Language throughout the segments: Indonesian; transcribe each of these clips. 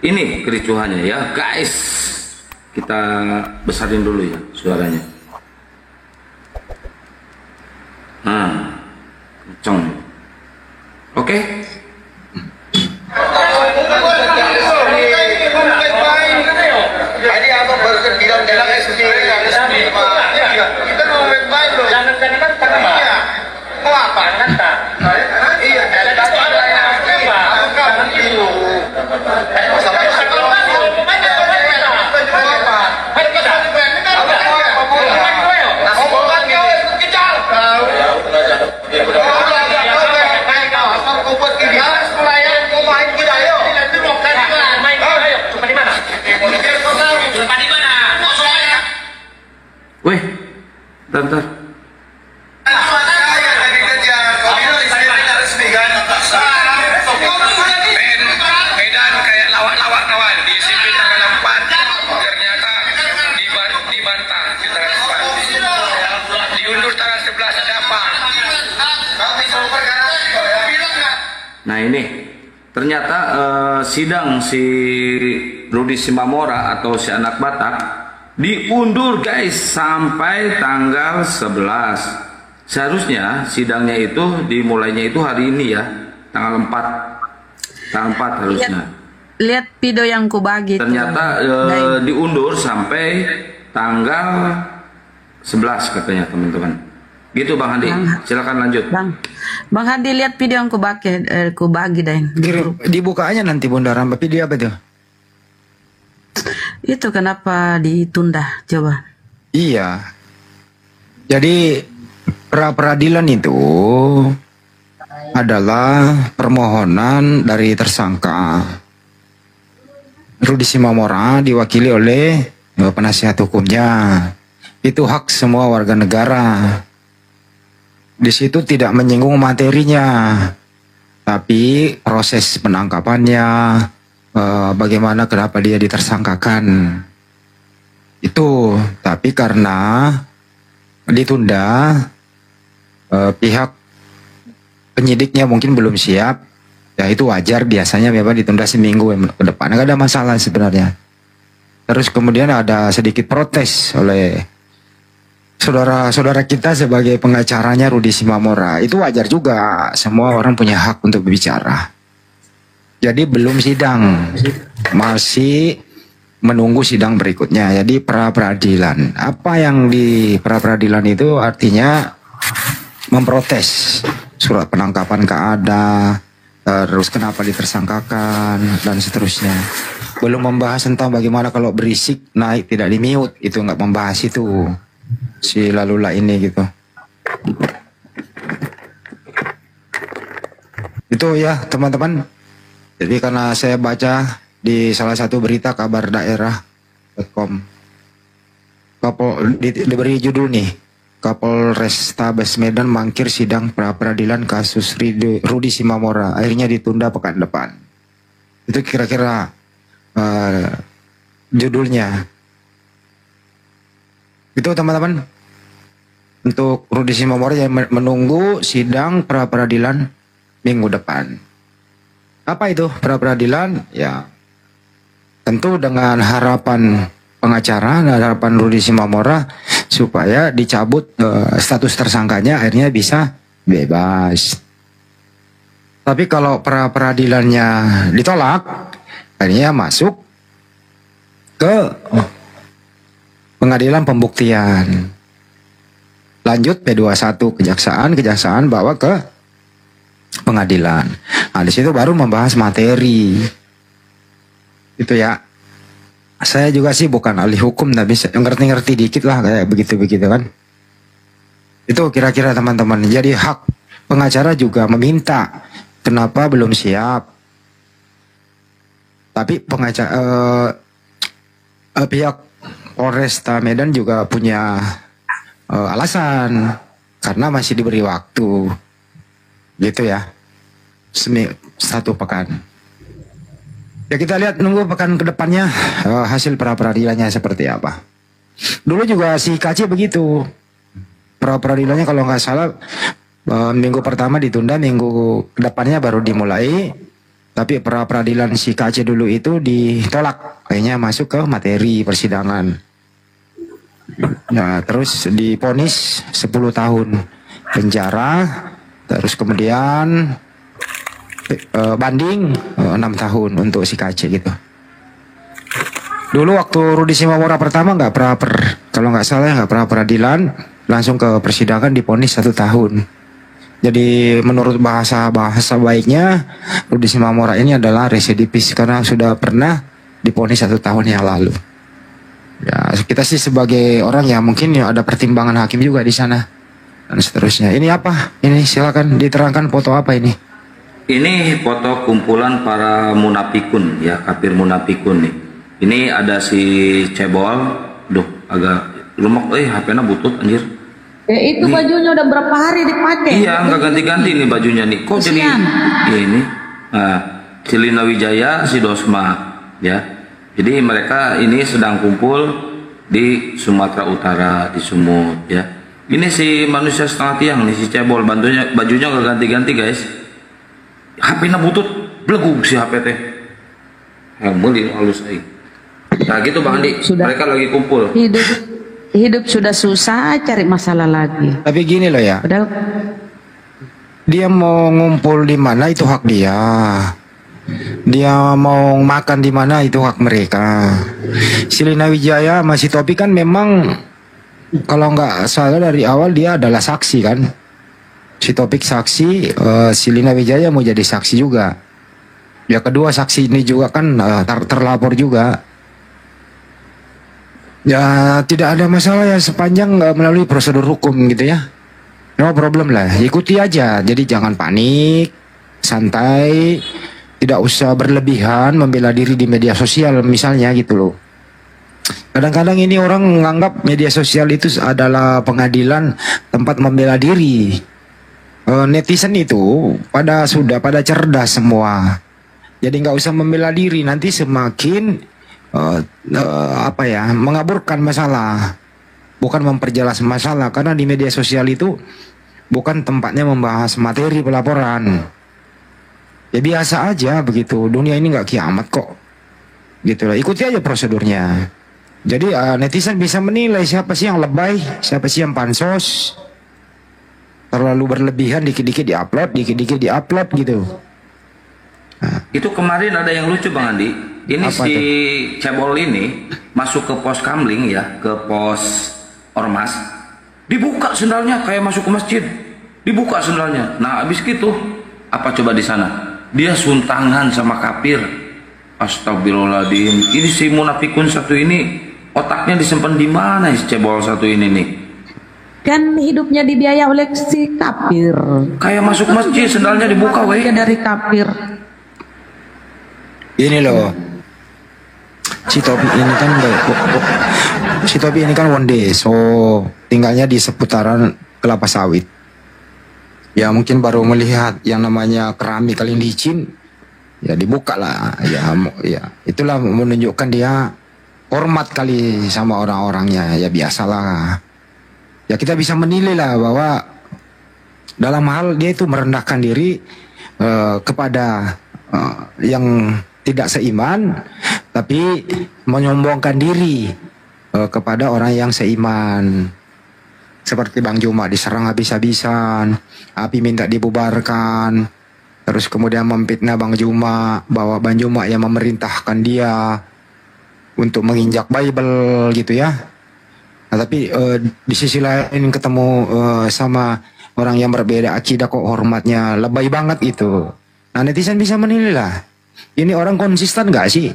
Ini kericuhannya ya guys. Kita besarin dulu ya suaranya. Kenceng. Oke. Tadi abang baru bilang dalam SD kita mau main loh. Jangan tadi kan tengah. Mau apa? Iya, ada jangan gitu. Weh, bentar. Medan kayak lawak-lawak kawan di sipil tanggal 4 ternyata dibantah di tanggal 4 diundur tanggal 11 ada apa? Nah ini ternyata sidang si Rudi Simamora atau si anak Batak diundur guys sampai tanggal 11. Seharusnya sidangnya itu dimulainya itu hari ini ya, tanggal 4. Tanggal 4 harusnya. Lihat video yang ku bagi. Ternyata diundur sampai tanggal 11 katanya teman-teman. Gitu Bang Handi. Silakan lanjut. Bang Handi, lihat video yang ku bagi deh. Dibuka aja nanti Bunda Ramba, video apa tuh? Itu kenapa ditunda? Coba. Iya. Jadi pra-peradilan itu adalah permohonan dari tersangka Rudi Simamora diwakili oleh penasihat hukumnya. Itu hak semua warga negara. Di situ tidak menyinggung materinya, tapi proses penangkapannya, bagaimana kenapa dia ditersangkakan itu. Tapi karena ditunda, pihak penyidiknya mungkin belum siap, ya itu wajar, biasanya memang ditunda seminggu ke depan, nggak ada masalah sebenarnya. Terus kemudian ada sedikit protes oleh saudara-saudara kita sebagai pengacaranya Rudi Simamora. Itu wajar juga, semua orang punya hak untuk berbicara. Jadi belum sidang, masih menunggu sidang berikutnya. Jadi pra-peradilan. Apa yang di pra-peradilan itu artinya memprotes surat penangkapan keada, terus kenapa ditersangkakan dan seterusnya. Belum membahas tentang bagaimana kalau berisik naik tidak di mute, itu nggak membahas itu si Lalula ini gitu. Itu ya teman-teman. Jadi karena saya baca di salah satu berita kabar daerah.com, diberi judul nih, Kapolrestabes Medan mangkir sidang pra-peradilan kasus Rudi Simamora, akhirnya ditunda pekan depan. Itu kira-kira judulnya. Itu teman-teman, untuk Rudi Simamora yang menunggu sidang pra-peradilan minggu depan. Apa itu pra-peradilan? Ya, tentu dengan harapan pengacara dan harapan Rudi Simamora supaya dicabut status tersangkanya, akhirnya bisa bebas. Tapi kalau pra-peradilannya ditolak, akhirnya masuk ke pengadilan pembuktian. Lanjut P21 kejaksaan bawa ke pengadilan. Nah, di situ baru membahas materi. Itu ya. Saya juga sih bukan ahli hukum, tapi ngerti-ngerti dikit lah kayak begitu-begitu kan. Itu kira-kira teman-teman. Jadi hak pengacara juga meminta kenapa belum siap. Tapi pengacara pihak Polresta Medan juga punya alasan karena masih diberi waktu. Gitu ya, satu pekan. Ya kita lihat, nunggu pekan kedepannya hasil pra-peradilannya seperti apa. Dulu juga si KC begitu, pra-peradilannya kalau nggak salah minggu pertama ditunda, minggu kedepannya baru dimulai. Tapi pra peradilan si KC dulu itu ditolak, kayaknya masuk ke materi persidangan. Nah, terus divonis 10 tahun penjara, terus kemudian banding 6 tahun untuk si KC gitu. Dulu waktu Rudi Simamora pertama kalau nggak salah nggak pernah peradilan, langsung ke persidangan divonis 1 tahun. Jadi menurut bahasa baiknya Rudi Simamora ini adalah residivis karena sudah pernah divonis 1 tahun yang lalu. Ya kita sih sebagai orang ya mungkin ya ada pertimbangan hakim juga di sana dan seterusnya. Ini apa? Ini silakan diterangkan foto apa ini? Ini foto kumpulan para munafikun ya, kafir munafikun nih. Ini ada si Cebol, agak lemak, HP-nya butut anjir. Ya itu bajunya udah berapa hari dipakai? Iya, nggak ganti-ganti nih bajunya nih. Kok jadi ini? Nah, si Lina Wijaya, si Dosma, ya. Jadi mereka ini sedang kumpul di Sumatera Utara, di Sumut, ya. Ini si manusia setengah tiang nih, si Cebol, bajunya nggak ganti-ganti guys. HP-nya butut, beleguk si HP teh. Meli halus aja. Nah gitu Bang Andi, mereka lagi kumpul. Hidup sudah susah, cari masalah lagi. Tapi gini loh ya, Padahal dia mau ngumpul di mana itu hak dia. Dia mau makan di mana itu hak mereka. Si Lina Wijaya masih Topi kan memang kalau nggak salah dari awal dia adalah saksi kan. Si Topik saksi, si Lina Wijaya mau jadi saksi juga. Ya kedua saksi ini juga kan terlapor juga. Ya tidak ada masalah ya sepanjang melalui prosedur hukum gitu ya. No problem lah, ikuti aja. Jadi jangan panik, santai, tidak usah berlebihan membela diri di media sosial misalnya gitu loh. Kadang-kadang ini orang menganggap media sosial itu adalah pengadilan tempat membela diri. Netizen itu pada cerdas semua. Jadi nggak usah membela diri, nanti semakin mengaburkan masalah, bukan memperjelas masalah, karena di media sosial itu bukan tempatnya membahas materi pelaporan. Ya biasa aja begitu, dunia ini nggak kiamat kok, gitu lah. Ikuti aja prosedurnya. Jadi netizen bisa menilai siapa sih yang lebay, siapa sih yang pansos, terlalu berlebihan, dikit-dikit diupload gitu. Itu kemarin ada yang lucu Bang Andi. Ini Apa si tuh? Cebol ini masuk ke pos Kamling ya, ke pos Ormas. Dibuka sendalnya kayak masuk ke masjid. Dibuka sendalnya. Nah, habis gitu apa coba di sana? Dia suntangan sama kafir. Astagfirullahaladzim. Ini si munafikun satu ini otaknya disimpan di mana si Cebol satu ini nih? kan hidupnya dibiaya oleh si kafir. Kayak masuk masjid sendalnya dibuka weh. Dari kafir. Ini loh, si Topi ini kan Wonde, so tinggalnya di seputaran kelapa sawit. Ya mungkin baru melihat yang namanya keramik kali licin, ya dibuka lah. Ya itulah menunjukkan dia hormat kali sama orang-orangnya. Ya biasalah. Ya kita bisa menilai lah bahwa dalam hal dia itu merendahkan diri kepada yang tidak seiman, tapi menyombongkan diri kepada orang yang seiman. Seperti Bang Juma diserang habis-habisan, Api minta dibubarkan, terus kemudian memfitnah Bang Juma bahwa Bang Juma yang memerintahkan dia untuk menginjak Bible gitu ya. Nah, tapi di sisi lain ketemu sama orang yang berbeda akidah kok hormatnya lebay banget itu. Nah netizen bisa menilai lah, ini orang konsisten gak sih?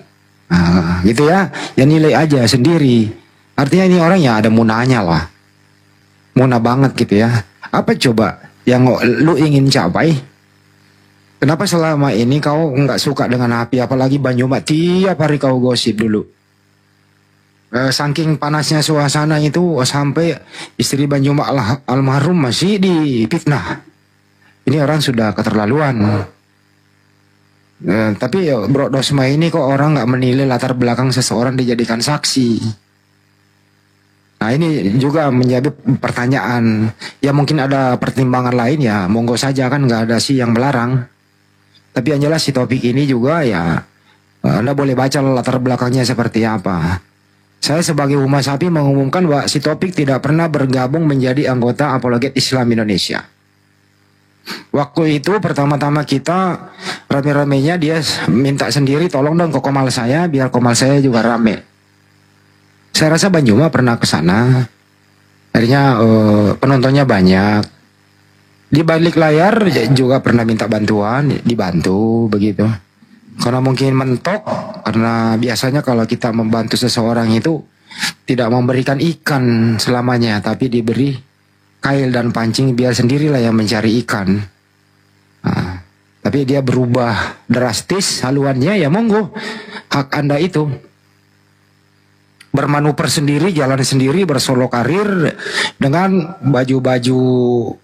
Nah, gitu ya, ya nilai aja sendiri. Artinya ini orang ya ada munahnya lah, munah banget gitu ya. Apa coba yang lu ingin capai? Kenapa selama ini kau nggak suka dengan Api, apalagi Banyuma tiap hari kau gosip dulu? Saking panasnya suasana itu sampai istri Banyuma almarhum masih difitnah. Ini orang sudah keterlaluan. Tapi Bro Dosma ini kok orang nggak menilai latar belakang seseorang dijadikan saksi. Nah ini juga menjadi pertanyaan. Ya mungkin ada pertimbangan lain ya, monggo saja kan nggak ada sih yang melarang. Tapi yang jelas si topik ini juga ya Anda boleh baca latar belakangnya seperti apa. Saya sebagai Humas Sapi mengumumkan bahwa si Topik tidak pernah bergabung menjadi anggota Apologet Islam Indonesia. Waktu itu pertama-tama kita rame-ramenya dia minta sendiri, tolong dong ke komal saya biar komal saya juga rame. Saya rasa Banjuma pernah ke sana. Akhirnya penontonnya banyak. Di balik layar juga pernah minta bantuan, dibantu begitu. Karena mungkin mentok, karena biasanya kalau kita membantu seseorang itu tidak memberikan ikan selamanya, tapi diberi kail dan pancing biar sendirilah yang mencari ikan. Nah, tapi dia berubah drastis haluannya, ya monggo, hak Anda itu. Bermanuver sendiri, jalan sendiri, bersolo karir dengan baju-baju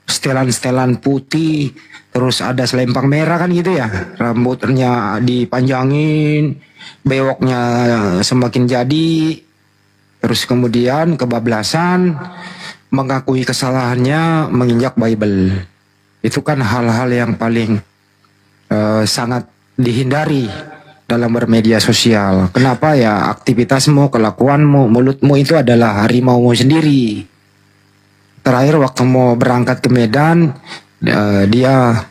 setelan-setelan putih, terus ada selempang merah kan gitu ya, rambutnya dipanjangin, bewoknya semakin jadi, terus kemudian kebablasan, mengakui kesalahannya, menginjak Bible. Itu kan hal-hal yang paling sangat dihindari dalam bermedia sosial. Kenapa ya? Aktivitasmu, kelakuanmu, mulutmu itu adalah harimaumu sendiri. Terakhir waktu mau berangkat ke Medan, dia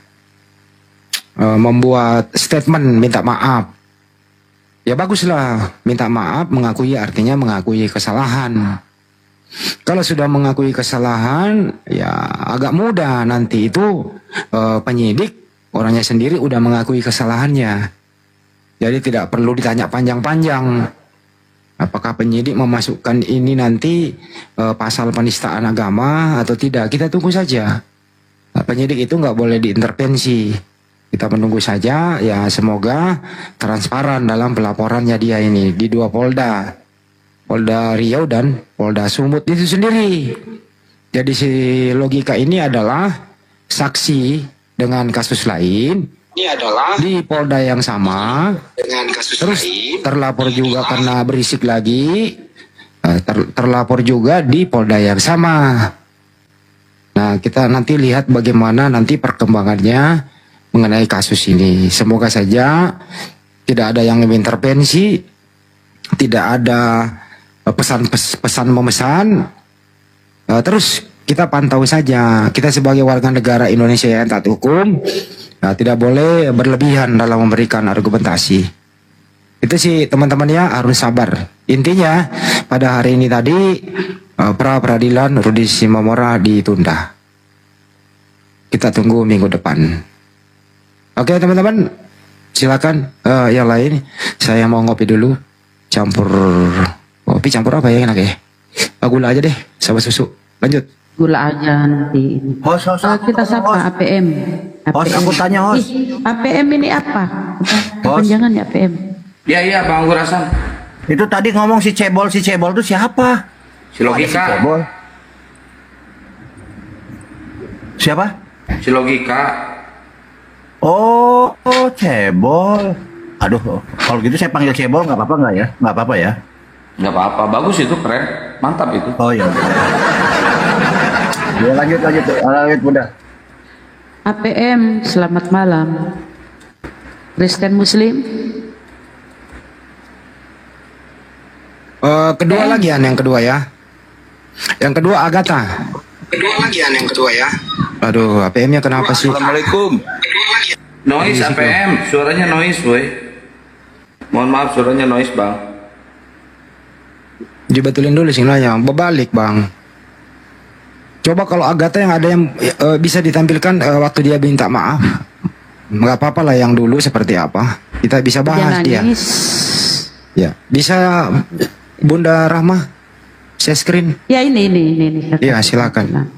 membuat statement minta maaf. Ya baguslah, minta maaf, mengakui artinya mengakui kesalahan. Kalau sudah mengakui kesalahan, ya agak mudah nanti itu penyidik orangnya sendiri udah mengakui kesalahannya. Jadi tidak perlu ditanya panjang-panjang. Apakah penyidik memasukkan ini nanti pasal penistaan agama atau tidak? Kita tunggu saja. Nah, penyidik itu nggak boleh diintervensi. Kita menunggu saja. Ya semoga transparan dalam pelaporannya dia ini di dua Polda, Polda Riau dan Polda Sumut itu sendiri. Jadi si logika ini adalah saksi dengan kasus lain. Ini adalah di Polda yang sama dengan kasus terus lain, terlapor juga karena berisik lagi, terlapor juga di Polda yang sama. Nah kita nanti lihat bagaimana nanti perkembangannya mengenai kasus ini. Semoga saja tidak ada yang intervensi, tidak ada pesan memesan. Terus kita pantau saja. Kita sebagai warga negara Indonesia yang taat hukum, tidak boleh berlebihan dalam memberikan argumentasi. Itu sih teman-teman ya, harus sabar. Intinya pada hari ini tadi pra peradilan Rudi Simamora ditunda. Kita tunggu minggu depan. Oke teman-teman, silakan yang lain. Saya mau ngopi dulu. Campur kopi, campur apa ya enak ya? Gula aja deh, sama susu. Lanjut. Gula aja nanti. Host, Kita sapa APM. Host, aku tanya host. APM ini apa? Kepanjangan ya APM? Iya Bang Gurasan. Itu tadi ngomong si Cebol itu siapa? Si Logika. Cebol. Siapa? Si Logika. Oh, Cebol. Aduh, kalau gitu saya panggil Cebol nggak apa-apa nggak ya? Nggak apa-apa ya? Nggak apa-apa, bagus itu, keren, mantap itu. Oh iya. Ya, lanjut udah. APM, selamat malam. Kristen Muslim. Kedua lagi yang kedua ya. Yang kedua Agatha. Yang kedua ya. Aduh, APM-nya kenapa sih? Assalamualaikum. Noise APM, suaranya noise, boy. Mohon maaf, suaranya noise, Bang. Dibetulin dulu sinyalnya, berbalik Bang. Coba kalau Agatha yang ada yang bisa ditampilkan waktu dia minta maaf. Nggak apa-apa lah yang dulu seperti apa. Kita bisa bahas dia. Ya, bisa Bunda Rahma share screen. Ya ini. Iya, silakan.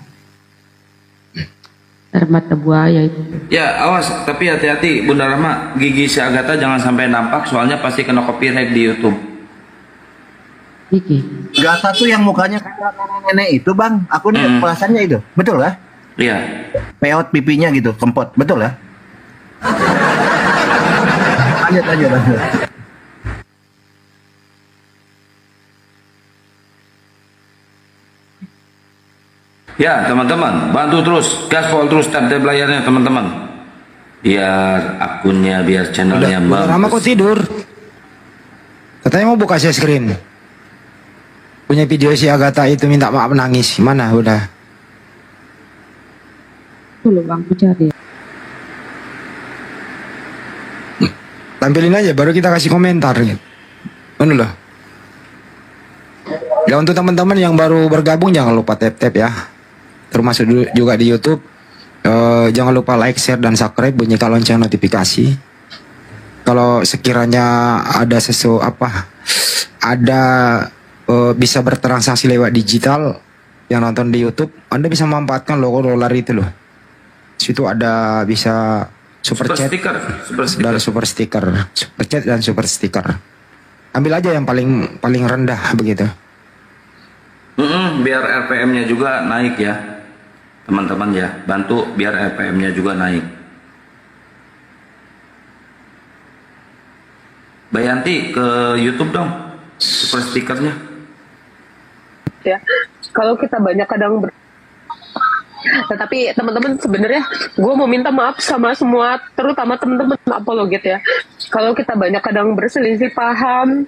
Mata buaya itu. Ya, awas, tapi hati-hati Bunda Rahma, gigi si Agatha jangan sampai nampak soalnya pasti kena copyright di YouTube. Gigi. Gata tuh yang mukanya kayak nenek itu bang, aku nih perasaannya itu, betul lah? Iya. Peot pipinya gitu, kempot, betul ya? Lanjut. Ya teman-teman, bantu terus, gaspol terus tab layarnya teman-teman. biar akunnya, biar channelnya Udah lama kok tidur. Katanya mau buka share screen. Punya video si Agatha itu minta maaf nangis. Mana udah? Dulu bang, aku cari. Tampilin aja baru kita kasih komentar gitu. Mana loh? Ya untuk teman-teman yang baru bergabung jangan lupa tap-tap ya. Termasuk juga di YouTube. Jangan lupa like, share, dan subscribe. Bunyikan lonceng notifikasi. Kalau sekiranya ada bisa bertransaksi lewat digital yang nonton di YouTube, Anda bisa memanfaatkan logo dolar itu loh. Situ ada bisa super chat dan super sticker, super chat dan super sticker. Ambil aja yang paling rendah begitu. Biar RPM-nya juga naik ya, teman-teman ya. Bantu biar RPM-nya juga naik. Bayanti ke YouTube dong, super stikernya. Ya, kalau kita banyak kadang tetapi teman-teman sebenarnya gue mau minta maaf sama semua, terutama teman-teman apologet ya. Kalau kita banyak kadang berselisih paham,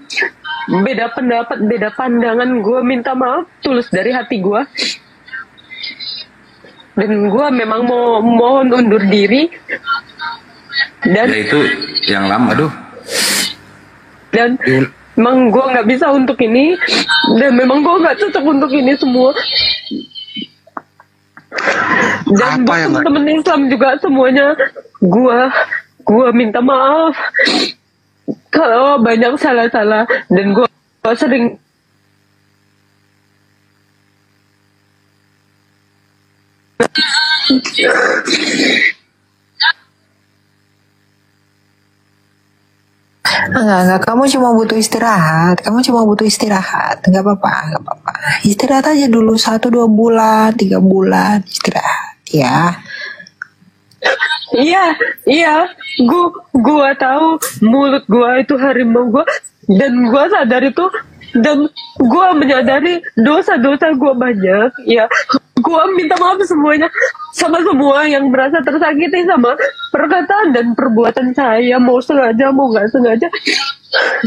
beda pendapat, beda pandangan, gue minta maaf tulus dari hati gue. Dan gue memang mau mohon undur diri. Dan Ya itu yang lama. Aduh. Dan memang gue nggak bisa untuk ini, dan memang gue nggak cocok untuk ini semua. Dan buat teman-teman Islam juga semuanya, gue minta maaf kalau banyak salah-salah, dan gue sering Enggak, kamu cuma butuh istirahat. Enggak apa-apa. Istirahat aja dulu 1-2 bulan, 3 bulan istirahat ya. Iya, gua tahu mulut gua itu harimau gua, dan gua sadar itu, dan gua menyadari dosa-dosa gua banyak. Ya, gua minta maaf semuanya, sama semua yang merasa tersakiti sama perkataan dan perbuatan saya, mau sengaja mau nggak sengaja.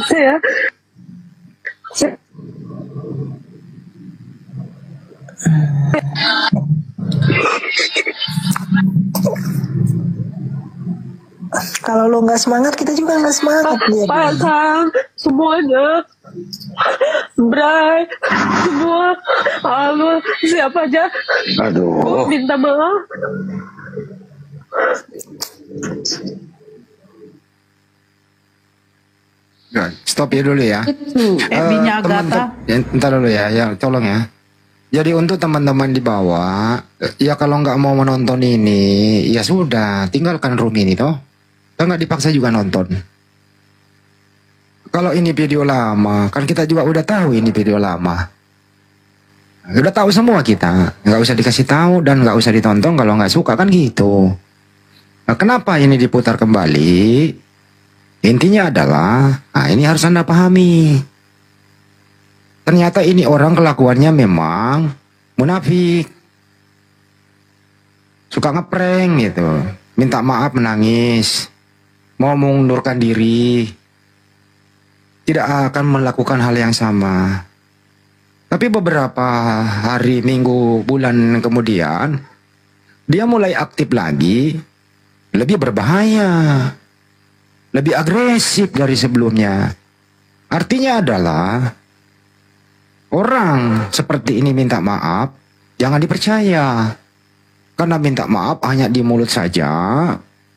Saya Kalau lo nggak semangat, kita juga nggak semangat. pasang semuanya, Bray, semua, siapa aja. Gua minta maaf. Stop ya dulu ya. Itu Ebinya Agatha. Bentar dulu ya, tolong ya. Jadi untuk teman-teman di bawah, ya kalau nggak mau menonton ini, ya sudah, tinggalkan room ini toh. Kita nggak dipaksa juga nonton. Kalau ini video lama, kan kita juga udah tahu ini video lama. Udah tahu semua kita, nggak usah dikasih tahu dan nggak usah ditonton kalau nggak suka kan gitu. Nah, kenapa ini diputar kembali? Intinya adalah, ini harus Anda pahami. Ternyata ini orang kelakuannya memang munafik. Suka ngeprank gitu. Minta maaf menangis. Mau mengundurkan diri. Tidak akan melakukan hal yang sama. Tapi beberapa hari, minggu, bulan kemudian, dia mulai aktif lagi. Lebih berbahaya. Lebih agresif dari sebelumnya. Artinya adalah, orang seperti ini minta maaf, jangan dipercaya. Karena minta maaf hanya di mulut saja.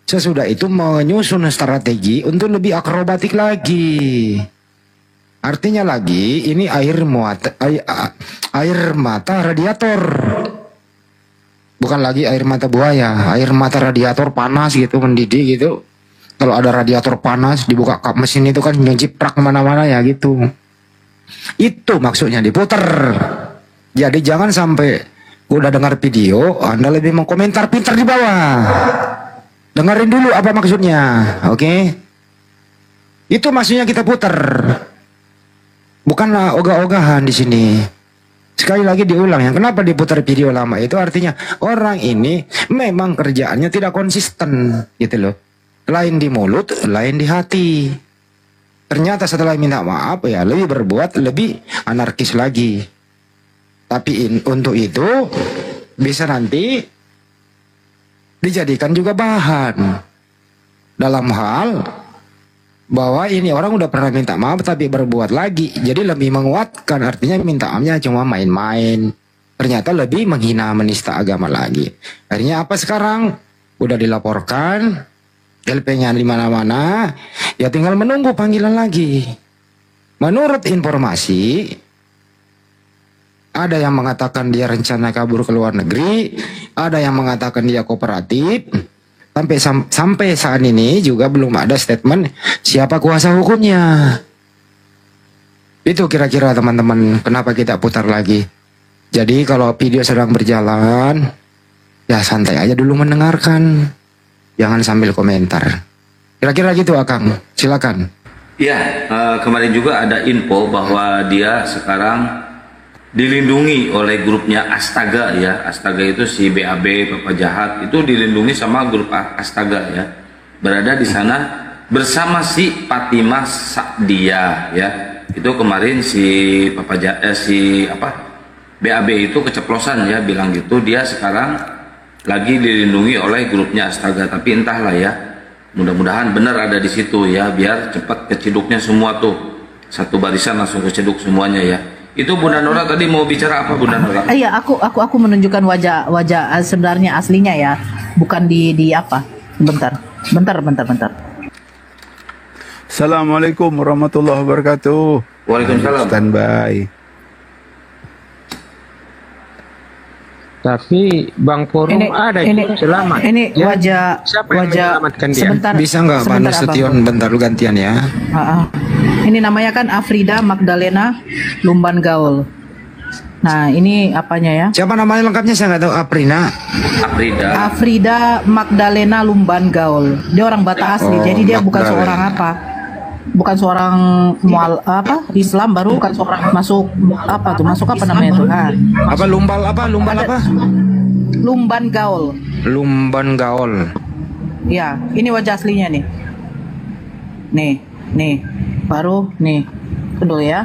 Sesudah itu menyusun strategi untuk lebih akrobatik lagi. Artinya lagi, ini air mata radiator. Bukan lagi air mata buaya, air mata radiator panas gitu, mendidih gitu. Kalau ada radiator panas, dibuka kap mesin itu kan nyejiprak kemana-mana ya gitu. Itu maksudnya diputer. Jadi jangan sampai udah dengar video, Anda lebih mau komentar pintar di bawah. Dengerin dulu apa maksudnya, oke? Itu maksudnya kita puter. Bukanlah ogah-ogahan di sini. Sekali lagi diulang ya, kenapa diputar video lama itu artinya orang ini memang kerjaannya tidak konsisten gitu loh. lain di mulut, lain di hati. Ternyata setelah minta maaf ya lebih berbuat lebih anarkis lagi. Tapi untuk itu bisa nanti dijadikan juga bahan dalam hal bahwa ini orang udah pernah minta maaf tapi berbuat lagi, jadi lebih menguatkan. Artinya minta maafnya cuma main-main, ternyata lebih menghina menista agama lagi. Akhirnya apa sekarang? Udah dilaporkan, LP-nya di mana-mana, ya tinggal menunggu panggilan lagi. Menurut informasi, ada yang mengatakan dia rencana kabur ke luar negeri, ada yang mengatakan dia kooperatif. Sampai saat ini juga belum ada statement siapa kuasa hukumnya. Itu kira-kira teman-teman kenapa kita putar lagi. Jadi kalau video sedang berjalan, ya santai aja dulu mendengarkan. Jangan sambil komentar. Kira-kira gitu Akang, silakan. Ya, kemarin juga ada info bahwa dia sekarang dilindungi oleh grupnya Astaga ya. Astaga itu si BAB Papa Jahat itu dilindungi sama grup Astaga ya. Berada di sana bersama si Fatimah Sakdia ya. Itu kemarin si BAB itu keceplosan ya bilang gitu. Dia sekarang lagi dilindungi oleh grupnya Astaga, tapi entahlah ya. Mudah-mudahan benar ada di situ ya, biar cepat keciduknya semua tuh. Satu barisan langsung keciduk semuanya ya. Itu Bunda Nora tadi mau bicara apa Bunda Nora? Iya, aku menunjukkan wajah sebenarnya aslinya ya, bukan di apa. Bentar. Assalamualaikum warahmatullahi wabarakatuh. Waalaikumsalam. Standby. Tapi Bang Forum ada ini selamat. Ini ya? Siapa yang menyelamatkan dia? Sebentar. Bisa nggak Pak Nasution bentar lu gantian ya? Ini namanya kan Afrida Magdalena Lumban Gaul. Nah ini apanya ya? Siapa namanya lengkapnya saya nggak tahu. Afrida Magdalena Lumban Gaul. Dia orang Batak asli. Jadi dia bukan seorang apa? Bukan seorang Islam baru, bukan seorang masuk apa namanya itu? Apa lumbal apa? Lumban Gaul. Lumban Gaul. Ya, ini wajah aslinya nih. Nih. Baru nih. Kedua ya.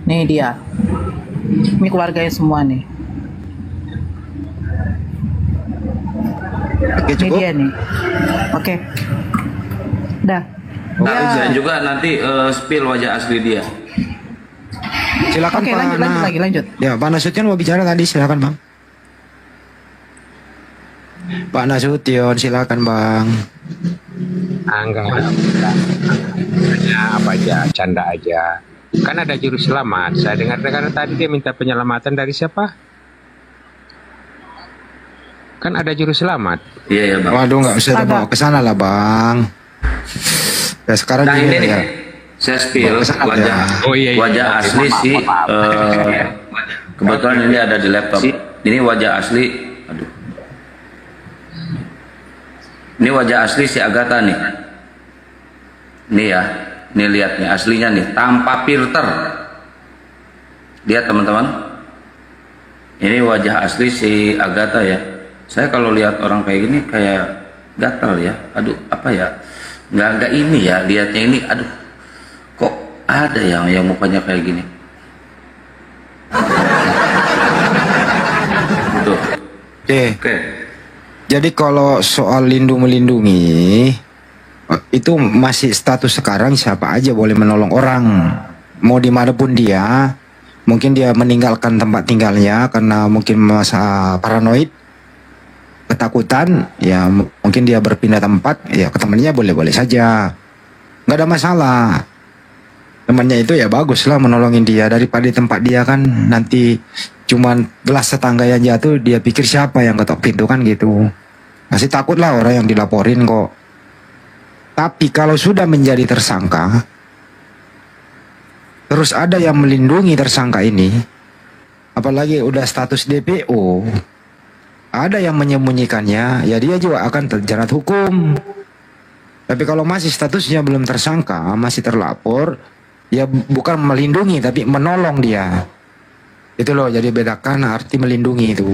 Nih dia. Ini keluarganya semua nih. Oke, cukup. Ini dia nih. Oke. Dah. Nah, ya. Juga nanti spill wajah asli dia. Silakan Oke, Pak. lanjut. Ya, Pak Nasution mau bicara tadi, silakan Bang. Pak Nasution, silakan Bang. Enggak. Hanya apa aja, canda aja. Kan ada juru selamat. Saya dengar tadi dia minta penyelamatan dari siapa? Kan ada juru selamat. Iya ya Bang. Waduh, nggak usah dibawa ke sana lah Bang. Ya sekarang nah ini nih, ya. saya spill wajah, wajah asli sih. Kebetulan ini ada di laptop. Ini wajah asli. Aduh. Ini wajah asli si Agatha nih. Nih ya, nih lihat nih aslinya nih, tanpa filter. Lihat teman-teman. Ini wajah asli si Agatha ya. Saya kalau lihat orang kayak gini kayak gatal ya. Aduh, apa ya? Nggak ini ya, lihatnya ini, aduh, kok ada yang mukanya kayak gini. Tuh. Oke. Jadi kalau soal melindungi, itu masih status sekarang siapa aja boleh menolong orang. Mau dimanapun dia, mungkin dia meninggalkan tempat tinggalnya karena mungkin masa paranoid, ketakutan, ya mungkin dia berpindah tempat, ya ke temannya boleh-boleh saja, nggak ada masalah. Temannya itu ya bagus lah menolongin dia, daripada di tempat dia kan nanti cuman gelas tetangga yang jatuh, dia pikir siapa yang ketok pintu kan gitu. Masih takut lah orang yang dilaporin kok. Tapi kalau sudah menjadi tersangka, terus ada yang melindungi tersangka ini, apalagi udah status DPO, ada yang menyembunyikannya, ya dia juga akan terjerat hukum. Tapi kalau masih statusnya belum tersangka, masih terlapor, ya bukan melindungi tapi menolong dia. Itu loh, jadi bedakan arti melindungi itu.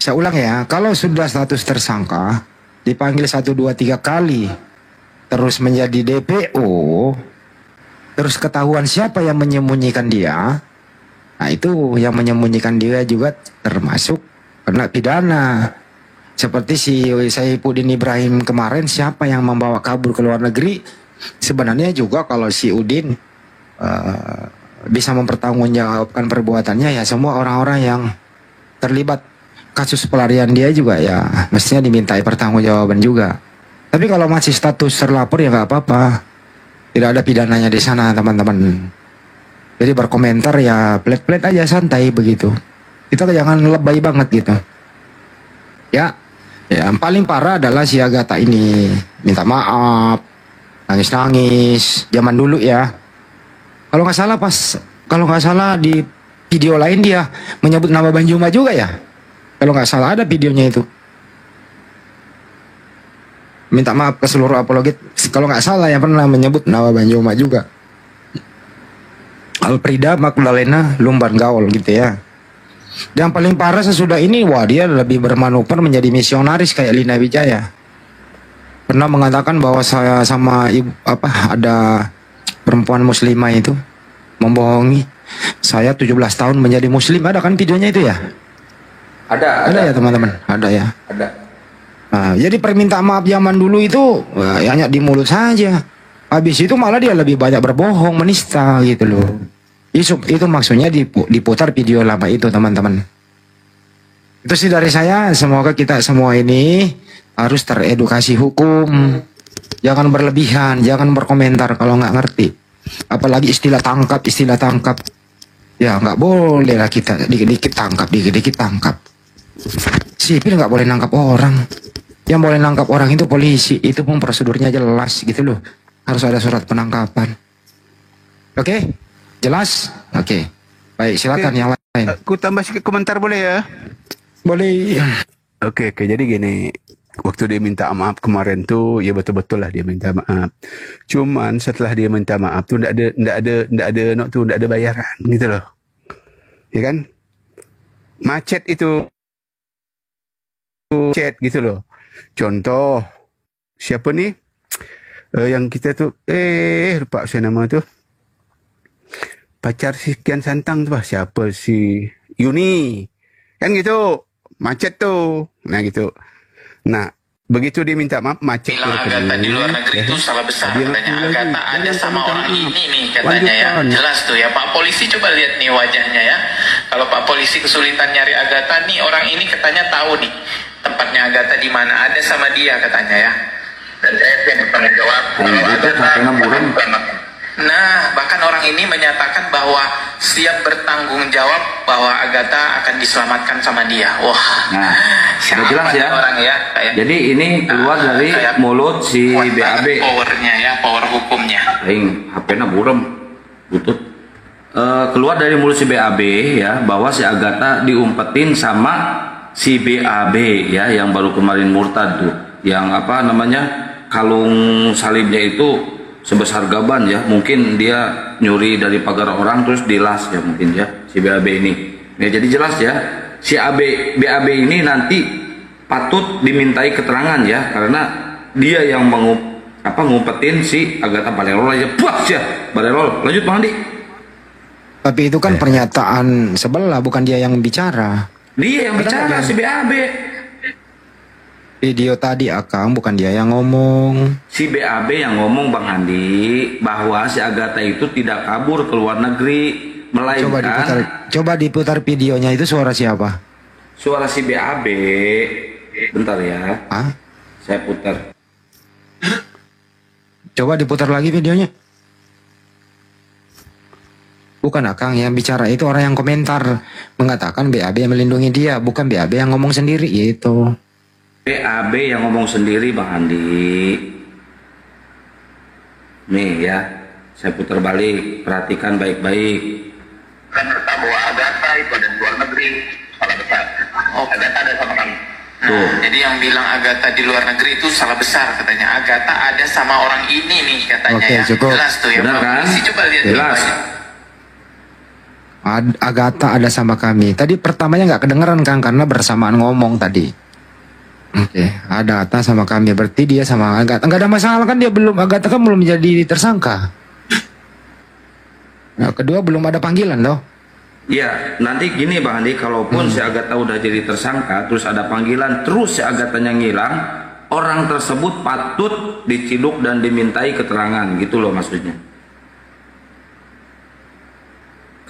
Saya ulang ya, kalau sudah status tersangka, dipanggil 1, 2, 3 kali, terus menjadi DPO, terus ketahuan siapa yang menyembunyikan dia, nah itu yang menyembunyikan dia juga termasuk kena pidana. Seperti si Saifuddin Ibrahim kemarin, siapa yang membawa kabur ke luar negeri, sebenarnya juga kalau si Udin bisa mempertanggungjawabkan perbuatannya, ya semua orang-orang yang terlibat kasus pelarian dia juga ya mestinya dimintai pertanggungjawaban juga. Tapi kalau masih status terlapor ya nggak apa-apa, tidak ada pidananya di sana teman-teman. Jadi berkomentar ya pelet-pelet aja, santai begitu. Kita jangan lebay banget gitu. Ya, yang paling parah adalah si Agatha ini minta maaf, nangis-nangis zaman dulu ya. Kalau nggak salah di video lain dia menyebut nama Banjuma juga ya. Kalau nggak salah ada videonya itu. Minta maaf ke seluruh apologet. Kalau nggak salah ya pernah menyebut nama Banjuma juga. Alfrida Magdalena Lumban Gaul gitu ya. Dan paling parah sesudah ini, wah dia lebih bermanuver menjadi misionaris kayak Lina Wijaya. Pernah mengatakan bahwa saya sama ibu ada perempuan muslimah itu membohongi saya 17 tahun menjadi muslim. Ada kan videonya itu ya? Ada ya teman-teman, ada ya. Ada. Nah, jadi permintaan maaf zaman dulu itu hanya di mulut saja. Habis itu malah dia lebih banyak berbohong, menista gitu loh. Itu maksudnya diputar video lama itu teman-teman. Itu sih dari saya. Semoga kita semua ini harus teredukasi hukum. Jangan berlebihan, jangan berkomentar kalau nggak ngerti. Apalagi istilah tangkap. Ya nggak boleh lah kita dikit-dikit tangkap. Sipil nggak boleh nangkap orang. Yang boleh nangkap orang itu polisi. Itu pun prosedurnya jelas gitu loh. Harus ada surat penangkapan. Oke? Jelas? Oke. Baik, silakan yang lain. Aku tambah sedikit komentar boleh ya? Boleh. Oke, jadi gini. Waktu dia minta maaf kemarin tuh, ya betul-betul lah dia minta maaf. Cuman setelah dia minta maaf tuh ndak ada bayaran gitu loh. Ya kan? Macet itu chat gitu loh. Contoh siapa nih? Yang kita tuh lupa saya nama tuh. Pacar si Kian Santang tuh siapa si Yuni. Kan gitu. Macet tuh. Nah gitu. Nah, begitu dia minta maaf, macet. Bilang Agatha di luar negeri itu salah besar katanya. Agatha ada sama orang ini nih katanya ya. Jelas tuh ya Pak Polisi, coba lihat nih wajahnya ya. Kalau Pak Polisi kesulitan nyari Agatha nih, orang ini katanya tahu nih tempatnya Agatha di mana, ada sama dia katanya ya. Dan saya yang bertanggung jawab. Nah, bahkan orang ini menyatakan bahwa siap bertanggung jawab bahwa Agatha akan diselamatkan sama dia. Wah, nah, sudah jelas ya. Orang ya jadi ini keluar dari mulut si BAB. Powernya ya, power hukumnya. Aing HP-na burem, butut. Keluar dari mulut si BAB ya, bahwa si Agatha diumpetin sama si BAB ya, yang baru kemarin murtad tuh, yang apa namanya, kalung salibnya itu sebesar gaban ya, mungkin dia nyuri dari pagar orang terus dilas ya mungkin ya si BAB ini. Ya jadi jelas ya, si BAB ini nanti patut dimintai keterangan ya, karena dia yang ngumpetin si Agatha Balerol aja. Puas ya Balerol. Lanjut Bang Andi. Tapi itu kan pernyataan sebelah, bukan dia yang bicara. Dia yang bicara si BAB. Video tadi Akang, bukan dia yang ngomong. Si BAB yang ngomong Bang Andi, bahwa si Agatha itu tidak kabur ke luar negeri, melainkan coba diputar videonya. Itu suara siapa? Suara si BAB. Bentar ya. Hah? Saya putar. Coba diputar lagi videonya. Bukan Akang yang bicara, itu orang yang komentar mengatakan BAB yang melindungi dia, bukan BAB yang ngomong sendiri itu. BAB yang ngomong sendiri Bang Andi. Nih ya, saya putar balik, perhatikan baik-baik. Kan kata bahwa Agatha itu ada di luar negeri, salah besar. Oh, Agatha ada sama kami. Tuh. Jadi yang bilang Agatha di luar negeri itu salah besar katanya. Agatha ada sama orang ini nih katanya. Oke, ya. cukup. Jelas tuh ya. Benar kan? Coba lihat jelas. Agatha ada sama kami. Tadi pertamanya nggak kedengeran Kang, karena bersamaan ngomong tadi. Oke, Agatha sama kami, berarti dia sama Agatha. Enggak ada masalah kan, dia belum, Agatha kan belum jadi tersangka. Nah, kedua belum ada panggilan loh. Iya, nanti gini Bang Andi, kalaupun si Agatha udah jadi tersangka, terus ada panggilan, terus si Agathanya ngilang, orang tersebut patut diciduk dan dimintai keterangan, gitu loh maksudnya.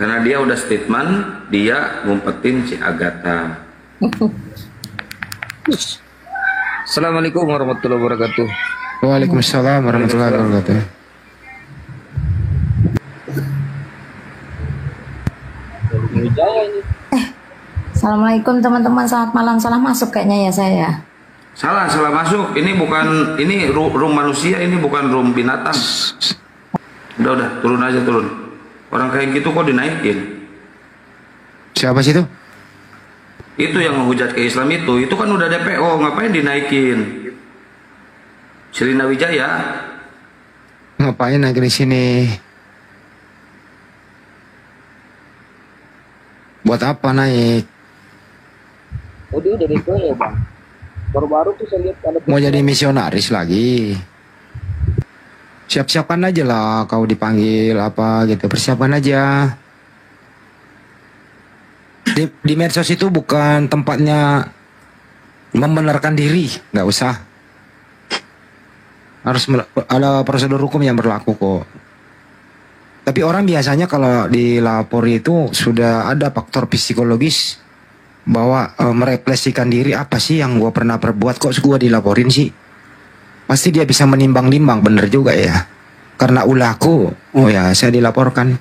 Karena dia udah statement, dia ngumpetin si Agatha. Assalamualaikum warahmatullahi wabarakatuh. Waalaikumsalam warahmatullahi wabarakatuh. Assalamualaikum teman-teman, selamat malam. Salah masuk kayaknya ya saya. Salah masuk. Ini bukan, ini room manusia, ini bukan room binatang. Udah, turun aja, turun. Orang kayak gitu kok dinaikin? Siapa sih itu? Itu yang menghujat ke Islam itu kan udah DPO, ngapain dinaikin? Selina Wijaya. Ngapain naik di sini? Buat apa naik? Oh dia dari itu ya bang. Baru-baru tuh saya lihat ada. Mau jadi misionaris lagi? Siap-siapkan aja lah, kau dipanggil apa gitu, persiapkan aja. Di medsos itu bukan tempatnya membenarkan diri, nggak usah. Harus ada prosedur hukum yang berlaku kok. Tapi orang biasanya kalau dilapor itu sudah ada faktor psikologis bahwa merefleksikan diri, apa sih yang gue pernah perbuat kok gue dilaporin sih. Pasti dia bisa menimbang-nimbang, bener juga ya. Karena ulahku, oh ya saya dilaporkan.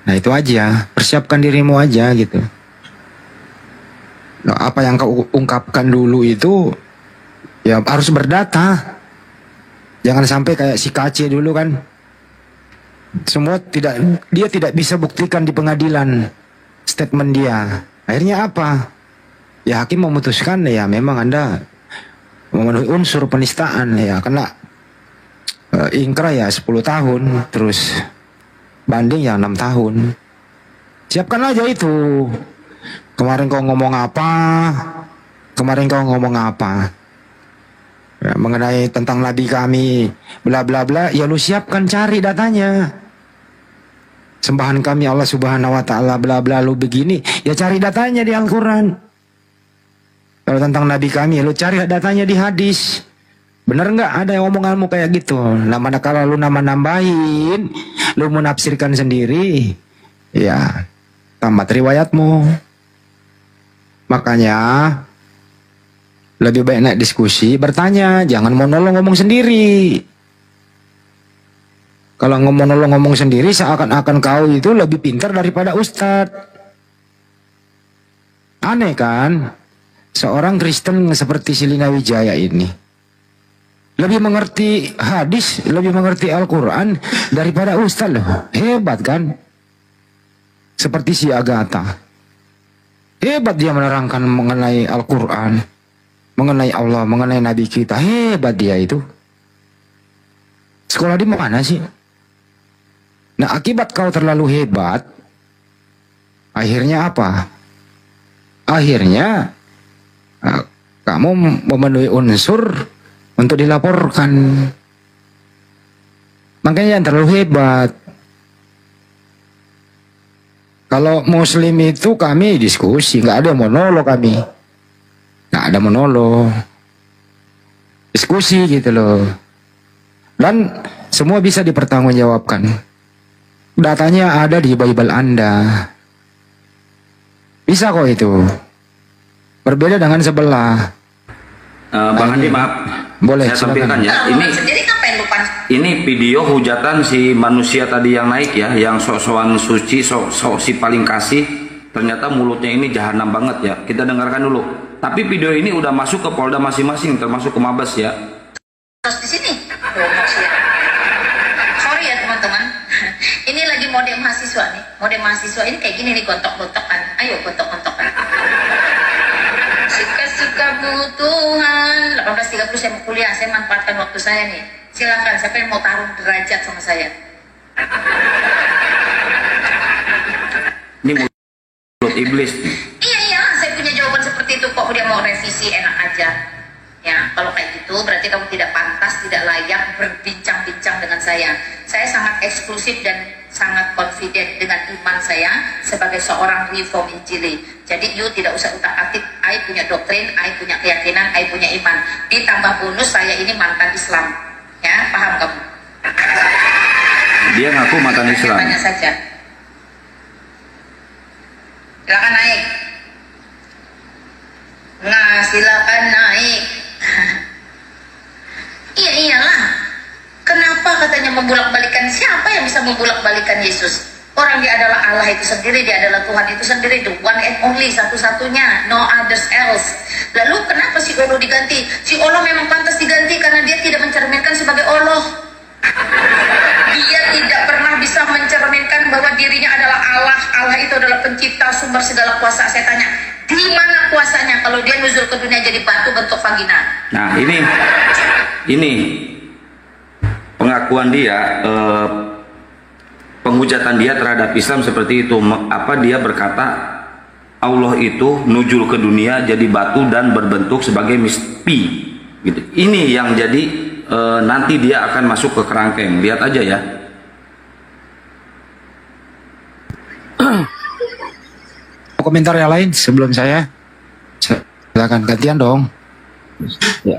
Nah itu aja, persiapkan dirimu aja gitu. Nah, apa yang kau ungkapkan dulu itu ya harus berdata. Jangan sampai kayak si KC dulu kan. Semua dia tidak bisa buktikan di pengadilan statement dia. Akhirnya apa? Ya hakim memutuskan ya memang Anda memenuhi unsur penistaan ya, kena ingkrah ya 10 tahun, terus banding ya 6 tahun. Siapkan aja itu. Kemarin kau ngomong apa? Ya, mengenai tentang Nabi kami, bla bla bla, ya lu siapkan, cari datanya. Sembahan kami Allah Subhanahu wa taala bla bla, lu begini, ya cari datanya di Al-Qur'an. Kalau tentang Nabi kami, lu cari datanya di hadis. Bener nggak ada yang omonganmu kayak gitu? Nah, manakala lu nambahin, lu menafsirkan sendiri, ya tamat riwayatmu. Makanya lebih baik naik diskusi, bertanya, jangan monolog ngomong sendiri. Kalau ngomong sendiri, seakan-akan kau itu lebih pintar daripada ustadz. Aneh kan? Seorang Kristen seperti Selina Wijaya ini lebih mengerti hadis, lebih mengerti Al-Quran daripada ustadz loh. Hebat kan? Seperti si Agatha. Hebat dia menerangkan mengenai Al-Quran, mengenai Allah, mengenai Nabi kita. Hebat dia itu. Sekolah di mana sih? Nah, akibat kau terlalu hebat, akhirnya apa? Akhirnya kamu memenuhi unsur untuk dilaporkan. Makanya jangan terlalu hebat. Kalau muslim itu kami diskusi, nggak ada monolog kami. Nggak ada monolog. Diskusi gitu loh. Dan semua bisa dipertanggungjawabkan. Datanya ada di Bible Anda. Bisa kok itu. Berbeda dengan sebelah. Bang Andi, maaf. Boleh, saya tampilkan ya. Ini video hujatan si manusia tadi yang naik ya, yang sok-sokan suci, sok si paling kasih. Ternyata mulutnya ini jahanam banget ya. Kita dengarkan dulu. Tapi video ini udah masuk ke Polda masing-masing, termasuk ke Mabes ya. Terus di sini. Sorry ya teman-teman. Ini lagi mode mahasiswa nih. Mode mahasiswa ini kayak gini nih, gontok-gontokan. Ayo gontok-gontokan. Suka-sukamu Tuhan. 18.30 saya mau kuliah, saya manfaatkan waktu saya nih. Silakan, siapa yang mau taruh derajat sama saya? Ini mulut iblis. Iya, saya punya jawaban seperti itu kok. Dia mau revisi enak aja. aja. Ya, kalau kayak gitu berarti kamu tidak pantas, tidak layak berbincang-bincang dengan saya. Saya sangat eksklusif dan sangat confident dengan iman saya sebagai seorang reform Injili. Jadi you tidak usah utak-atik, I punya doktrin, I punya keyakinan, I punya iman. Ditambah bonus saya ini mantan Islam. Ya, paham kamu? Dia ngaku mantan Islam. Tanya saja. Silakan naik. Nah, silakan naik. Iya iyalah. Kenapa katanya membulak-balikan? Siapa yang bisa membulak-balikan Yesus? Orang dia adalah Allah itu sendiri, dia adalah Tuhan itu sendiri, the one and only, satu-satunya, no others else. Lalu kenapa si Allah diganti? Si Allah memang pantas diganti karena dia tidak mencerminkan sebagai Allah. Dia tidak pernah bisa mencerminkan bahwa dirinya adalah Allah. Allah itu adalah pencipta, sumber segala kuasa. Saya tanya, di mana kuasanya kalau dia nuzul ke dunia jadi batu bentuk vagina? Nah ini pengakuan dia, penghujatan dia terhadap Islam seperti itu. Apa dia berkata Allah itu nuzul ke dunia jadi batu dan berbentuk sebagai mimpi gitu. Ini yang jadi nanti dia akan masuk ke kerangkeng. Lihat aja ya. Komentar yang lain sebelum saya. Silakan gantian dong. Ya.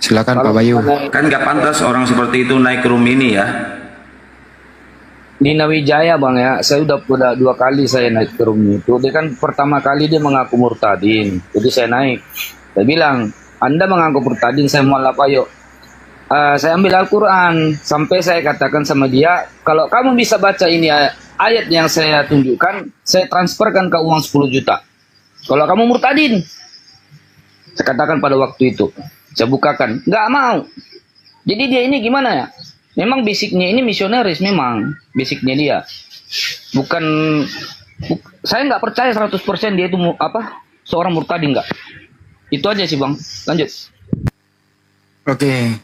Silakan Pak Bayu. Kan nggak pantas orang seperti itu naik ke room ini ya. Di Nawijaya bang ya, saya udah 2 kali saya naik ke room itu. Dia kan pertama kali dia mengaku murtadin, jadi saya naik. Saya bilang, Anda mengaku murtadin, saya mau apa yuk? Saya ambil Al-Quran, sampai saya katakan sama dia, kalau kamu bisa baca ini ayat yang saya tunjukkan, saya transferkan ke uang 10 juta. Kalau kamu murtadin, saya katakan pada waktu itu, saya bukakan, nggak mau. Jadi dia ini gimana ya? Memang basicnya ini misionaris, memang basicnya dia. Saya nggak percaya 100% dia itu seorang murtadin nggak. Itu aja sih bang. Lanjut. Oke.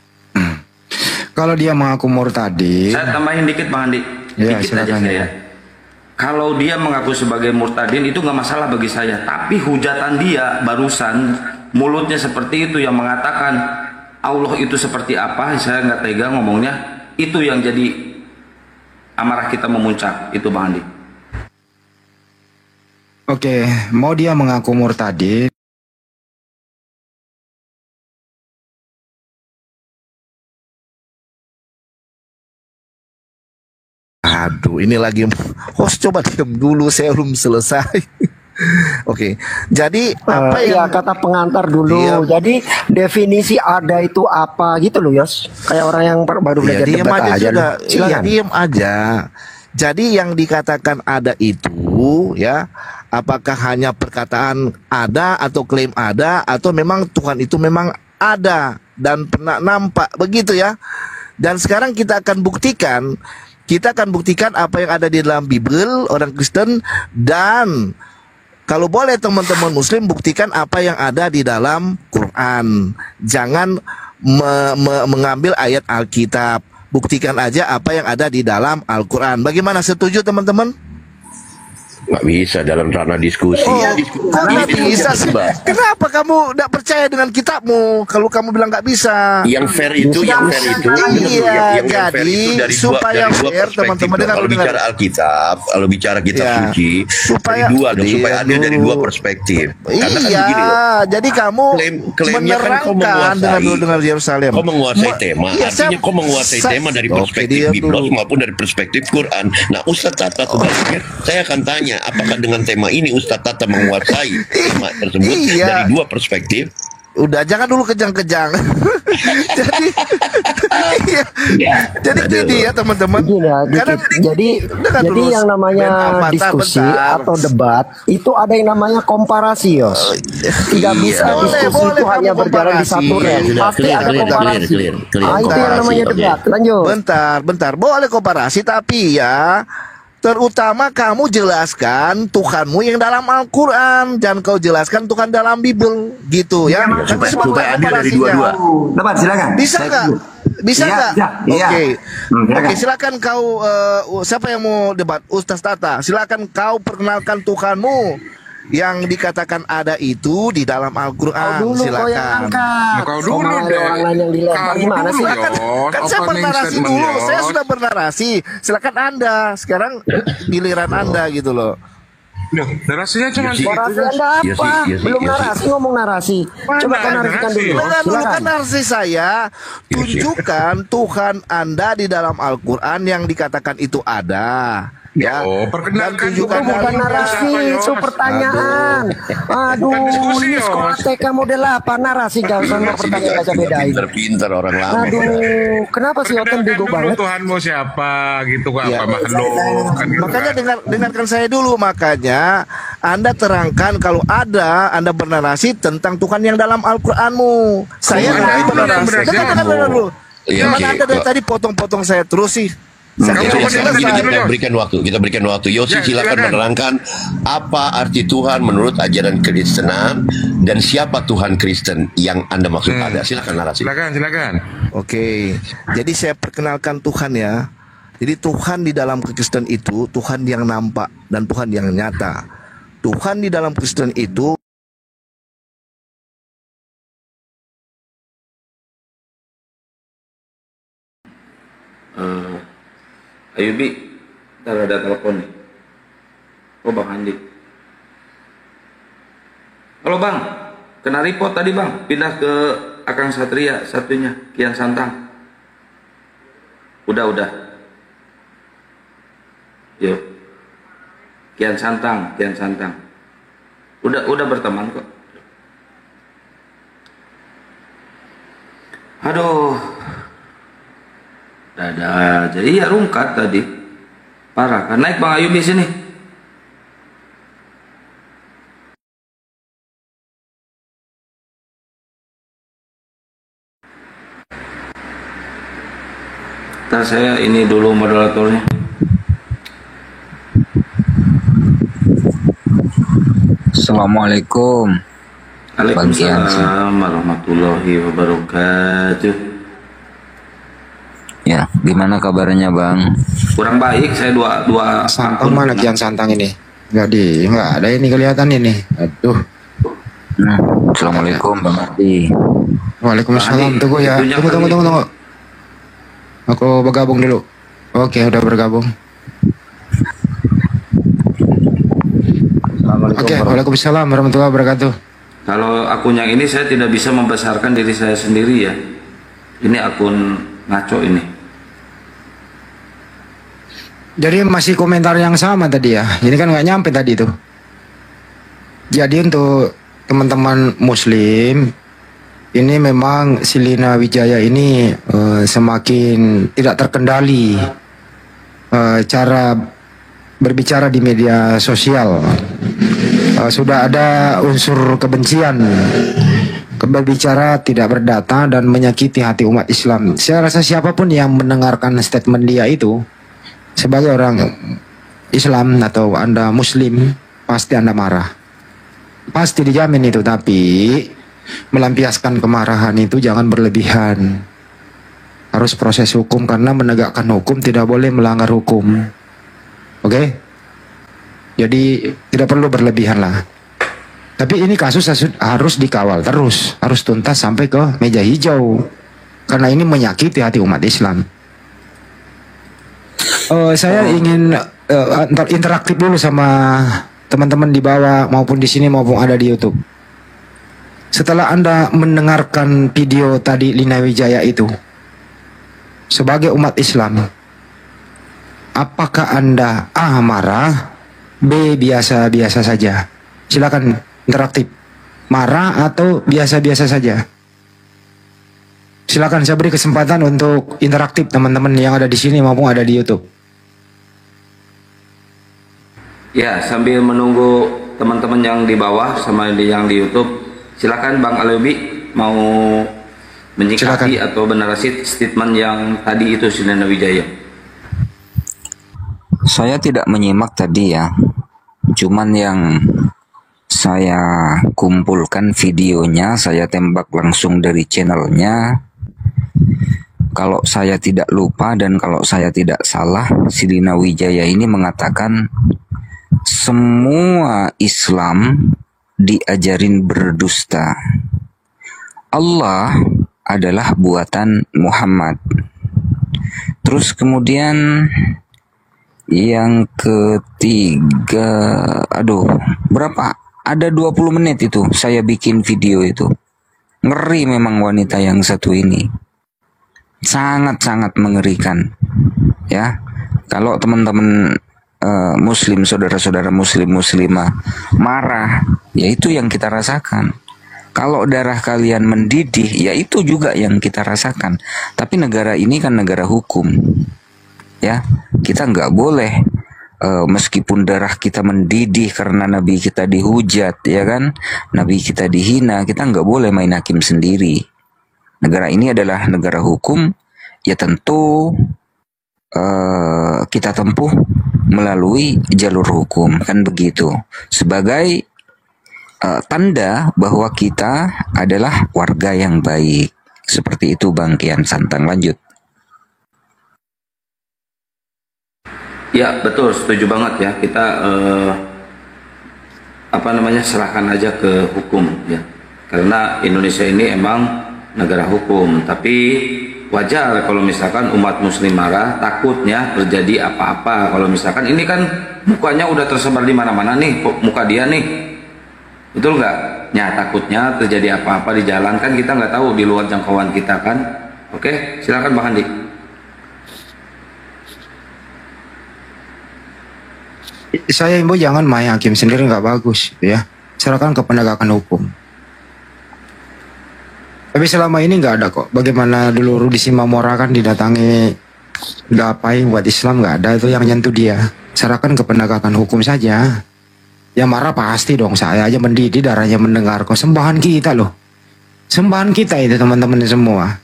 Kalau dia mengaku murtadin, saya tambahin dikit Bang Andi. Ya, dikit aja saya. Kalau dia mengaku sebagai murtadin itu nggak masalah bagi saya. Tapi hujatan dia barusan mulutnya seperti itu yang mengatakan Allah itu seperti apa, saya nggak tega ngomongnya. Itu yang jadi amarah kita memuncak. Itu Bang Andi. Oke, mau dia mengaku murtadin, aduh, ini lagi host, coba diam dulu, saya belum selesai. Oke, jadi apa ya yang kata pengantar dulu. Iya. Jadi definisi ada itu apa gitu loh Yos. Kayak orang yang baru belajar diem debat aja aja. sudah. Loh. Silakan. Iya, diem aja. Jadi yang dikatakan ada itu ya, apakah hanya perkataan ada atau klaim ada, atau memang Tuhan itu memang ada dan pernah nampak begitu ya. Dan sekarang kita akan buktikan apa yang ada di dalam Bible orang Kristen, dan kalau boleh teman-teman Muslim buktikan apa yang ada di dalam Quran. Jangan mengambil ayat Alkitab. Buktikan aja apa yang ada di dalam Al-Quran. Bagaimana, setuju teman-teman? Nggak bisa dalam ranah diskusi. Kok nggak bisa sih? Kenapa kamu nggak percaya dengan kitabmu? Kalau kamu bilang nggak bisa. Yang fair itu, yang Iya, fair itu jadi dari supaya dua fair perspektif. teman-teman dengar. Kalau bicara Alkitab, kalau bicara kitab suci, supaya supaya adil dari 2 perspektif. Karena kan begini loh. Jadi kamu klaimnya kan kau menerangkan dengan Yerusalem. Kau menguasai tema, artinya kau menguasai tema dari perspektif Biblos maupun dari perspektif Quran. Nah, Ustaz Tata sebaliknya, saya akan tanya, apakah dengan tema ini Ustaz Tata menguasai tema tersebut dari 2 perspektif? Udah, jangan dulu kejang-kejang. Jadi gini ya teman-teman. Jadi yang namanya diskusi atau debat itu ada yang namanya komparasi Yos. Tidak bisa diskusi itu hanya berjalan di satu rel. Pasti ada komparasi. Itu yang namanya debat. Lanjut. Bentar. Boleh komparasi, tapi ya terutama kamu jelaskan Tuhanmu yang dalam Al-Quran, jangan kau jelaskan Tuhan dalam Bible, gitu ya. Supaya adil dari dua-dua. Dapat, silakan. Bisa nggak? Bisa nggak? Oke. Oke, silakan kau. Siapa yang mau debat? Ustaz Tata. Silakan kau perkenalkan Tuhanmu yang dikatakan ada itu di dalam Al-Quran. Kau dulu kau yang Silakan. angkat. Kau Kau dulu mau ada deh. orang lain yang dilempar Kamu gimana dulu, sih? Yos. Kan saya Opening bernarasi statement, dulu, Yos. saya sudah bernarasi. Silakan Anda. Sekarang giliran Anda gitu loh. Loh, narasinya cuma Yosi. gitu, Narasi Yos. Anda Yosi, apa? Yosi, Belum Yosi. narasi, ngomong narasi. Coba kau narasikan dulu. Dengar dulu kan Silakan. narasi saya. Tunjukkan Tuhan Anda di dalam Al-Quran yang dikatakan itu ada. Ya, Oh, dan perkenalkan Itu tunjukkan bukan dulu narasi, siapa, Yos. itu pertanyaan. Aduh, Bukan diskusi, ini sekolah Yos. TK model apa? Narasi gak sama pertanyaan gak bedain. Pinter-pinter orang lama. Aduh, kenapa sih Oten bego Perkenalkan dulu banget? Tuhanmu siapa gitu kok, Ya. apa makhluk kan gitu Makanya kan. dengarkan saya dulu. Makanya Anda terangkan kalau ada Anda bernarasi tentang Tuhan yang dalam Al-Quranmu. Saya Anda nanti dulu yang bernarasi. bernarasi. Dengar dulu. Iya, Gimana oke. Anda dari tadi potong-potong saya terus sih? Saya Kamu belum coba selesai. dengar dulu, Kita Yos. berikan waktu. Yosi, Ya, silakan silakan. menerangkan apa arti Tuhan menurut ajaran Kristenan dan siapa Tuhan Kristen yang Anda maksud ada. Silakan narasi. Silakan. Oke, jadi saya perkenalkan Tuhan ya. Jadi Tuhan di dalam Kristen itu Tuhan yang nampak dan Tuhan yang nyata. Tuhan di dalam Kristen itu Ayubi, ntar ada telepon nih. Oh Bang Andi. Halo Bang, kena report tadi Bang, pindah ke Akang Satria satunya, Kian Santang. Udah. Yuk. Kian Santang. Udah berteman kok. Aduh. Ada aja. Iya rungkat tadi. Parah kan. Naik Bang Ayubi sini. Ntar saya ini dulu moderatornya. Assalamualaikum. Waalaikumsalam warahmatullahi wabarakatuh. Ya, gimana kabarnya Bang? Kurang baik, saya dua Santang mana Kian Santang ini? Nggak ada ini kelihatan ini. Aduh. Assalamualaikum Bang Ardi. Waalaikumsalam. Tunggu ya. Tunggu. Aku bergabung dulu. Oke, udah bergabung. Oke, waalaikumsalam warahmatullahi wabarakatuh. Kalau akun yang ini saya tidak bisa membesarkan diri saya sendiri ya. Ini akun ngaco ini. Jadi masih komentar yang sama tadi ya. Ini kan nggak nyampe tadi tuh. Jadi untuk teman-teman Muslim, ini memang si Lina Wijaya ini semakin tidak terkendali cara berbicara di media sosial. Sudah ada unsur kebencian, berbicara tidak berdata dan menyakiti hati umat Islam. Saya rasa siapapun yang mendengarkan statement dia itu sebagai orang Islam atau Anda Muslim, pasti Anda marah. Pasti dijamin itu, tapi melampiaskan kemarahan itu jangan berlebihan. Harus proses hukum karena menegakkan hukum tidak boleh melanggar hukum. Oke? Jadi tidak perlu berlebihan lah. Tapi ini kasus harus dikawal terus, harus tuntas sampai ke meja hijau. Karena ini menyakiti hati umat Islam. Saya ingin interaktif dulu sama teman-teman di bawah maupun di sini maupun ada di YouTube. Setelah Anda mendengarkan video tadi Lina Wijaya itu, sebagai umat Islam, apakah Anda A. marah, B. biasa-biasa saja? Silakan interaktif. Marah atau biasa-biasa saja? Silakan, saya beri kesempatan untuk interaktif teman-teman yang ada di sini maupun ada di YouTube. Ya, sambil menunggu teman-teman yang di bawah sama yang di YouTube, silakan Bang Ayubi mau menyikapi atau bernarasi statement yang tadi itu si Lina Wijaya. Saya tidak menyimak tadi ya. Cuman yang saya kumpulkan videonya, saya tembak langsung dari channelnya. Kalau saya tidak lupa dan kalau saya tidak salah, si Lina Wijaya ini mengatakan semua Islam diajarin berdusta. Allah adalah buatan Muhammad. Terus kemudian yang ketiga, berapa? Ada 20 menit itu saya bikin video itu. Ngeri memang wanita yang satu ini. Sangat-sangat mengerikan. Ya. Kalau teman-teman muslim, saudara-saudara muslimah marah, ya itu yang kita rasakan. Kalau darah kalian mendidih, ya itu juga yang kita rasakan. Tapi negara ini kan negara hukum, ya kita nggak boleh meskipun darah kita mendidih karena Nabi kita dihujat, ya kan, Nabi kita dihina, kita nggak boleh main hakim sendiri. Negara ini adalah negara hukum, ya tentu kita tempuh melalui jalur hukum, kan begitu. Sebagai tanda bahwa kita adalah warga yang baik. Seperti itu Bang Kian Santang, lanjut. Ya betul, setuju banget ya. Kita serahkan aja ke hukum ya. Karena Indonesia ini emang negara hukum. Tapi wajar kalau misalkan umat muslim marah, takutnya terjadi apa-apa. Kalau misalkan ini kan mukanya udah tersebar di mana-mana nih, muka dia nih. Betul nggak? Ya takutnya terjadi apa-apa di jalan, kan kita nggak tahu di luar jangkauan kita kan. Oke, silakan Bang Andi. Saya imbau jangan main hakim sendiri, nggak bagus ya. Serahkan ke penegakan hukum. Tapi selama ini nggak ada kok. Bagaimana dulu Rudi Simamora kan didatangi, nggak apain buat Islam, nggak ada itu yang nyentuh dia. Serahkan ke penegakan hukum saja. Ya marah pasti dong, saya aja mendidih darahnya mendengar kok. Sembahan kita loh, sembahan kita itu teman-teman semua.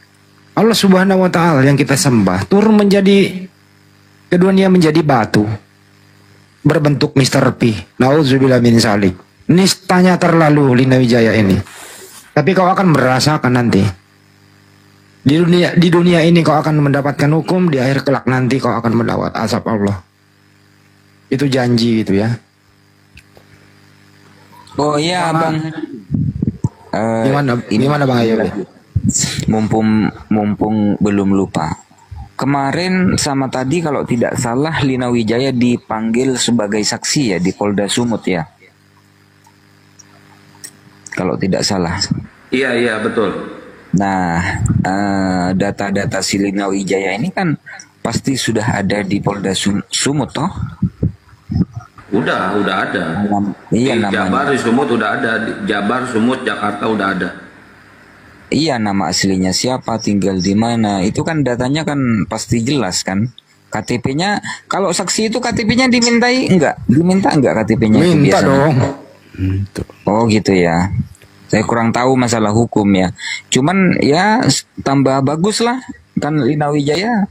Allah Subhanahu Wa Taala yang kita sembah turun menjadi ke dunia menjadi batu berbentuk Mr. P. Nauzubillah min zalik. Nistanya terlalu Lina Wijaya ini. Tapi kau akan merasakan nanti di dunia ini kau akan mendapatkan hukum, di akhir kelak nanti kau akan mendapat azab Allah. Itu janji itu ya. Oh iya Bang. Gimana Bang Ayo? Mumpung belum lupa. Kemarin sama tadi kalau tidak salah Lina Wijaya dipanggil sebagai saksi ya di Polda Sumut ya. Kalau tidak salah. Iya betul. Nah, data-data si Lina Wijaya ini kan pasti sudah ada di Polda Sumut toh? Udah ada. Iya, di Jabar, di Sumut udah ada. Di Jabar, Sumut, Jakarta udah ada. Iya, nama aslinya siapa, tinggal di mana, itu kan datanya kan pasti jelas kan. KTP-nya, kalau saksi itu KTP-nya dimintai enggak? Diminta enggak KTP-nya? Minta dong. Oh gitu ya. Saya kurang tahu masalah hukum ya. Cuman ya tambah bagus lah. Kan Lina Wijaya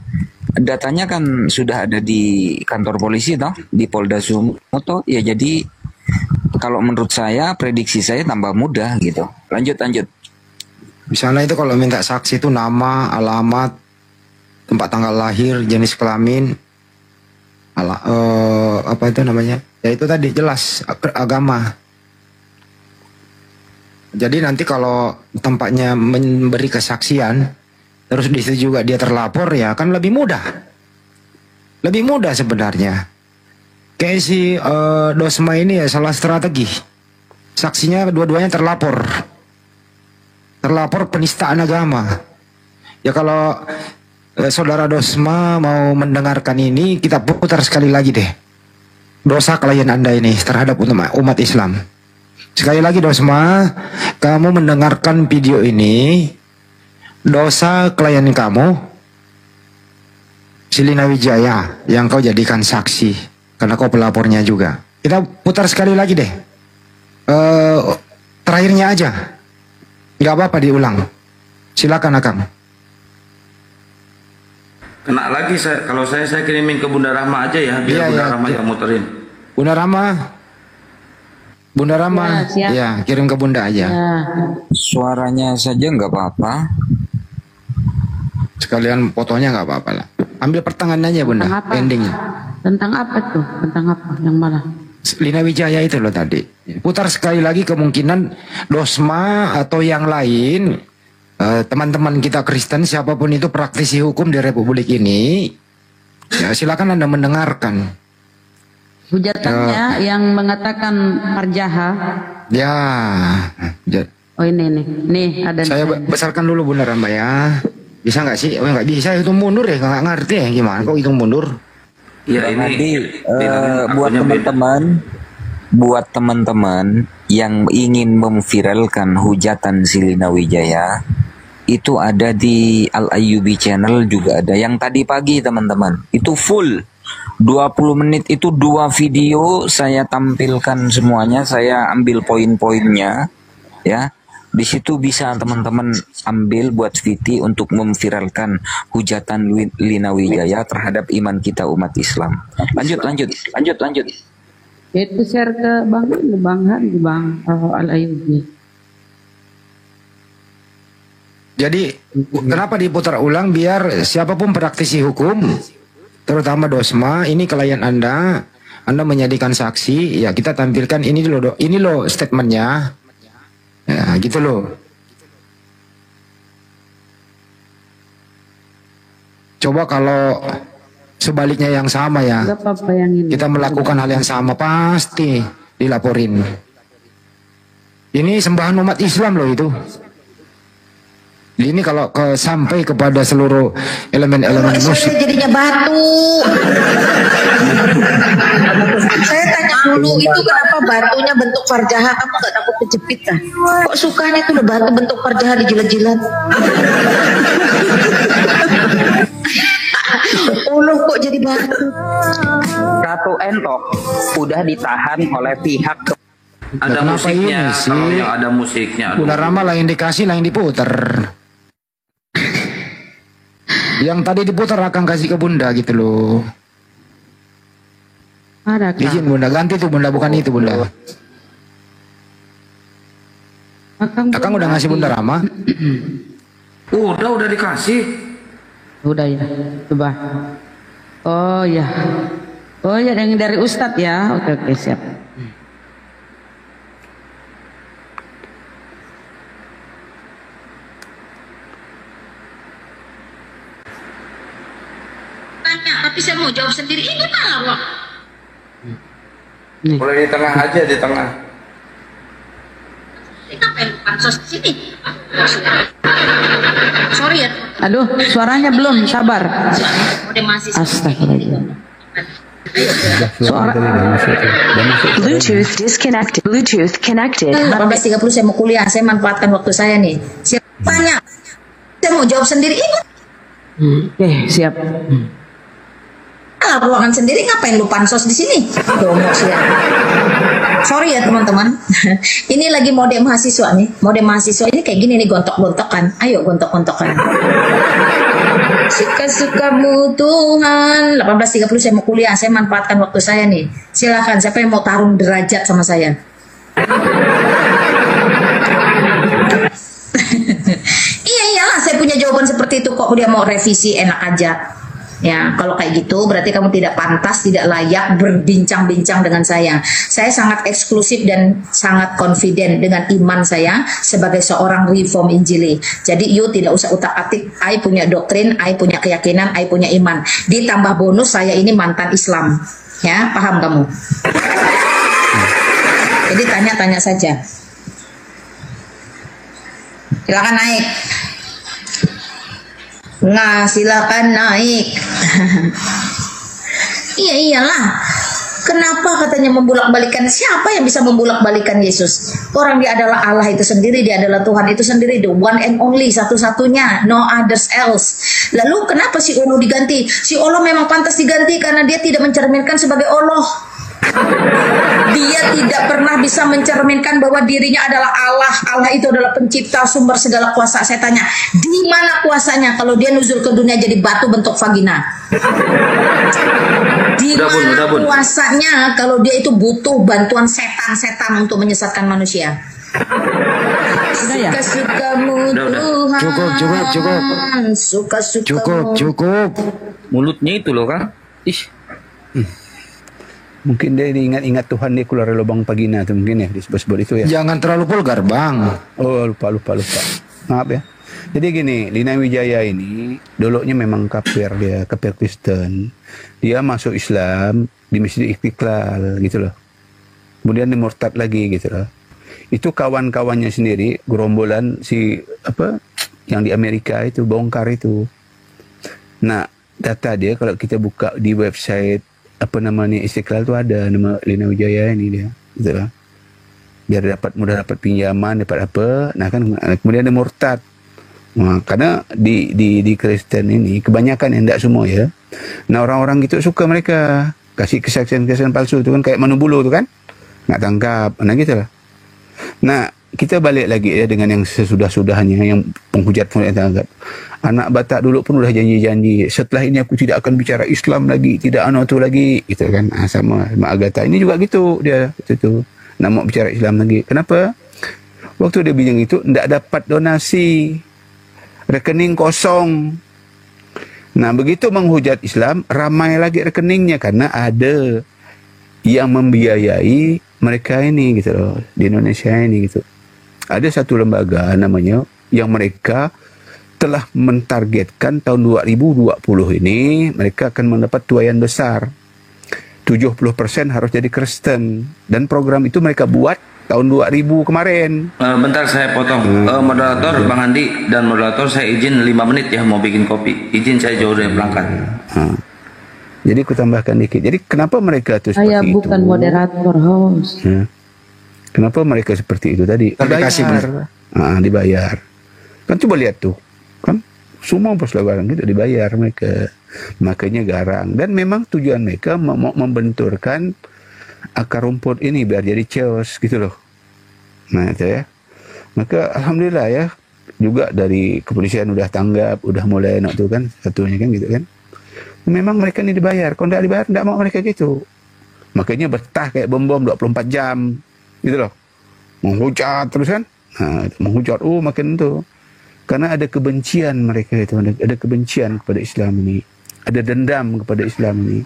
datanya kan sudah ada di kantor polisi toh, di Polda Sumut toh. Ya jadi kalau menurut saya, prediksi saya tambah mudah gitu. Lanjut. Misalnya itu kalau minta saksi itu nama, alamat, tempat tanggal lahir, jenis kelamin, apa itu namanya? Ya itu tadi jelas agama. Jadi nanti kalau tempatnya memberi kesaksian, terus di situ juga dia terlapor, ya kan lebih mudah. Lebih mudah sebenarnya. Kayak si Dosma ini ya salah strategi. Saksinya dua-duanya terlapor. Terlapor penistaan agama. Ya kalau saudara Dosma mau mendengarkan ini, kita putar sekali lagi deh. Dosa klien Anda ini terhadap umat Islam. Sekali lagi Dosma, kamu mendengarkan video ini, dosa klien kamu, si Lina Wijaya, yang kau jadikan saksi, karena kau pelapornya juga. Kita putar sekali lagi deh. Terakhirnya aja. Gak apa-apa diulang. Silakan Akang. Kena lagi kalau saya kirimin ke Bunda Rahma aja ya, biar Bunda Rahma yang muterin. Bunda Rahma, ya kirim ke Bunda aja. Suaranya saja nggak apa-apa. Sekalian fotonya nggak apa-apa lah. Ambil pertengahan aja Bunda, endingnya. Tentang apa tuh? Tentang apa yang malah? Lina Wijaya itu loh tadi. Putar sekali lagi, kemungkinan Dosma atau yang lain, teman-teman kita Kristen siapapun itu praktisi hukum di Republik ini, ya silakan Anda mendengarkan. Hujatannya yang mengatakan Parjaha. Ya. Oh ini nih ada. Saya besarkan dulu Bunda Ramba ya. Bisa nggak sih? Oh nggak bisa, hitung mundur ya, nggak ngerti ya gimana kok hitung mundur? Ya ini buat teman-teman yang ingin memviralkan hujatan si Lina Wijaya, itu ada di Al Ayyubi Channel juga ada. Yang tadi pagi teman-teman, itu full 20 menit itu 2 video saya tampilkan semuanya, saya ambil poin-poinnya ya. Di situ bisa teman-teman ambil buat Viti untuk memviralkan hujatan Lina Wijaya terhadap iman kita umat Islam. Lanjut. Itu share ke Bang Han, Bang Al Ayyubi. Jadi kenapa diputar ulang? Biar siapapun praktisi hukum, terutama Dosma, ini klien Anda menjadikan saksi, ya kita tampilkan ini loh statementnya. Ya gitu loh. Coba kalau sebaliknya yang sama ya, kita melakukan hal yang sama pasti dilaporin. Ini sembahan umat Islam loh itu. Ini kalau sampai kepada seluruh elemen-elemen musik. Jadinya batu. Saya tanya dulu, itu kenapa batunya bentuk Parjaha? Kamu gak takut kejepit kan? Kok sukanya tuh batu bentuk Parjaha dijilat-jilat? Uluh kok jadi batu? Ratu Entok udah ditahan oleh pihak ada musiknya, kalau yang ada musiknya. Bunda Rama lah yang dikasih, lah yang diputer. Yang tadi diputar akan kasih ke Bunda gitu loh. Ada Kak. Izin Bunda, ganti tuh Bunda, bukan itu Bunda. Akang udah ngasih Bunda Rama? Udah dikasih. Udah ya, coba. Oh ya yang dari Ustadz ya. Oke siap. Tapi saya mau jawab sendiri, ini malah Boleh di tengah aja, di tengah. Ngapain pansos di sini? Sorry ya. Aduh, suaranya belum, sabar. Udah masih. Astagfirullah. Bluetooth disconnected. Bluetooth connected. 18.30 saya mau kuliah, saya manfaatkan waktu saya nih. Siapanya? Saya mau jawab sendiri. Oke, siap. Ruangan sendiri ngapain lu pansos di sini? Sorry ya teman-teman. Ini lagi mode mahasiswa nih. Mode mahasiswa ini kayak gini nih, gontok-gontokan. Ayo gontok-gontokan. Suka-sukamu Tuhan. 18.30 saya mau kuliah, saya manfaatkan waktu saya nih. Silakan, siapa yang mau tarung derajat sama saya? Iyalah, saya punya jawaban seperti itu kok. Dia mau revisi enak aja. Ya, kalau kayak gitu berarti kamu tidak pantas, tidak layak berbincang-bincang dengan saya. Saya sangat eksklusif dan sangat confident dengan iman saya sebagai seorang reform Injili. Jadi you tidak usah utak-atik, I punya doktrin, I punya keyakinan, I punya iman. Ditambah bonus saya ini mantan Islam. Ya, paham kamu? Jadi tanya-tanya saja. Silakan naik. Nah, silakan naik. Iyalah. Kenapa katanya membulak-balikan? Siapa yang bisa membulak-balikan Yesus? Orang dia adalah Allah itu sendiri, dia adalah Tuhan itu sendiri, the one and only, satu-satunya, no others else. Lalu kenapa si Allah diganti? Si Allah memang pantas diganti karena dia tidak mencerminkan sebagai Allah. Dia tidak pernah bisa mencerminkan bahwa dirinya adalah Allah. Allah itu adalah pencipta, sumber segala kuasa. Saya tanya, di mana kuasanya kalau dia nuzul ke dunia jadi batu bentuk vagina? Di mana kuasanya kalau dia itu butuh bantuan setan-setan untuk menyesatkan manusia? Suka-sukamu Tuhan. Cukup. Cukup. Mulutnya itu loh kan. Mungkin dia ingat-ingat Tuhan dia keluar dari lubang vagina tu mungkin ya, disebut-sebut itu ya. Jangan terlalu vulgar, Bang. Oh, lupa. Maaf ya. Jadi gini, Lina Wijaya ini dulunya memang kafir Kristen. Dia masuk Islam di Masjid Istiqlal gitu loh. Kemudian dia murtad lagi gitu loh. Itu kawan-kawannya sendiri, gerombolan yang di Amerika itu bongkar itu. Nah, data dia kalau kita buka di website Istiqlal itu ada nama Lina Wijaya ini dia gitu lah. Biar mudah dapat pinjaman, dapat apa. Nah kan kemudian dia murtad. Nah, karena di Kristen ini kebanyakan yang tidak semua ya. Nah, orang-orang gitu suka mereka kasih kesaksian palsu itu kan, kayak Manu Bulu tu kan. Nak tangkap. Nah gitu lah. Nah, kita balik lagi ya dengan yang sesudah-sudahnya, yang penghujat tangkap. Anak Batak dulu pun udah janji-janji, setelah ini aku tidak akan bicara Islam lagi, tidak tu lagi, gitu kan. Sama Agatha ini juga gitu dia itu nak mau bicara Islam lagi. Kenapa? Waktu dia bilang itu tidak dapat donasi, rekening kosong. Nah, begitu menghujat Islam, ramai lagi rekeningnya karena ada yang membiayai mereka ini gitu loh, di Indonesia ini gitu. Ada satu lembaga namanya yang mereka telah mentargetkan tahun 2020 ini mereka akan mendapat tuaian besar. 70% harus jadi Kristen, dan program itu mereka buat tahun 2000 kemarin. Bentar saya potong. Moderator Bang Andi dan moderator, saya izin 5 menit ya mau bikin kopi. Izin saya jauh dari pelanggan. Jadi aku tambahkan dikit. Jadi kenapa mereka itu seperti Saya bukan itu? moderator, host. Kenapa mereka seperti itu tadi? Dibayar. Kan coba lihat tuh. Kan semua pos lebaran gitu dibayar mereka. Makanya garang. Dan memang tujuan mereka mau membenturkan akar rumput ini biar jadi chaos gitu loh. Nah itu ya. Maka alhamdulillah ya, juga dari kepolisian udah tanggap, udah mulai tuh kan satunya kan gitu kan. Memang mereka ini dibayar. Kalau tidak dibayar, tidak mau mereka gitu. Makanya betah kayak bom-bom 24 jam. Gitu loh. Menghujat terus kan. Nah, menghujat. Makin tuh. Karena ada kebencian mereka itu. Ada kebencian kepada Islam ini. Ada dendam kepada Islam ini.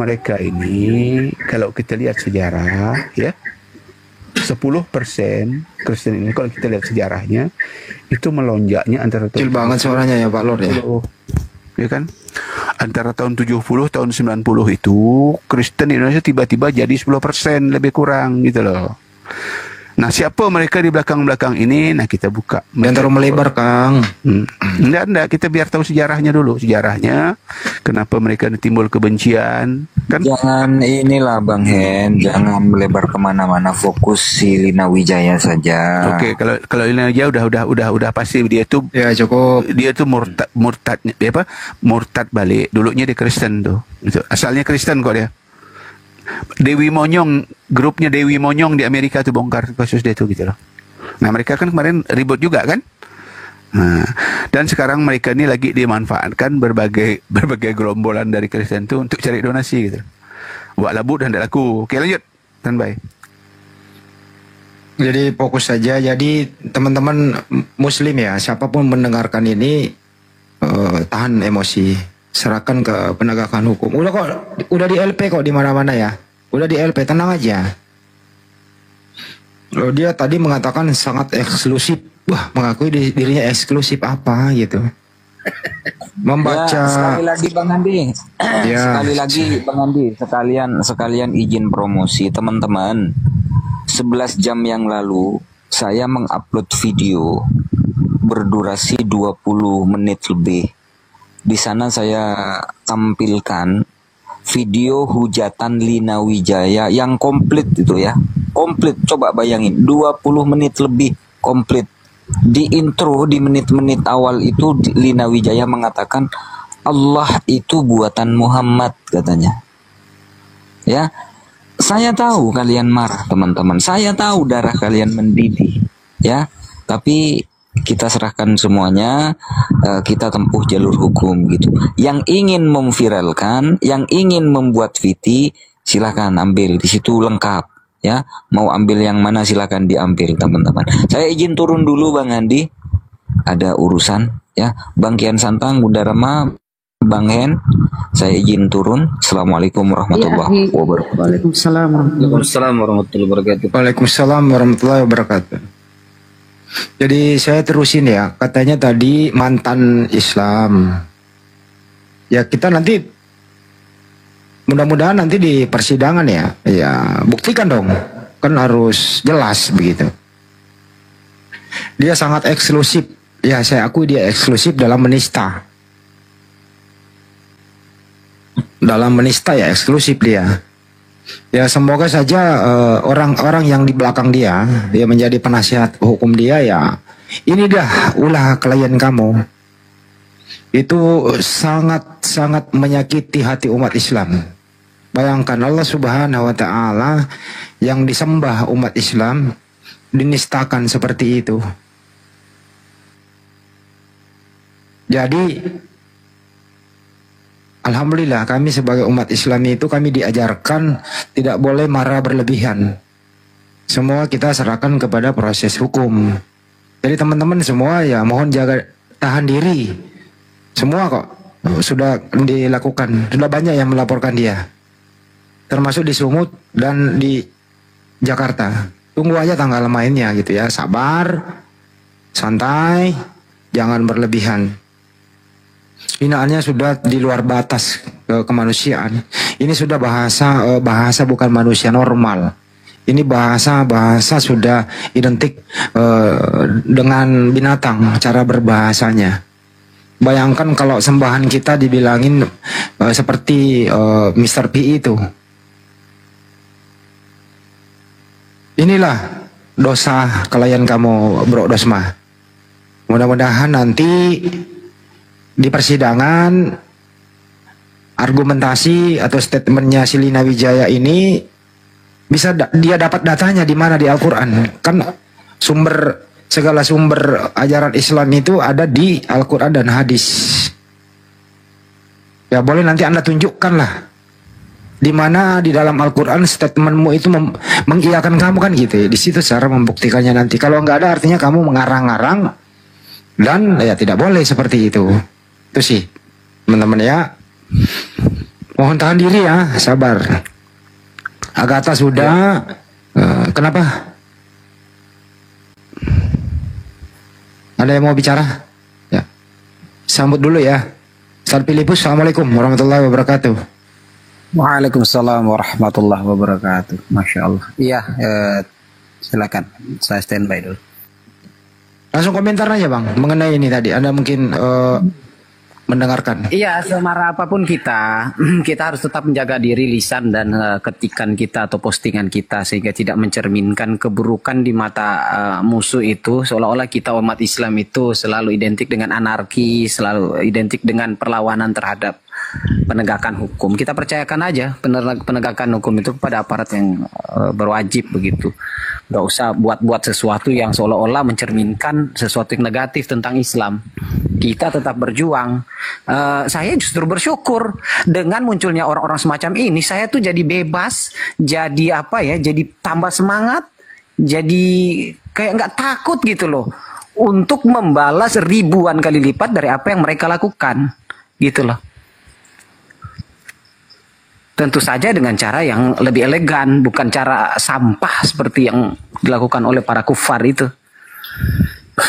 Mereka ini, kalau kita lihat sejarah, ya. 10% Kristen ini, kalau kita lihat sejarahnya, itu melonjaknya antara... Kecil banget suaranya ya Pak Lord ya. Ya kan? Antara tahun 70 tahun 90 itu Kristen di Indonesia tiba-tiba jadi 10% lebih kurang gitu loh. Nah, siapa mereka di belakang-belakang ini? Nah, kita buka. Jangan terlalu melebar, Kang. Enggak, kita biar tahu sejarahnya dulu. Sejarahnya, kenapa mereka timbul kebencian. Kan? Jangan inilah Bang Hen, jangan melebar kemana-mana, fokus si Lina Wijaya saja. Oke, kalau Lina Wijaya udah pasti dia tuh ya cukup. Dia tuh murtad balik. Dulunya dia Kristen tuh. Asalnya Kristen kok dia. Dewi Monyong, grupnya Dewi Monyong di Amerika tuh bongkar kasus dia tuh gitu loh. Nah, mereka kan kemarin ribut juga kan. Nah, dan sekarang mereka ini lagi dimanfaatkan berbagai gerombolan dari Kristen tuh untuk cari donasi gitu. Buat labu dan tidak laku. Oke, lanjut. Standby. Jadi fokus saja. Jadi teman-teman Muslim ya, siapapun mendengarkan ini tahan emosi. Serahkan ke penegakan hukum. Udah di LP kok di mana-mana ya. Udah di LP, tenang aja. Loh, dia tadi mengatakan sangat eksklusif. Wah, mengakui dirinya eksklusif apa gitu. Membaca. Ya, sekali lagi Bang Andi. Sekali lagi Bang Andi, sekalian izin promosi teman-teman. 11 jam yang lalu saya mengupload video berdurasi 20 menit lebih. Di sana saya tampilkan video hujatan Lina Wijaya yang komplit itu ya. Komplit, coba bayangin, 20 menit lebih komplit. Di intro, di menit-menit awal itu Lina Wijaya mengatakan Allah itu buatan Muhammad katanya. Ya, saya tahu kalian marah teman-teman. Saya tahu darah kalian mendidih. Ya, tapi kita serahkan semuanya, kita tempuh jalur hukum gitu. Yang ingin memviralkan, yang ingin membuat VT, silakan ambil di situ lengkap ya. Mau ambil yang mana silakan diambil teman-teman. Saya izin turun dulu Bang Andi, ada urusan ya. Bang Kian Santang, Bunda Rama, Bang Hen, saya izin turun. Assalamualaikum warahmatullahi wabarakatuh. Waalaikumsalam. Waalaikumsalam warahmatullahi wabarakatuh. Waalaikumsalam warahmatullahi wabarakatuh. Jadi saya terusin ya, katanya tadi mantan Islam. Ya kita nanti mudah-mudahan nanti di persidangan ya buktikan dong, kan harus jelas begitu. Dia sangat eksklusif, ya saya akui dia eksklusif dalam menista. Dalam menista ya eksklusif dia. Ya semoga saja orang-orang yang di belakang dia menjadi penasihat hukum dia ya. Ini dah ulah klien kamu. Itu sangat menyakiti hati umat Islam. Bayangkan Allah Subhanahu wa taala yang disembah umat Islam dinistakan seperti itu. Jadi alhamdulillah kami sebagai umat Islam itu kami diajarkan tidak boleh marah berlebihan. Semua kita serahkan kepada proses hukum. Jadi teman-teman semua ya mohon jaga tahan diri. Semua kok sudah dilakukan. Sudah banyak yang melaporkan dia. Termasuk di Sumut dan di Jakarta. Tunggu aja tanggal mainnya gitu ya. Sabar, santai, jangan berlebihan. Hinaannya sudah di luar batas kemanusiaan. Ini sudah bahasa bukan manusia normal. Ini bahasa sudah identik dengan binatang cara berbahasanya. Bayangkan kalau sembahan kita dibilangin seperti Mr. P itu. Inilah dosa klien kamu, Bro Dosma. Mudah-mudahan nanti di persidangan argumentasi atau statementnya Silina Wijaya ini bisa dia dapat datanya di mana di Al-Quran. Kan segala sumber ajaran Islam itu ada di Al-Quran dan hadis. Ya boleh nanti Anda tunjukkan lah di mana di dalam Al-Quran statementmu itu mengiyakan kamu kan gitu ya. Di situ cara membuktikannya nanti. Kalau nggak ada artinya kamu mengarang-arang dan ya tidak boleh seperti itu. Itu sih teman-teman ya. Mohon tahan diri ya, sabar. Agatha sudah kenapa? Ada yang mau bicara? Ya. Sambut dulu ya. Ustaz Filipus, Assalamualaikum warahmatullahi wabarakatuh. Waalaikumsalam warahmatullahi wabarakatuh. Masya Allah. Iya, silakan. Saya standby dulu. Langsung komentar aja Bang mengenai ini tadi. Anda mungkin mendengarkan. Iya, semarah apapun kita harus tetap menjaga diri, lisan dan ketikan kita atau postingan kita sehingga tidak mencerminkan keburukan di mata musuh itu. Seolah-olah kita umat Islam itu selalu identik dengan anarki, selalu identik dengan perlawanan terhadap penegakan hukum. Kita percayakan aja penegakan hukum itu kepada aparat yang berwajib begitu. Gak usah buat sesuatu yang seolah-olah mencerminkan sesuatu yang negatif tentang Islam. Kita tetap berjuang. Saya justru bersyukur dengan munculnya orang-orang semacam ini. Saya tuh jadi bebas, jadi jadi tambah semangat, jadi kayak nggak takut gitu loh untuk membalas ribuan kali lipat dari apa yang mereka lakukan, gitu loh. Tentu saja dengan cara yang lebih elegan, bukan cara sampah seperti yang dilakukan oleh para kufar itu.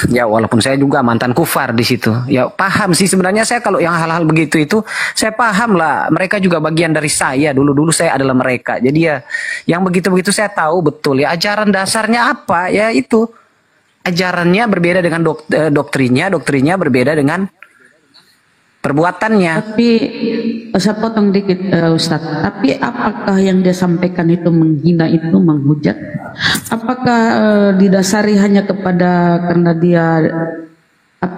Ya walaupun saya juga mantan kufar di situ. Ya paham sih sebenarnya saya kalau yang hal-hal begitu itu saya paham lah. Mereka juga bagian dari saya. Dulu saya adalah mereka. Jadi ya yang begitu-begitu saya tahu betul ya ajaran dasarnya apa ya itu. Ajarannya berbeda dengan doktrinya berbeda dengan perbuatannya. Tapi saya potong dikit Ustadz. Tapi apakah yang dia sampaikan itu menghina itu menghujat? Apakah didasari hanya karena dia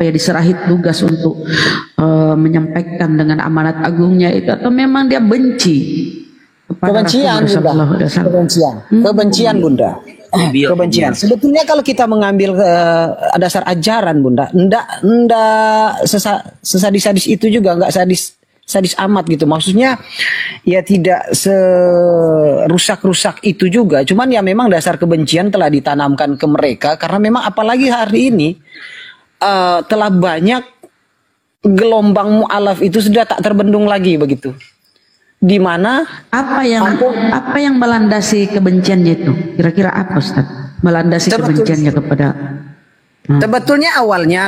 diserahi tugas untuk menyampaikan dengan amanat agungnya itu atau memang dia benci? Kebencian Bunda. Kebencian Bunda. Kebencian. Sebetulnya kalau kita mengambil dasar ajaran Bunda, ndak sesadis-sadis itu juga, nggak sadis amat gitu. Maksudnya ya tidak serusak-rusak itu juga. Cuman ya memang dasar kebencian telah ditanamkan ke mereka karena memang apalagi hari ini telah banyak gelombang mu'alaf itu sudah tak terbendung lagi begitu. Di mana apa yang melandasi kebenciannya itu? Kira-kira apa, Ustaz? Melandasi kebenciannya kepada Sebetulnya awalnya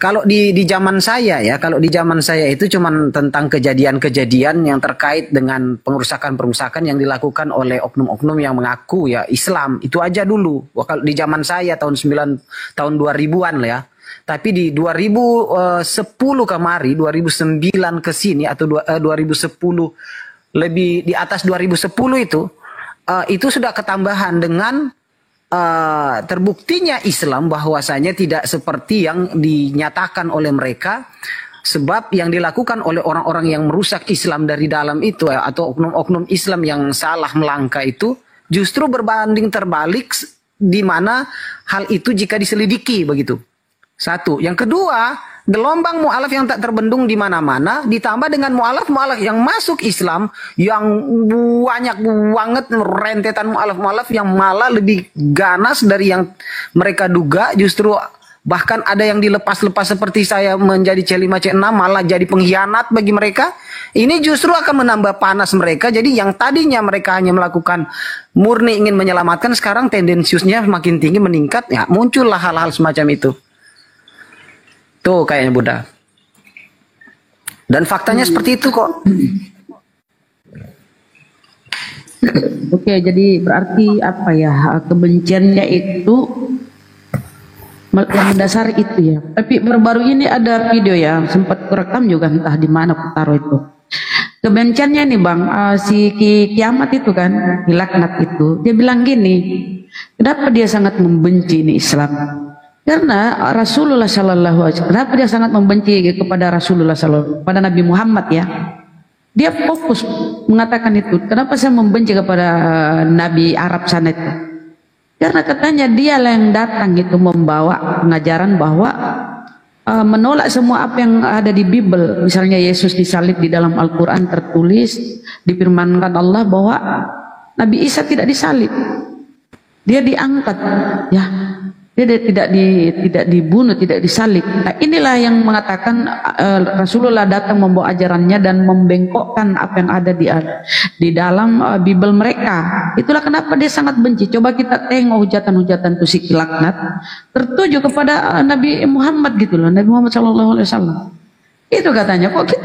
kalau di zaman saya ya, kalau di zaman saya itu cuman tentang kejadian-kejadian yang terkait dengan pengerusakan-pengerusakan yang dilakukan oleh oknum-oknum yang mengaku ya Islam. Itu aja dulu. Kalau di zaman saya tahun 2000-an lah ya. Tapi di 2010 kemari, 2009 ke sini atau 2010 lebih di atas 2010 itu sudah ketambahan dengan terbuktinya Islam bahwasanya tidak seperti yang dinyatakan oleh mereka, sebab yang dilakukan oleh orang-orang yang merusak Islam dari dalam itu atau oknum-oknum Islam yang salah melangkah itu justru berbanding terbalik, di mana hal itu jika diselidiki begitu. Satu, yang kedua, gelombang mu'alaf yang tak terbendung di mana-mana ditambah dengan mu'alaf-mu'alaf yang masuk Islam yang banyak banget, rentetan mu'alaf-mu'alaf yang malah lebih ganas dari yang mereka duga, justru bahkan ada yang dilepas-lepas seperti saya menjadi C5 C6 malah jadi pengkhianat bagi mereka. Ini justru akan menambah panas mereka. Jadi yang tadinya mereka hanya melakukan murni ingin menyelamatkan, sekarang tendensiusnya makin tinggi, meningkat, ya muncullah hal-hal semacam itu. Tuh kayaknya Buddha. Dan faktanya seperti itu kok. Oke, jadi berarti apa ya, kebenciannya itu yang mendasar itu ya. Tapi baru-baru ini ada video ya, sempat kurekam juga, entah di mana aku taruh itu. Kebenciannya nih Bang, si Kiamat itu kan, Hilaknat itu, dia bilang gini, kenapa dia sangat membenci ini Islam? Karena Rasulullah Sallallahu Alaihi Wasallam, kenapa dia sangat membenci kepada Rasulullah Sallallahu, pada Nabi Muhammad ya? Dia fokus mengatakan itu. Kenapa saya membenci kepada Nabi Arab sana itu? Karena katanya dia yang datang itu membawa pengajaran bahwa menolak semua apa yang ada di Bible. Misalnya Yesus disalib, di dalam Al-Quran tertulis, difirmankan Allah bahwa Nabi Isa tidak disalib, dia diangkat, ya. Dia tidak dibunuh, tidak disalib. Nah, inilah yang mengatakan Rasulullah datang membawa ajarannya dan membengkokkan apa yang ada di dalam Bible mereka. Itulah kenapa dia sangat benci. Coba kita tengok hujatan-hujatan itu si Laknat tertuju kepada Nabi Muhammad gitu loh, Nabi Muhammad SAW. Itu katanya, kok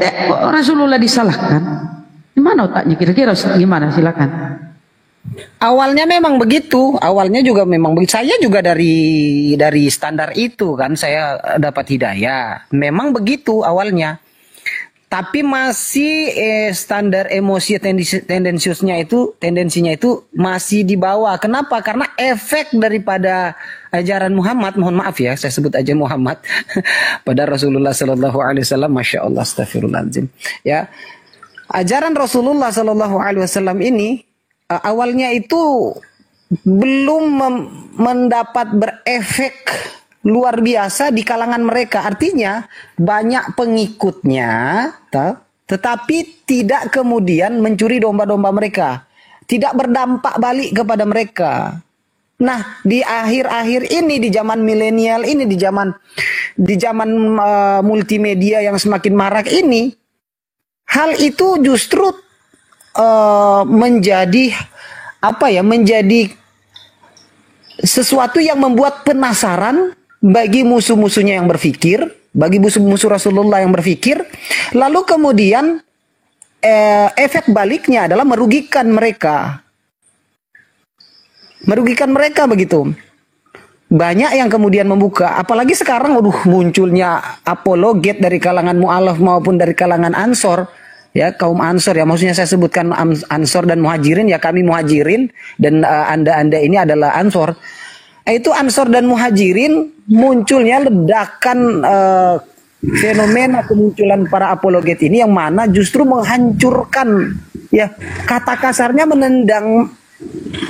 Rasulullah disalahkan? Gimana otaknya kira-kira? Gimana? Silakan. Awalnya memang begitu, awalnya juga memang begitu. Saya juga dari standar itu kan saya dapat hidayah. Memang begitu awalnya. Tapi masih standar emosi tendensinya itu masih di bawah. Kenapa? Karena efek daripada ajaran Muhammad, mohon maaf ya, saya sebut aja Muhammad pada Rasulullah Sallallahu Alaihi Wasallam, masya Allah, astagfirullahaladzim. Ya, ajaran Rasulullah Sallallahu Alaihi Wasallam ini awalnya itu belum mendapat berefek luar biasa di kalangan mereka. Artinya banyak pengikutnya, tetapi tidak kemudian mencuri domba-domba mereka, tidak berdampak balik kepada mereka. Nah, di akhir-akhir ini, di zaman milenial ini, di zaman multimedia yang semakin marak ini, hal itu justru menjadi menjadi sesuatu yang membuat penasaran bagi musuh-musuhnya yang berpikir, bagi musuh-musuh Rasulullah yang berpikir, lalu kemudian efek baliknya adalah merugikan mereka begitu. Banyak yang kemudian membuka, apalagi sekarang munculnya apologet dari kalangan mu'alaf maupun dari kalangan ansor. Ya, kaum Ansor ya, maksudnya saya sebutkan Ansor dan Muhajirin ya, kami Muhajirin dan anda ini adalah Ansor. Itu Ansor dan Muhajirin munculnya ledakan fenomena kemunculan para apologet ini yang mana justru menghancurkan, ya kata kasarnya menendang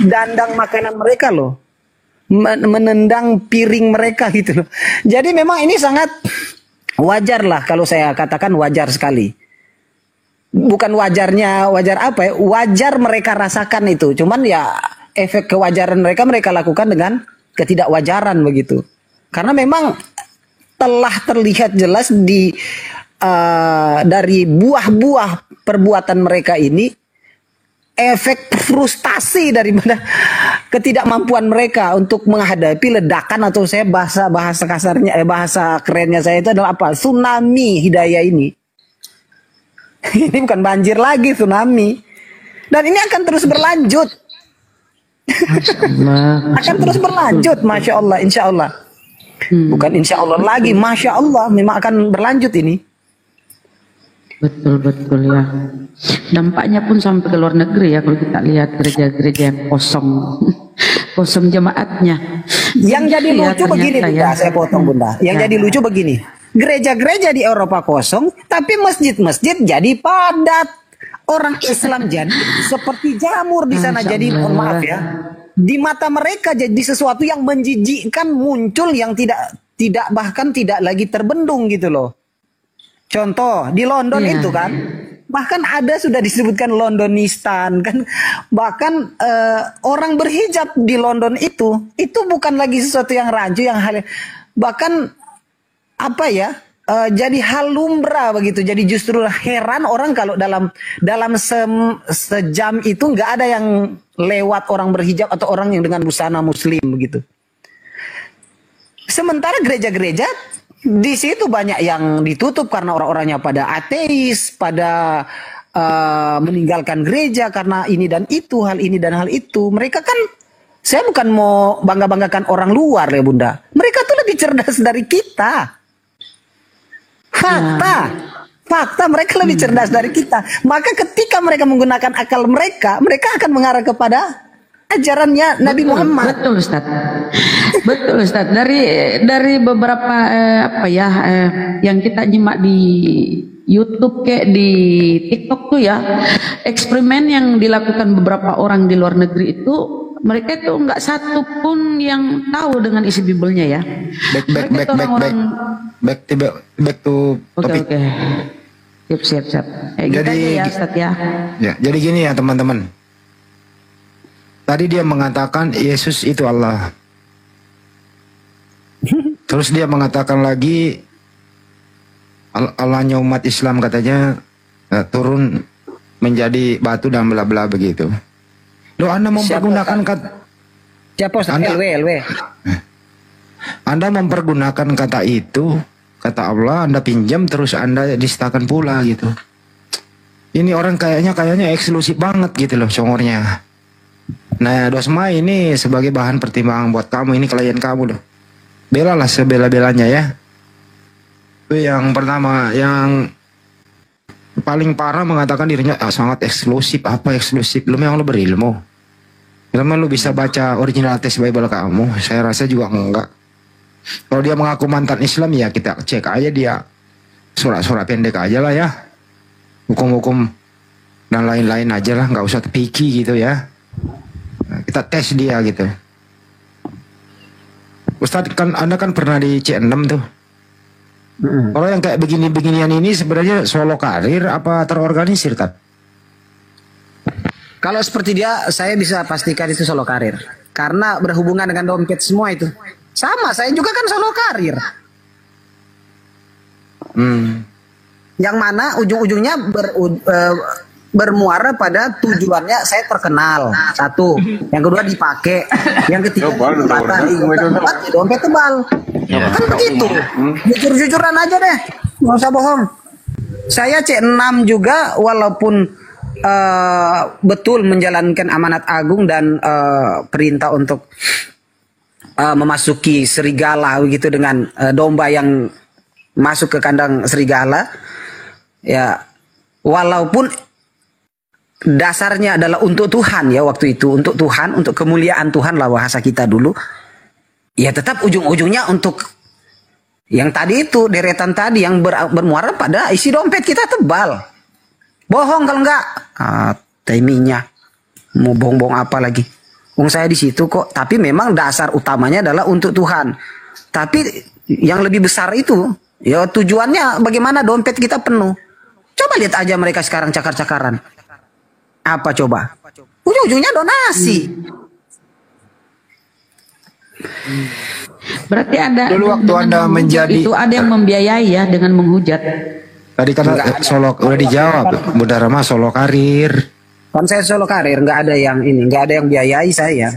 dandang makanan mereka loh, menendang piring mereka gitu loh. Jadi memang ini sangat wajar lah, kalau saya katakan wajar sekali. Bukan wajar apa ya, wajar mereka rasakan itu. Cuman ya efek kewajaran mereka lakukan dengan ketidakwajaran begitu. Karena memang telah terlihat jelas di dari buah-buah perbuatan mereka ini efek frustasi daripada ketidakmampuan mereka untuk menghadapi ledakan, atau saya bahasa kasarnya bahasa kerennya saya itu adalah apa? Tsunami hidayah ini. Ini bukan banjir lagi, tsunami. Dan ini akan terus berlanjut. Akan terus berlanjut, Masya Allah, Insya Allah. Bukan Insya Allah lagi, Masya Allah, memang akan berlanjut ini. Betul ya. Dampaknya pun sampai ke luar negeri ya, kalau kita lihat gereja-gereja yang kosong jemaatnya. Yang jadi lucu begini, Bunda, saya potong Bunda. Yang jadi lucu begini, gereja-gereja di Eropa kosong, tapi masjid-masjid jadi padat. Orang Islam jadi seperti jamur di sana. Jadi mohon maaf ya, di mata mereka jadi sesuatu yang menjijikkan, muncul yang tidak bahkan tidak lagi terbendung gitu loh. Contoh di London itu kan, bahkan ada sudah disebutkan Londonistan kan, bahkan orang berhijab di London itu bukan lagi sesuatu yang rancu, yang hal, bahkan apa ya, jadi hal lumrah begitu. Jadi justru heran orang kalau dalam sejam itu nggak ada yang lewat orang berhijab atau orang yang dengan busana muslim begitu. Sementara gereja-gereja di situ banyak yang ditutup karena orang-orangnya pada ateis, pada meninggalkan gereja karena ini dan itu, hal ini dan hal itu. Mereka kan, saya bukan mau bangga-banggakan orang luar ya Bunda. Mereka tuh lebih cerdas dari kita. Fakta mereka lebih cerdas dari kita. Maka ketika mereka menggunakan akal mereka akan mengarah kepada ajarannya Nabi Muhammad. Betul Ustaz. Betul Ustaz. Dari beberapa yang kita nyimak di YouTube kayak di TikTok tuh ya, eksperimen yang dilakukan beberapa orang di luar negeri itu, mereka itu nggak satu pun yang tahu dengan isi Biblenya ya. Back to topik. Oke. Siap. Jadi ya Ustaz ya. Ya, jadi gini ya teman-teman. Tadi dia mengatakan Yesus itu Allah. Terus dia mengatakan lagi Allahnya umat Islam katanya turun menjadi batu dan bla bla begitu. Loh, Anda mempergunakan kata siapa LW. Anda mempergunakan kata itu, kata Allah, Anda pinjam terus Anda distakan pula gitu. Ini orang kayaknya eksklusif banget gitu loh congornya. Nah, Dosma ini sebagai bahan pertimbangan buat kamu, ini klien kamu loh. Belalah sebela-belanya ya. Itu yang pertama, yang paling parah mengatakan dirinya sangat eksklusif. Apa eksklusif? Lu memang lu berilmu. Memang lu bisa baca original text Bible kamu? Saya rasa juga enggak. Kalau dia mengaku mantan Islam ya kita cek aja dia surat-surat pendek aja lah ya. Hukum-hukum dan lain-lain aja lah, nggak usah pikir gitu ya. Nah, kita tes dia gitu. Ustadz kan Anda kan pernah di C6 tuh. Kalau yang kayak begini-beginian ini sebenarnya solo karir apa terorganisir kan? Kalau seperti dia, saya bisa pastikan itu solo karir. Karena berhubungan dengan dompet semua itu. Sama, saya juga kan solo karir. Yang mana ujung-ujungnya bermuara pada tujuannya saya terkenal. Satu. Yang kedua dipakai. Yang ketiga dompet tebal. Kan begitu. Jujur-jujuran aja deh. Nggak usah bohong. Saya C6 juga walaupun betul menjalankan amanat agung dan perintah untuk memasuki serigala begitu dengan domba yang masuk ke kandang serigala. Ya, walaupun dasarnya adalah untuk Tuhan ya waktu itu, untuk Tuhan, untuk kemuliaan Tuhan lah bahasa kita dulu. Ya tetap ujung-ujungnya untuk yang tadi itu, deretan tadi yang bermuara pada isi dompet kita tebal. Bohong kalau enggak. Timingnya. Mau bohong-bohong apa lagi? Saya di situ kok. Tapi memang dasar utamanya adalah untuk Tuhan. Tapi yang lebih besar itu, ya tujuannya bagaimana dompet kita penuh. Coba lihat aja mereka sekarang cakar-cakaran. Apa coba? Ujung-ujungnya donasi. Berarti ada dulu waktu Anda menjadi itu ada yang membiayai ya dengan menghujat. Tadi kan Solo udah dijawab, Bunda Rama Solo karir. Kan saya Solo karir, nggak ada yang ini, nggak ada yang biayai saya.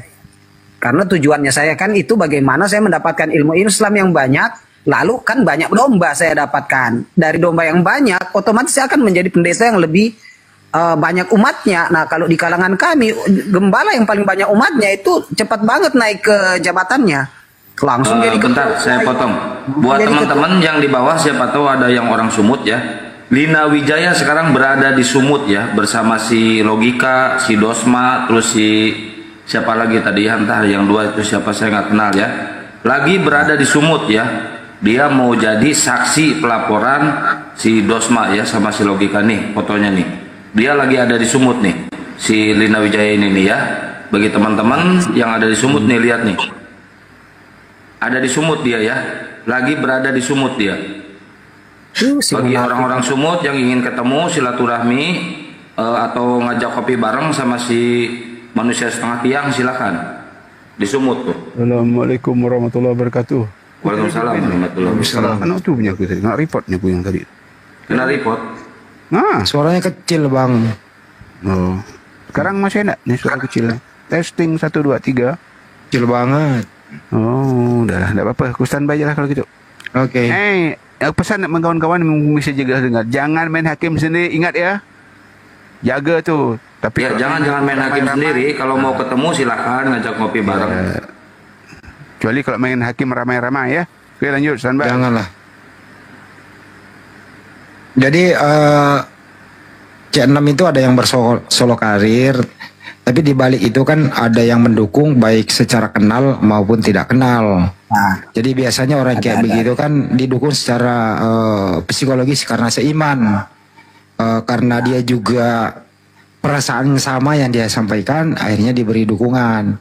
Karena tujuannya saya kan itu bagaimana saya mendapatkan ilmu Islam yang banyak, lalu kan banyak domba saya dapatkan. Dari domba yang banyak, otomatis saya akan menjadi pendeta yang lebih banyak umatnya. Nah kalau di kalangan kami, gembala yang paling banyak umatnya itu cepat banget naik ke jabatannya. Langsung jadi bentar, saya potong. Buat teman-teman yang di bawah, siapa tahu ada yang orang Sumut ya. Lina Wijaya sekarang berada di Sumut ya, bersama si Logika, si Dosma, terus si siapa lagi tadi ya, entah yang dua itu siapa saya nggak kenal ya. Lagi berada di Sumut ya. Dia mau jadi saksi pelaporan si Dosma ya sama si Logika nih, fotonya nih. Dia lagi ada di Sumut nih, si Lina Wijaya ini nih ya. Bagi teman-teman yang ada di Sumut nih, lihat nih. Ada di Sumut dia ya, lagi berada di Sumut dia. Bagi orang-orang Sumut yang ingin ketemu silaturahmi atau ngajak kopi bareng sama si manusia setengah tiang, silakan di Sumut tuh. Assalamualaikum warahmatullahi wabarakatuh. Waalaikumsalam warahmatullahi wabarakatuh. Anak tuh punya aku tadi, nggak reportnya aku yang tadi. Kena report? Nah, suaranya kecil bang. Oh, sekarang masih enak nih suara kecilnya. Testing 1 2 3. Kecil banget. Oh, udah, enggak apa-apa. Aku standby aja lah kalau gitu. Oke. Pesan kawan-kawan bisa jaga dengar. Jangan main hakim sendiri, ingat ya. Jaga tuh. Tapi ya, jangan main hakim sendiri. Kalau mau ketemu silakan ngajak ngopi bareng. Kecuali kalau main hakim ramai-ramai ya. Oke, lanjut standby. Janganlah. Jadi C6 itu ada yang bersolo karir. Tapi di balik itu kan ada yang mendukung baik secara kenal maupun tidak kenal. Nah, jadi biasanya orang kayak begitu kan didukung secara psikologis karena seiman, karena dia juga perasaan sama yang dia sampaikan, akhirnya diberi dukungan.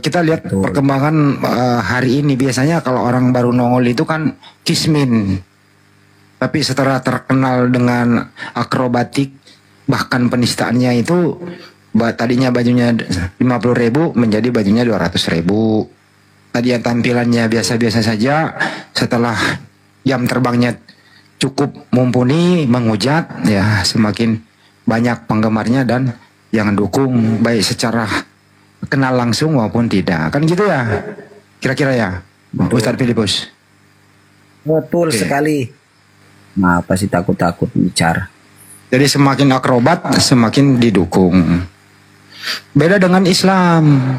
Kita lihat perkembangan hari ini, biasanya kalau orang baru nongol itu kan kismin, tapi setelah terkenal dengan akrobatik bahkan penistaannya itu, tadinya bajunya 50.000 menjadi bajunya 200.000. Tadi yang tampilannya biasa-biasa saja, setelah jam terbangnya cukup mumpuni, menghujat, ya semakin banyak penggemarnya dan yang dukung baik secara kenal langsung maupun tidak. Kan gitu ya, kira-kira ya, Ustadz Filipus. Betul sekali. Apa sih takut-takut bicara? Jadi semakin akrobat, semakin didukung. Beda dengan Islam.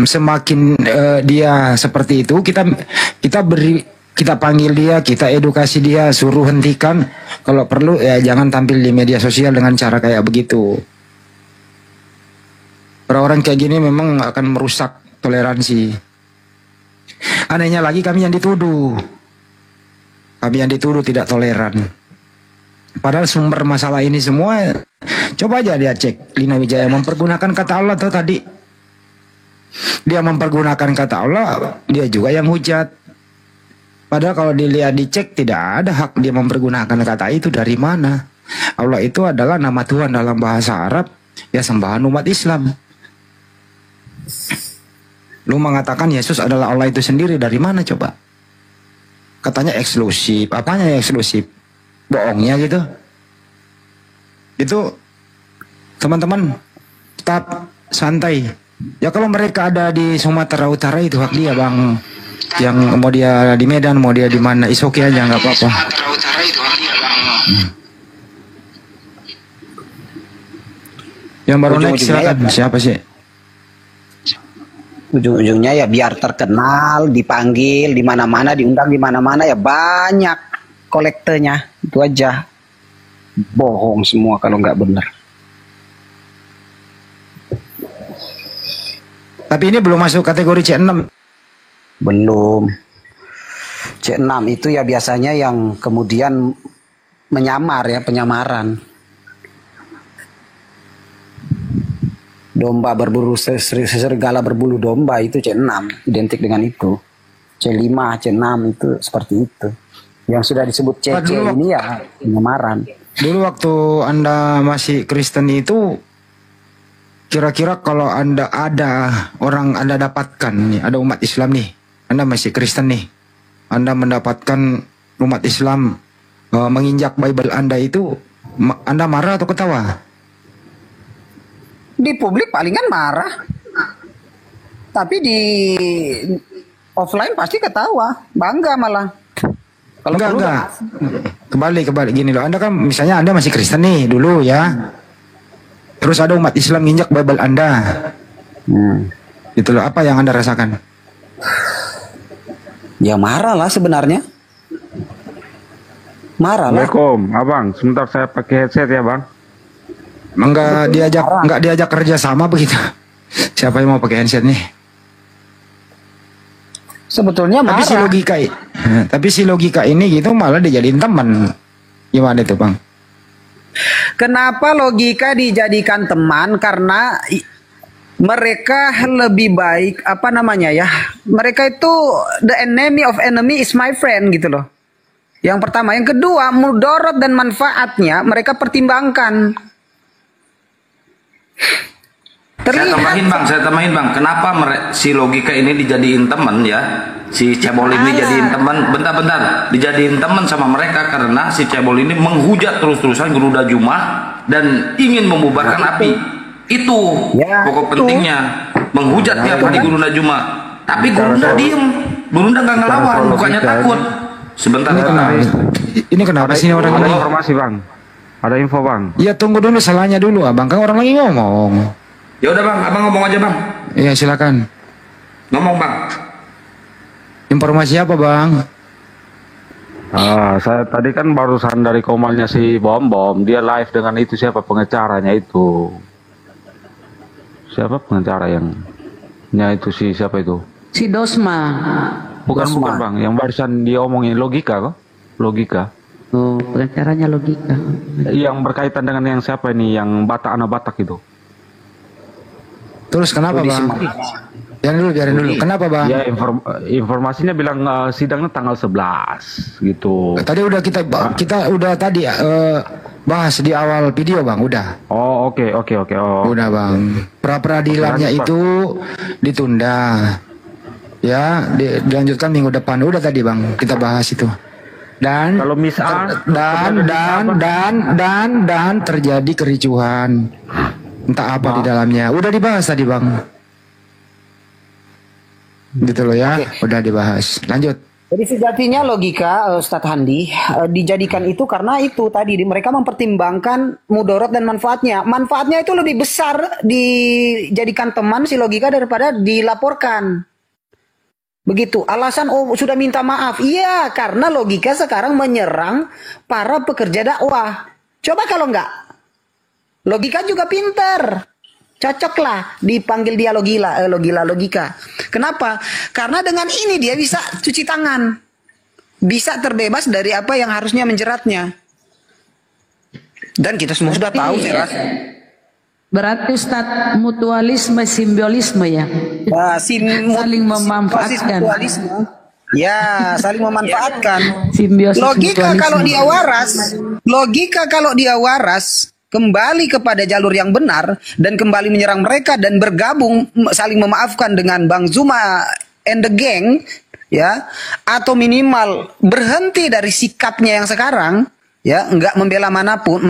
Semakin dia seperti itu, kita panggil dia, kita edukasi dia, suruh hentikan. Kalau perlu ya jangan tampil di media sosial dengan cara kayak begitu. Orang-orang kayak gini memang akan merusak toleransi. Anehnya lagi kami yang dituduh. Kami yang dituduh tidak toleran. Padahal sumber masalah ini semua, coba aja dia cek. Lina Wijaya mempergunakan kata Allah tuh tadi. Dia mempergunakan kata Allah, dia juga yang hujat. Padahal kalau dilihat dicek tidak ada hak dia mempergunakan kata itu. Dari mana? Allah itu adalah nama Tuhan dalam bahasa Arab, ya sembahan umat Islam. Lu mengatakan Yesus adalah Allah itu sendiri, dari mana coba? Katanya eksklusif. Apanya yang eksklusif? Bohongnya gitu. Itu teman-teman tetap santai. Ya kalau mereka ada di Sumatera Utara itu hak dia bang. Yang mau dia di Medan, mau dia di mana, is oke aja, nggak apa-apa. Yang baru naik silakan. Siapa sih? Ujung-ujungnya ya biar terkenal, dipanggil di mana-mana, diundang di mana-mana, ya banyak kolektornya. Itu aja. Bohong semua kalau nggak benar. Tapi ini belum masuk kategori C6. Belum. C6 itu ya biasanya yang kemudian menyamar ya, penyamaran. Domba berbulu, serigala berbulu domba itu C6, identik dengan itu. C5, C6 itu seperti itu. Yang sudah disebut CC ini ya penyamaran. Dulu waktu Anda masih Kristen itu, kira-kira kalau Anda ada orang Anda dapatkan nih, ada umat Islam nih, Anda masih Kristen nih, Anda mendapatkan umat Islam menginjak Bible Anda itu, Anda marah atau ketawa? Di publik palingan marah. Tapi di offline pasti ketawa, bangga malah. Kalau enggak. Kembali gini loh. Anda kan misalnya Anda masih Kristen nih dulu ya. Terus ada umat Islam nginjak Bible Anda. Gitu loh. Apa yang Anda rasakan? Ya marah lah sebenarnya. Marah lah. Assalamualaikum, Abang. Sebentar saya pakai headset ya, Bang. Enggak diajak kerja sama begitu. Siapa yang mau pakai headset nih? Sebetulnya marah. Tapi si logika ini gitu malah dijadiin teman. Gimana itu, Bang? Kenapa logika dijadikan teman? Karena mereka lebih baik, apa namanya ya? Mereka itu the enemy of enemy is my friend gitu loh. Yang pertama, yang kedua, mudarat dan manfaatnya mereka pertimbangkan. Saya tambahin bang, kenapa si logika ini dijadiin teman ya? Si cebol ini dijadiin teman, bentar, dijadiin teman sama mereka karena si cebol ini menghujat terus-terusan Geruda Jumat dan ingin membubarkan api. Itu pokok pentingnya, menghujat tiap hari Geruda Jumat. Tapi Geruda diem, Geruda nggak ngelawan, bukannya takut. Sebentar, ini kenapa sih orang ini? Ada informasi bang, ada info bang. Ya tunggu dulu, salahnya dulu abang, kan orang lagi ngomong. Ya udah bang, abang ngomong aja bang. Iya silakan. Ngomong bang. Informasi apa bang? Saya tadi kan barusan dari komalnya si Bom, dia live dengan itu siapa pengacaranya itu? Siapa pengacara yang itu siapa itu? Si Dosma. Bukan bang, yang barusan dia omongin logika kok? Logika. Oh, pengacaranya logika. Yang berkaitan dengan yang siapa ini, yang anak Batak itu? Terus kenapa bang? Biarin dulu. Kenapa bang? Ya informasinya bilang sidangnya tanggal 11 gitu. Tadi udah kita udah tadi bahas di awal video bang, udah. Oh oke. Oh. Udah bang. Pra-peradilannya itu ditunda. Ya, dilanjutkan minggu depan. Udah tadi bang, kita bahas itu. Dan kalau misal dan terjadi kericuhan. Entah apa di dalamnya. Udah dibahas tadi bang. Gitu loh ya. Udah dibahas. Lanjut. Jadi sejatinya logika Ustadz Handi dijadikan itu karena itu tadi mereka mempertimbangkan mudarat dan manfaatnya. Manfaatnya itu lebih besar dijadikan teman si logika daripada dilaporkan. Begitu. Alasan sudah minta maaf. Iya, karena logika sekarang menyerang para pekerja dakwah. Coba kalau enggak. Logika juga pinter. Cocoklah dipanggil dia logika. Kenapa? Karena dengan ini dia bisa cuci tangan. Bisa terbebas dari apa yang harusnya menjeratnya. Dan kita semua sudah tahu. Berarti Ustaz mutualisme simbolisme ya. Saling memanfaatkan. Ya, saling memanfaatkan. Simbiosis logika mutualisme. kalau dia waras kembali kepada jalur yang benar dan kembali menyerang mereka dan bergabung saling memaafkan dengan Bang Zuma and the gang ya, atau minimal berhenti dari sikapnya yang sekarang ya, enggak membela manapun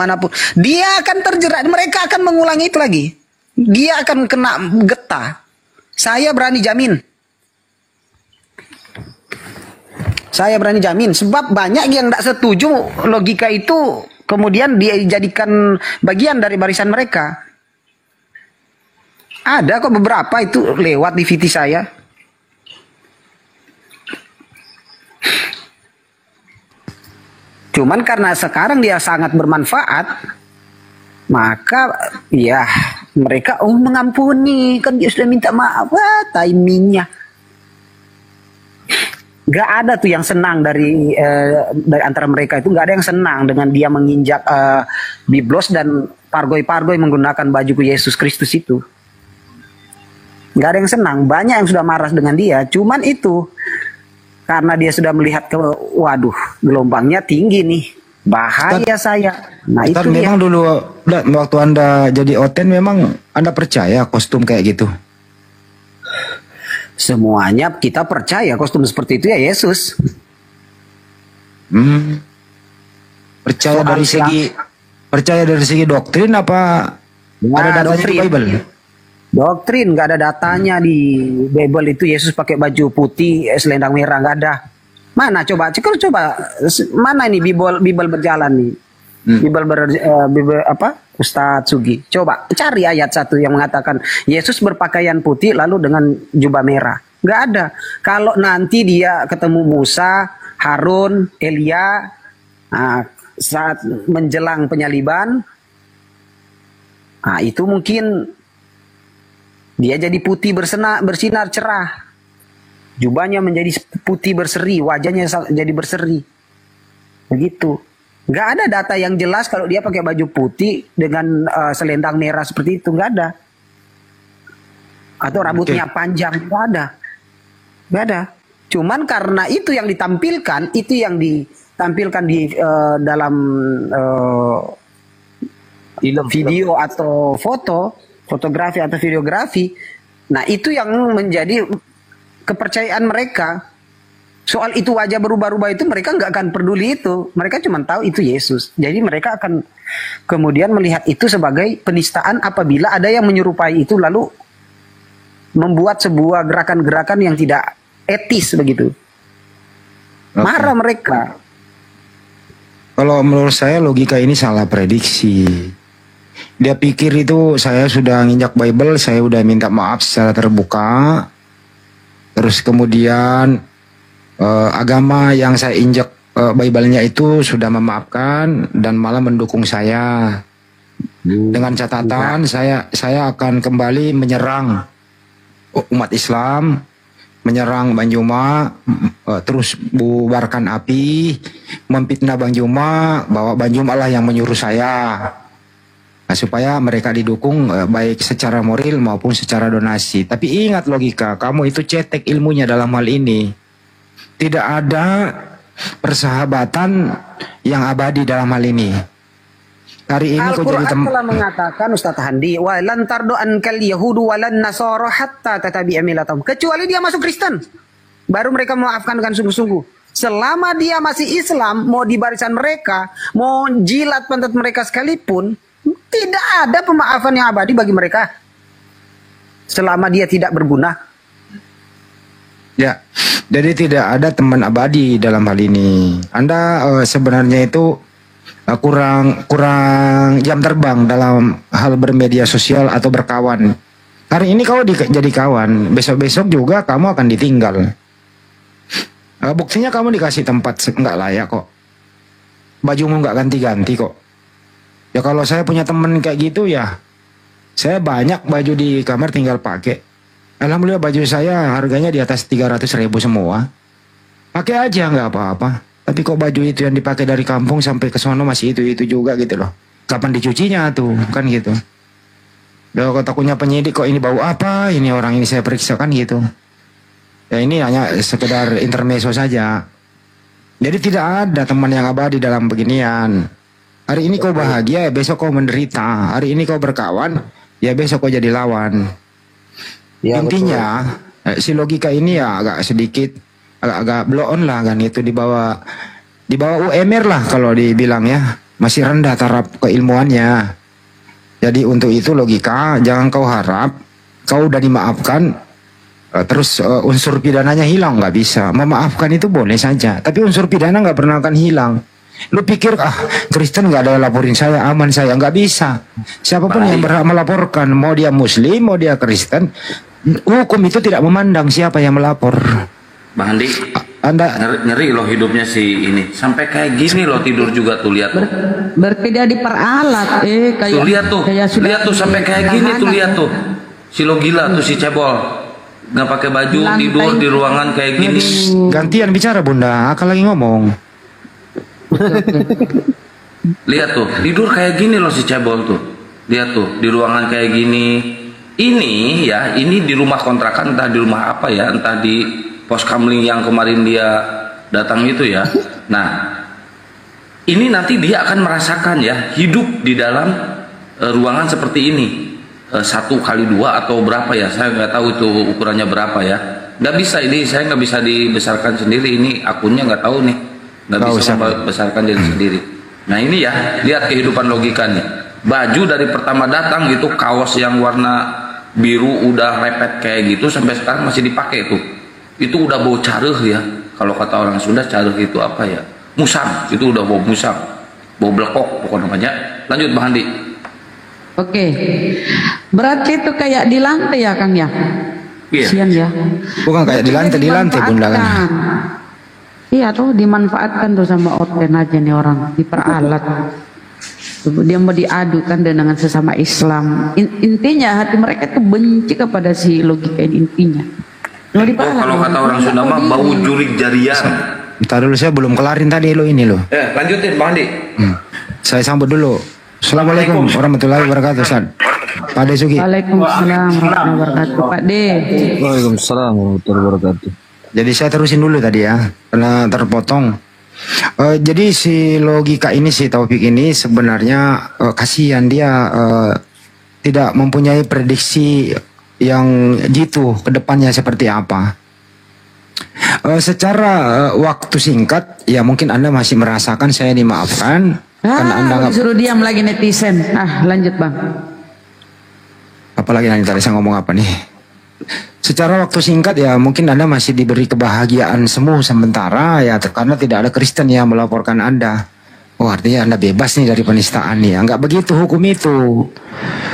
dia akan terjerat, mereka akan mengulangi itu lagi, dia akan kena getah. Saya berani jamin sebab banyak yang tidak setuju logika itu kemudian dia dijadikan bagian dari barisan mereka. Ada kok beberapa itu lewat di VT saya. Cuman karena sekarang dia sangat bermanfaat, maka ya mereka mengampuni, kan dia sudah minta maaf. Timingnya. Gak ada tuh yang senang dari antara mereka itu, gak ada yang senang dengan dia menginjak biblos dan pargoy-pargoy menggunakan baju Yesus Kristus itu. Gak ada yang senang, banyak yang sudah marah dengan dia. Cuman itu karena dia sudah melihat waduh gelombangnya tinggi nih, bahaya saya. Nah itu memang dulu waktu Anda jadi oten memang Anda percaya kostum kayak gitu? Semuanya kita percaya kostum seperti itu ya Yesus. Percaya Soal percaya dari segi doktrin apa ada datanya di Bible? Doktrin, nggak ada datanya di Bible itu Yesus pakai baju putih, selendang merah, nggak ada. Mana coba, mana ini Bible berjalan nih? Bible apa? Ustadz Sugi, coba cari ayat 1 yang mengatakan Yesus berpakaian putih lalu dengan jubah merah. Nggak ada. Kalau nanti dia ketemu Musa, Harun, Elia, saat menjelang penyaliban, itu mungkin dia jadi putih bersinar cerah. Jubahnya menjadi putih berseri, wajahnya jadi berseri. Begitu. Nggak ada data yang jelas kalau dia pakai baju putih dengan selendang merah seperti itu. Nggak ada. Atau rambutnya panjang. Nggak ada. Nggak ada. Cuman karena itu yang ditampilkan, itu yang ditampilkan di dalam video atau fotografi atau videografi. Nah itu yang menjadi kepercayaan mereka. Soal itu wajah berubah-ubah itu mereka nggak akan peduli itu. Mereka cuma tahu itu Yesus. Jadi mereka akan kemudian melihat itu sebagai penistaan apabila ada yang menyerupai itu lalu membuat sebuah gerakan-gerakan yang tidak etis begitu. Marah mereka. Kalau menurut saya logika ini salah prediksi. Dia pikir itu saya sudah nginjak Bible, saya udah minta maaf secara terbuka. Terus kemudian agama yang saya injak Bible-nya itu sudah memaafkan dan malah mendukung saya. Dengan catatan saya akan kembali menyerang umat Islam, menyerang Bang Juma, terus bubarkan api, memfitnah Bang Juma, bahwa Bang Juma lah yang menyuruh saya. Nah, supaya mereka didukung baik secara moral maupun secara donasi. Tapi ingat logika, kamu itu cetek ilmunya dalam hal ini. Tidak ada persahabatan yang abadi dalam hal ini. Hari ini Al-Quran telah mengatakan Ustaz Handi, wa lan tardu ankal yahudu wa lan nasara hatta tatabi'a millathum. Kecuali dia masuk Kristen, baru mereka memaafkan dengan sungguh-sungguh. Selama dia masih Islam, mau di barisan mereka, mau jilat pantat mereka sekalipun, tidak ada pemaafan yang abadi bagi mereka. Selama dia tidak berguna. Ya, jadi tidak ada teman abadi dalam hal ini. Anda sebenarnya itu kurang jam terbang dalam hal bermedia sosial atau berkawan. Hari ini kau jadi kawan, besok-besok juga kamu akan ditinggal. Buktinya kamu dikasih tempat nggak layak kok. Bajumu nggak ganti-ganti kok. Ya kalau saya punya temen kayak gitu ya, saya banyak baju di kamar tinggal pakai. Alhamdulillah baju saya harganya di atas 300.000 semua. Pakai aja nggak apa-apa. Tapi kok baju itu yang dipakai dari kampung sampai ke sono masih itu juga gitu loh. Kapan dicucinya tuh, kan gitu. Kalau takutnya penyidik kok ini bau apa, ini orang ini saya periksa kan gitu. Ya ini hanya sekedar intermezzo saja. Jadi tidak ada teman yang abadi dalam beginian. Hari ini kau bahagia, ya besok kau menderita. Hari ini kau berkawan, ya besok kau jadi lawan. Ya, intinya si logika ini ya agak sedikit agak blow on lah kan, itu di bawah UMR lah kalau dibilang ya, masih rendah taraf keilmuannya. Jadi untuk itu logika jangan kau harap kau udah dimaafkan terus unsur pidananya hilang, nggak bisa. Memaafkan itu boleh saja, tapi unsur pidana nggak pernah akan hilang. Lu pikir Kristen nggak ada yang laporin saya, aman saya, nggak bisa. Siapapun yang berhak melaporkan, mau dia Muslim mau dia Kristen, hukum itu tidak memandang siapa yang melapor. Bang Andi, Anda ngeri loh hidupnya si ini. Sampai kayak gini loh tidur juga tuh, lihat tuh. Berarti dia diperalat kayak tuh, lihat tuh. Lihat tuh sampai kayak gini tuh, lihat tuh. Si lo gila tuh si cebol. Nggak pakai baju, tidur di ruangan kayak gini. Gantian bicara Bunda, akal lagi ngomong. Lihat tuh, tidur kayak gini loh si cebol tuh. Lihat tuh, di ruangan kayak gini. Ini ya, ini di rumah kontrakan, entah di rumah apa ya, entah di pos kamling yang kemarin dia datang itu ya. Nah, ini nanti dia akan merasakan ya, hidup di dalam ruangan seperti ini. 1x2 atau berapa ya, saya nggak tahu itu ukurannya berapa ya. Nggak bisa ini, saya nggak bisa dibesarkan sendiri, ini akunnya nggak tahu nih. nggak bisa membesarkan diri sendiri. Nah ini ya, lihat kehidupan logikanya. Baju dari pertama datang itu kaos yang warna biru udah repet kayak gitu sampai sekarang masih dipakai tuh. Itu udah bau careuh ya. Kalau kata orang Sunda careuh itu apa ya? Musang. Itu udah bau musang. Bau blekok pokoknya namanya. Lanjut Bang Andi. Oke. Berarti itu kayak di lantai ya Kang ya? Iya. Sian ya. Bukan kayak di lantai Bunda kan. Iya tuh dimanfaatkan tuh sama organ aja nih orang, diperalat. Dia mau diadukan dengan sesama Islam. Intinya hati mereka itu benci kepada si logika ini intinya. Kalau kata orang Sunda mah bau jurik jarian. Ntar dulu, saya belum kelarin tadi lo ini lo. Lanjutin Bang Andi. Saya sambut dulu. Assalamualaikum warahmatullahi wabarakatuh, Ustaz. Pak De Sugi. Waalaikumsalam warahmatullahi wabarakatuh, Pak De. Waalaikumsalam warahmatullahi wabarakatuh. Jadi saya terusin dulu tadi ya, karena terpotong. Jadi si logika ini, si Taufik ini sebenarnya kasihan dia tidak mempunyai prediksi yang jitu ke depannya seperti apa. Secara waktu singkat, ya mungkin Anda masih merasakan saya dimaafkan. Karena Anda nggak suruh diam lagi netizen. Lanjut Bang. Apalagi nanti tadi saya ngomong apa nih? Secara waktu singkat ya mungkin Anda masih diberi kebahagiaan semu sementara ya, karena tidak ada Kristen yang melaporkan Anda. Oh artinya Anda bebas nih dari penistaan nih. Enggak begitu hukum itu.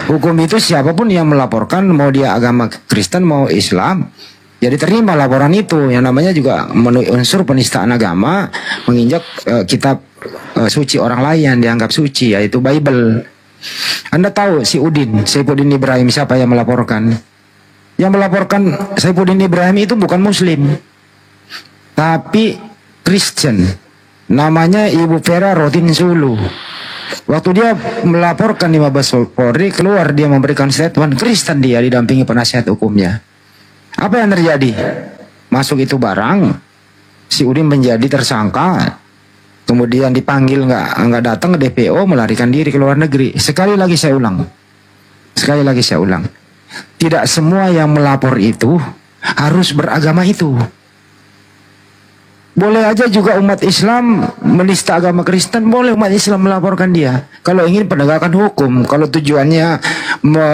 Hukum itu siapapun yang melaporkan, mau dia agama Kristen mau Islam, jadi terima laporan itu. Yang namanya juga memenuhi unsur penistaan agama, menginjak kitab suci orang lain yang dianggap suci, yaitu Bible. Anda tahu si Saifuddin Ibrahim siapa yang melaporkan? Yang melaporkan Saifuddin Ibrahim itu bukan Muslim, tapi Kristen. Namanya Ibu Vera Rotin Sulu. Waktu dia melaporkan di Mabes Polri, keluar dia memberikan statement Kristen, dia didampingi penasihat hukumnya. Apa yang terjadi? Masuk itu barang, si Udin menjadi tersangka, kemudian dipanggil nggak datang ke DPO, melarikan diri ke luar negeri. Sekali lagi saya ulang, tidak semua yang melapor itu harus beragama itu. Boleh aja juga umat Islam menista agama Kristen, boleh umat Islam melaporkan dia. Kalau ingin penegakan hukum, kalau tujuannya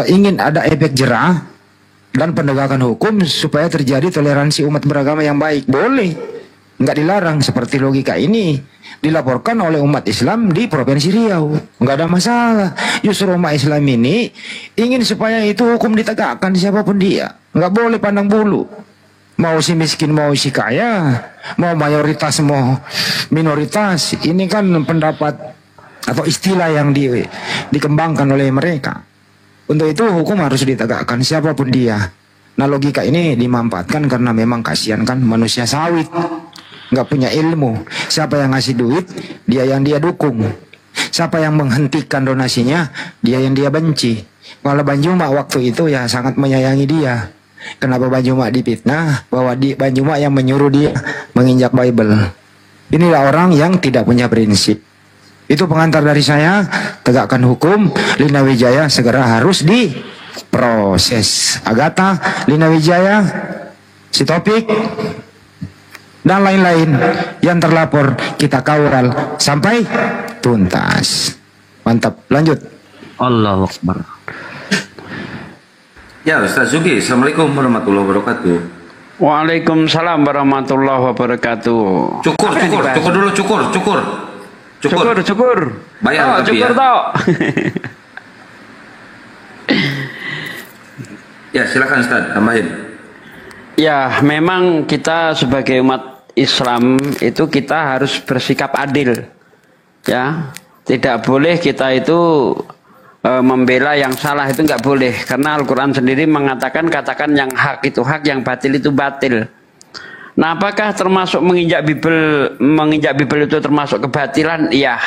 ingin ada efek jerah dan penegakan hukum supaya terjadi toleransi umat beragama yang baik, boleh. Nggak dilarang. Seperti logika ini dilaporkan oleh umat Islam di Provinsi Riau, nggak ada masalah. Justru umat Islam ini ingin supaya itu hukum ditegakkan siapapun dia, nggak boleh pandang bulu. Mau si miskin, mau si kaya, mau mayoritas, mau minoritas. Ini kan pendapat atau istilah yang dikembangkan oleh mereka. Untuk itu hukum harus ditegakkan siapapun dia. Nah logika ini dimanfaatkan karena memang kasihan kan manusia sawit, nggak punya ilmu. Siapa yang ngasih duit, dia yang dia dukung. Siapa yang menghentikan donasinya, dia yang dia benci. Kalau Banjuma waktu itu ya sangat menyayangi dia. Kenapa Banjuma dipitnah? Bahwa Banjuma yang menyuruh dia menginjak Bible. Inilah orang yang tidak punya prinsip. Itu pengantar dari saya. Tegakkan hukum. Lina Wijaya segera harus diproses. Agatha, Lina Wijaya, si Topik, dan lain-lain yang terlapor kita kawal sampai tuntas. Mantap, lanjut. Allahu Akbar. Ya Ustaz Zuki, Assalamualaikum warahmatullahi wabarakatuh. Waalaikumsalam warahmatullahi wabarakatuh. Cukur dulu. Bayar tapi cukur ya. toh. Ya silakan Ustaz, tambahin. Ya memang kita sebagai umat Islam itu kita harus bersikap adil. Ya, tidak boleh kita itu membela yang salah, itu nggak boleh, karena Al-Quran sendiri mengatakan katakan yang hak itu hak, yang batil itu batil. Nah apakah termasuk menginjak Bible itu termasuk kebatilan? Iya,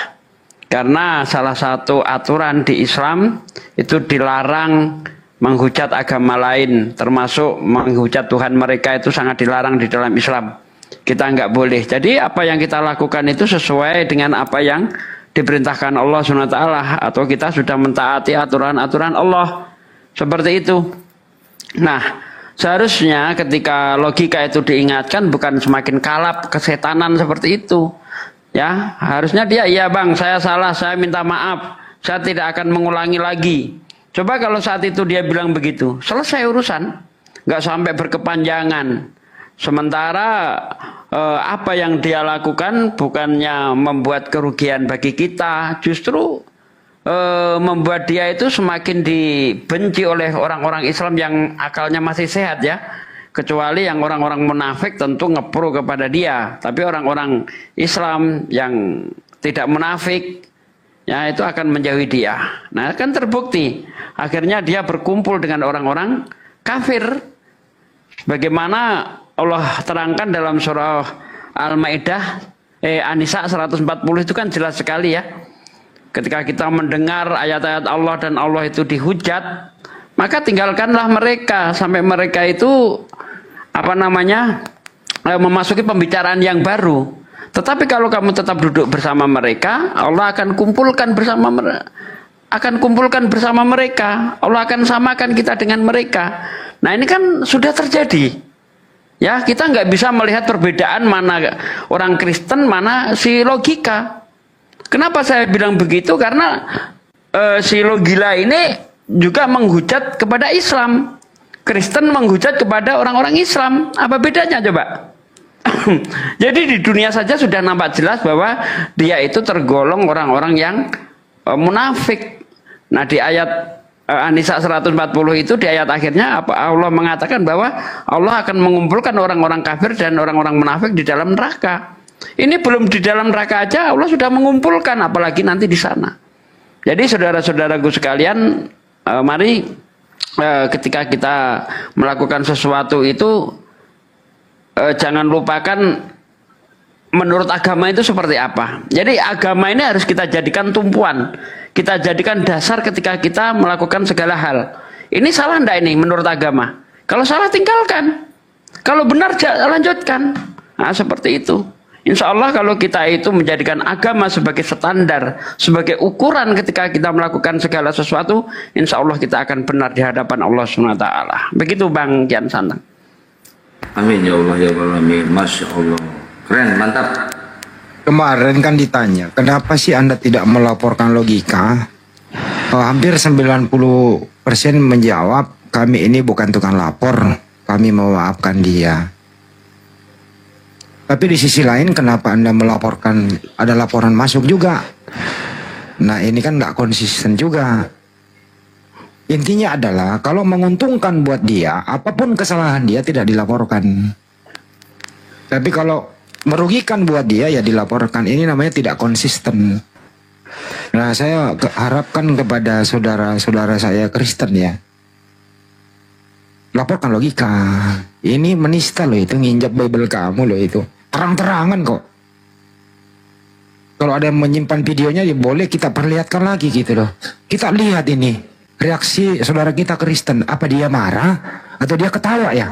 karena salah satu aturan di Islam itu dilarang menghujat agama lain, termasuk menghujat Tuhan mereka, itu sangat dilarang di dalam Islam. Kita nggak boleh. Jadi apa yang kita lakukan itu sesuai dengan apa yang diperintahkan Allah SWT, atau kita sudah mentaati aturan-aturan Allah seperti itu. Nah seharusnya ketika logika itu diingatkan, bukan semakin kalap kesetanan seperti itu. Ya, harusnya dia, iya bang, saya salah, saya minta maaf, saya tidak akan mengulangi lagi. Coba kalau saat itu dia bilang begitu, selesai urusan, nggak sampai berkepanjangan. Sementara apa yang dia lakukan bukannya membuat kerugian bagi kita, justru membuat dia itu semakin dibenci oleh orang-orang Islam yang akalnya masih sehat ya. Kecuali yang orang-orang munafik tentu ngepro kepada dia. Tapi orang-orang Islam yang tidak munafik, ya itu akan menjauhi dia. Nah kan terbukti. Akhirnya dia berkumpul dengan orang-orang kafir. Bagaimana Allah terangkan dalam surah Al-Maidah, An-Nisa 140 itu kan jelas sekali ya. Ketika kita mendengar ayat-ayat Allah dan Allah itu dihujat, maka tinggalkanlah mereka sampai mereka itu memasuki pembicaraan yang baru. Tetapi kalau kamu tetap duduk bersama mereka, Allah akan kumpulkan bersama mereka. Allah akan samakan kita dengan mereka. Nah ini kan sudah terjadi. Ya kita nggak bisa melihat perbedaan mana orang Kristen, mana si logika. Kenapa saya bilang begitu? Karena si Logila ini juga menghujat kepada Islam. Kristen menghujat kepada orang-orang Islam. Apa bedanya coba? Jadi di dunia saja sudah nampak jelas bahwa dia itu tergolong orang-orang yang munafik. Nah di ayat An-Nisa 140 itu di ayat akhirnya Allah mengatakan bahwa Allah akan mengumpulkan orang-orang kafir dan orang-orang munafik di dalam neraka. Ini belum di dalam neraka aja Allah sudah mengumpulkan, apalagi nanti di sana. Jadi saudara-saudaraku sekalian, mari ketika kita melakukan sesuatu itu jangan lupakan menurut agama itu seperti apa. Jadi agama ini harus kita jadikan tumpuan, kita jadikan dasar ketika kita melakukan segala hal. Ini salah enggak ini menurut agama? Kalau salah tinggalkan, kalau benar lanjutkan. Nah seperti itu. Insya Allah kalau kita itu menjadikan agama sebagai standar, sebagai ukuran ketika kita melakukan segala sesuatu, insya Allah kita akan benar di hadapan Allah SWT. Begitu Bang Kian Santang. Amin ya Allah ya Allah, amin. Masya Allah. Keren, mantap. Kemarin kan ditanya, kenapa sih Anda tidak melaporkan logika? Hampir 90% menjawab, kami ini bukan tukang lapor, kami memaafkan dia. Tapi di sisi lain kenapa Anda melaporkan, ada laporan masuk juga? Nah ini kan nggak konsisten juga. Intinya adalah kalau menguntungkan buat dia, apapun kesalahan dia tidak dilaporkan. Tapi kalau merugikan buat dia ya dilaporkan. Ini namanya tidak konsisten. Nah saya harapkan kepada saudara-saudara saya Kristen ya, laporkan logika. Ini menista loh itu, nginjak Bible kamu loh itu. Terang-terangan kok. Kalau ada yang menyimpan videonya ya boleh kita perlihatkan lagi gitu loh. Kita lihat ini reaksi saudara kita Kristen. Apa dia marah atau dia ketawa ya?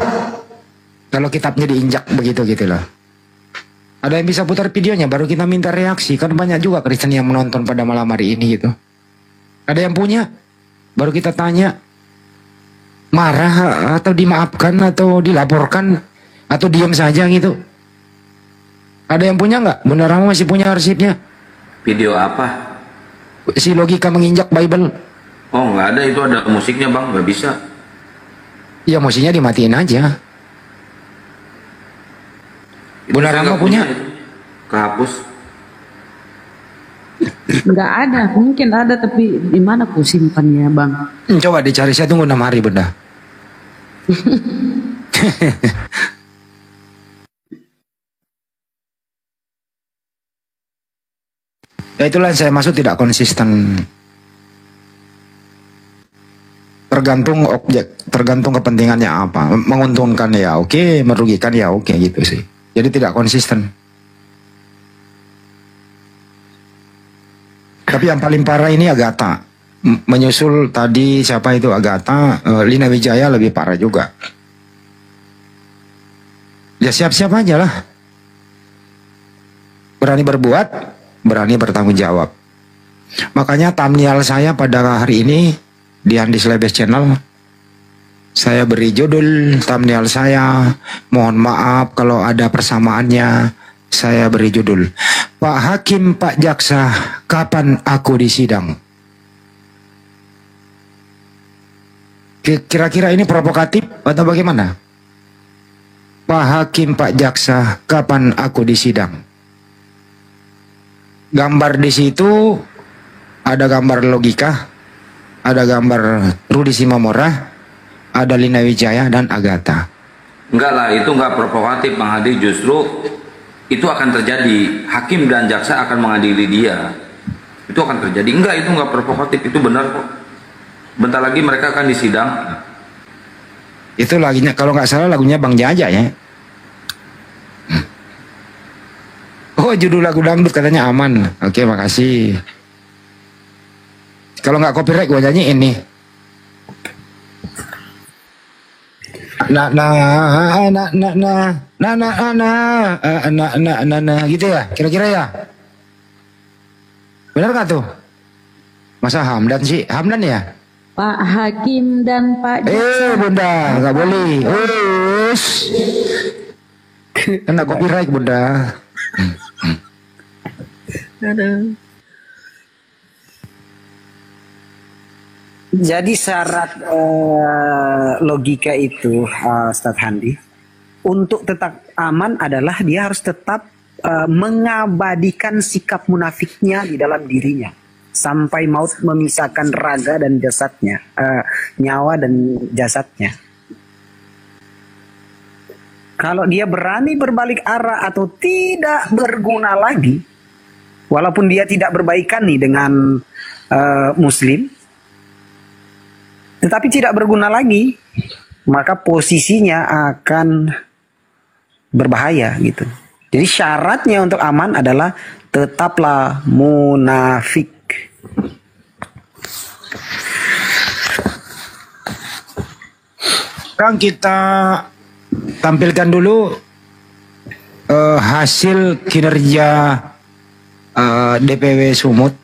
Kalau kitabnya diinjak begitu gitu loh. Ada yang bisa putar videonya baru kita minta reaksi. Kan banyak juga Kristen yang menonton pada malam hari ini gitu. Ada yang punya baru kita tanya, marah atau dimaafkan atau dilaporkan atau diam saja gitu. Ada yang punya nggak? Bunda Rama masih punya arsipnya. Video apa? Si logika menginjak Bible. Oh nggak ada, itu ada musiknya Bang, nggak bisa. Ya musiknya dimatiin aja. Bunda Rama punya? Kehapus. Nggak ada, mungkin ada tapi di mana ku simpannya Bang? Coba dicari, saya tunggu 6 hari Bunda. Ya itulah saya maksud tidak konsisten. Tergantung objek, tergantung kepentingannya apa. Menguntungkan ya oke, merugikan ya oke gitu sih. Jadi tidak konsisten. Tapi yang paling parah ini Agatha. Menyusul tadi siapa itu Agatha, Lina Wijaya lebih parah juga. Ya siap-siap aja lah. Berani berbuat, berani bertanggung jawab. Makanya thumbnail saya pada hari ini di Andis Lebes Channel, saya beri judul thumbnail saya, mohon maaf kalau ada persamaannya, saya beri judul, Pak Hakim, Pak Jaksa, kapan aku disidang? Kira-kira ini provokatif atau bagaimana? Pak Hakim, Pak Jaksa, kapan aku disidang? Gambar di situ ada gambar logika, ada gambar Rudi Simamora, ada Lina Wijaya dan Agatha. Enggak lah, itu enggak provokatif Bang Hadi, justru itu akan terjadi. Hakim dan jaksa akan mengadili dia. Itu akan terjadi. Enggak, itu enggak provokatif, itu benar kok. Bentar lagi mereka akan disidang. Itu lagunya, kalau nggak salah lagunya Bang Jaja ya. Oh, judul lagu dangdut katanya aman. Oke, makasih. Kalau nggak copyright gue nyanyiin nih. Gitu ya, kira-kira ya. Benar nggak tuh? Masa Hamdan sih? Hamdan ya? Pak Hakim dan Pak Jaksa. Bunda, nggak boleh. Kena copyright Bunda. Jadi syarat logika itu, Ustadz Handi, untuk tetap aman adalah dia harus tetap mengabadikan sikap munafiknya di dalam dirinya sampai maut memisahkan raga dan jasadnya, nyawa dan jasadnya. Kalau dia berani berbalik arah atau tidak berguna lagi, walaupun dia tidak berbaikan nih dengan Muslim, tetapi tidak berguna lagi, maka posisinya akan berbahaya gitu. Jadi syaratnya untuk aman adalah tetaplah munafik. Sekarang kita tampilkan dulu hasil kinerja DPW Sumut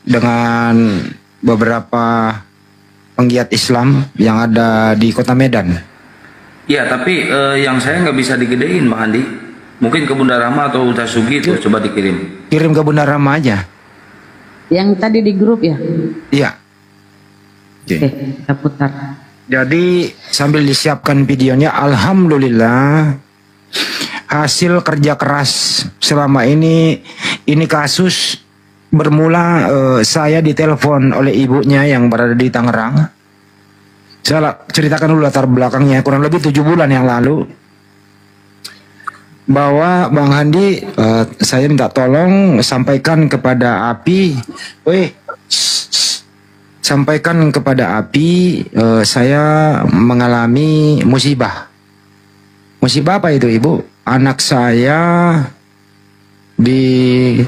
dengan beberapa penggiat Islam yang ada di Kota Medan. Ya, tapi yang saya nggak bisa digedein Bang Andi. Mungkin ke Bunda Rama atau Uta Sugi itu coba dikirim. Kirim ke Bunda Rama aja. Yang tadi di grup ya? Iya. Oke, kita putar. Jadi sambil disiapkan videonya, alhamdulillah hasil kerja keras selama ini kasus bermula saya ditelepon oleh ibunya yang berada di Tangerang. Saya ceritakan dulu latar belakangnya, kurang lebih 7 bulan yang lalu. Bahwa Bang Handi, saya minta tolong sampaikan kepada API, sampaikan kepada API, saya mengalami musibah. Musibah apa itu Ibu? Anak saya di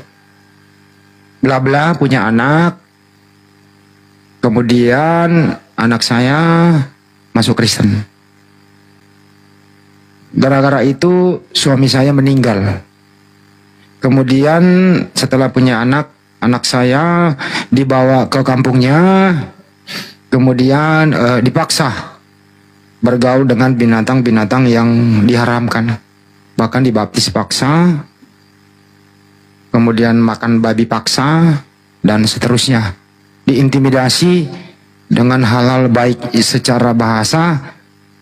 Blabla punya anak, kemudian anak saya masuk Kristen. Gara-gara itu suami saya meninggal. Kemudian setelah punya anak, anak saya dibawa ke kampungnya, kemudian dipaksa bergaul dengan binatang-binatang yang diharamkan. Bahkan dibaptis paksa, kemudian makan babi paksa, dan seterusnya. Diintimidasi dengan hal-hal baik secara bahasa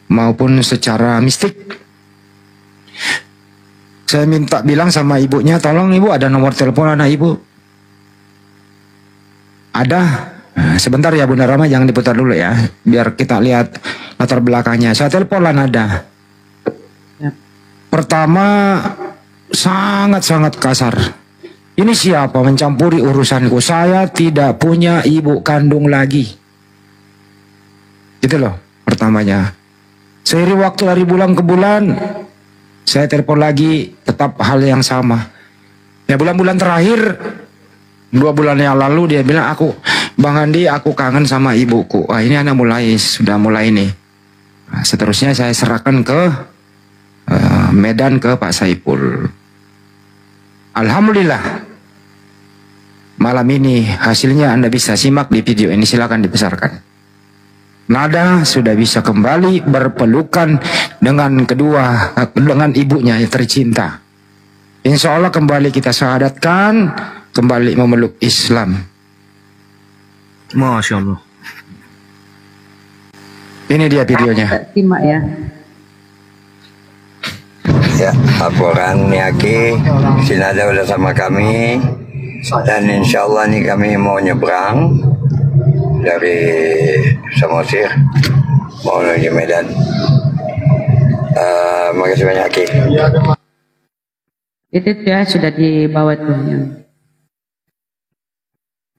maupun secara mistik. Saya minta bilang sama ibunya, tolong ibu ada nomor telepon anak ibu. Ada. Nah, sebentar ya Bunda Rama, jangan diputar dulu ya, biar kita lihat latar belakangnya. Saya teleponan ada. Pertama sangat-sangat kasar. Ini siapa mencampuri urusanku? Saya tidak punya ibu kandung lagi. Gitu loh pertamanya. Seiring waktu dari bulan ke bulan, saya telepon lagi, tetap hal yang sama. Ya bulan-bulan terakhir, 2 bulan yang lalu dia bilang, Bang Andi, aku kangen sama ibuku. Wah, ini anak sudah mulai nih. Nah, seterusnya saya serahkan ke Medan ke Pak Saipul. Alhamdulillah. Malam ini hasilnya Anda bisa simak di video ini, silakan dibesarkan. Nada sudah bisa kembali berpelukan dengan ibunya yang tercinta. Insya Allah kembali kita syahadatkan, kembali memeluk Islam. Masya Allah. Ini dia videonya. Simak ya. Ya, laporan Niaki, Sinada udah sama kami, dan insya Allah nih kami mau nyebrang dari Samosir mau menuju Medan. Makasih banyak Ki. Itu ya sudah dibawa tuh yang.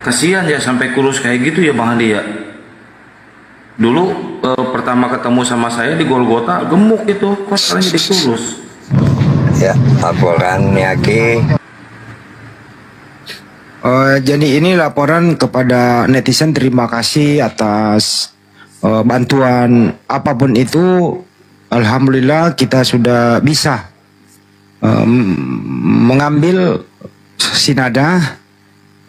Kasihan ya sampai kurus kayak gitu ya Bang Andi ya. Dulu pertama ketemu sama saya di Golgota gemuk itu, kok sekarang jadi kurus. Ya, laporan Niaki. Jadi ini laporan kepada netizen, terima kasih atas bantuan apapun itu. Alhamdulillah kita sudah bisa mengambil Sinada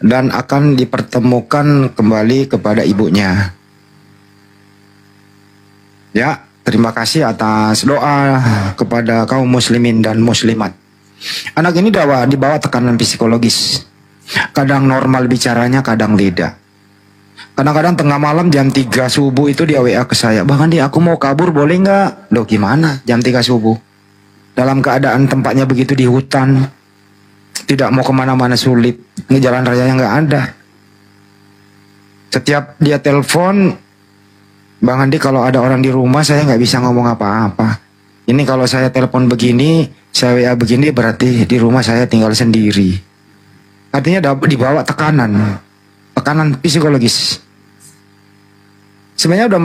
dan akan dipertemukan kembali kepada ibunya. Ya, terima kasih atas doa kepada kaum muslimin dan muslimat. Anak ini dibawa tekanan psikologis. Kadang normal bicaranya, kadang tidak. Kadang-kadang tengah malam jam 3 subuh itu dia WA ke saya, "Bang Andi, aku mau kabur boleh nggak?" Loh gimana jam 3 subuh? Dalam keadaan tempatnya begitu di hutan, tidak mau kemana-mana sulit, jalan rayanya nggak ada. Setiap dia telepon, "Bang Andi, kalau ada orang di rumah saya nggak bisa ngomong apa-apa. Ini kalau saya telepon begini, saya WA begini, berarti di rumah saya tinggal sendiri." Artinya dibawa tekanan psikologis. Sebenarnya udah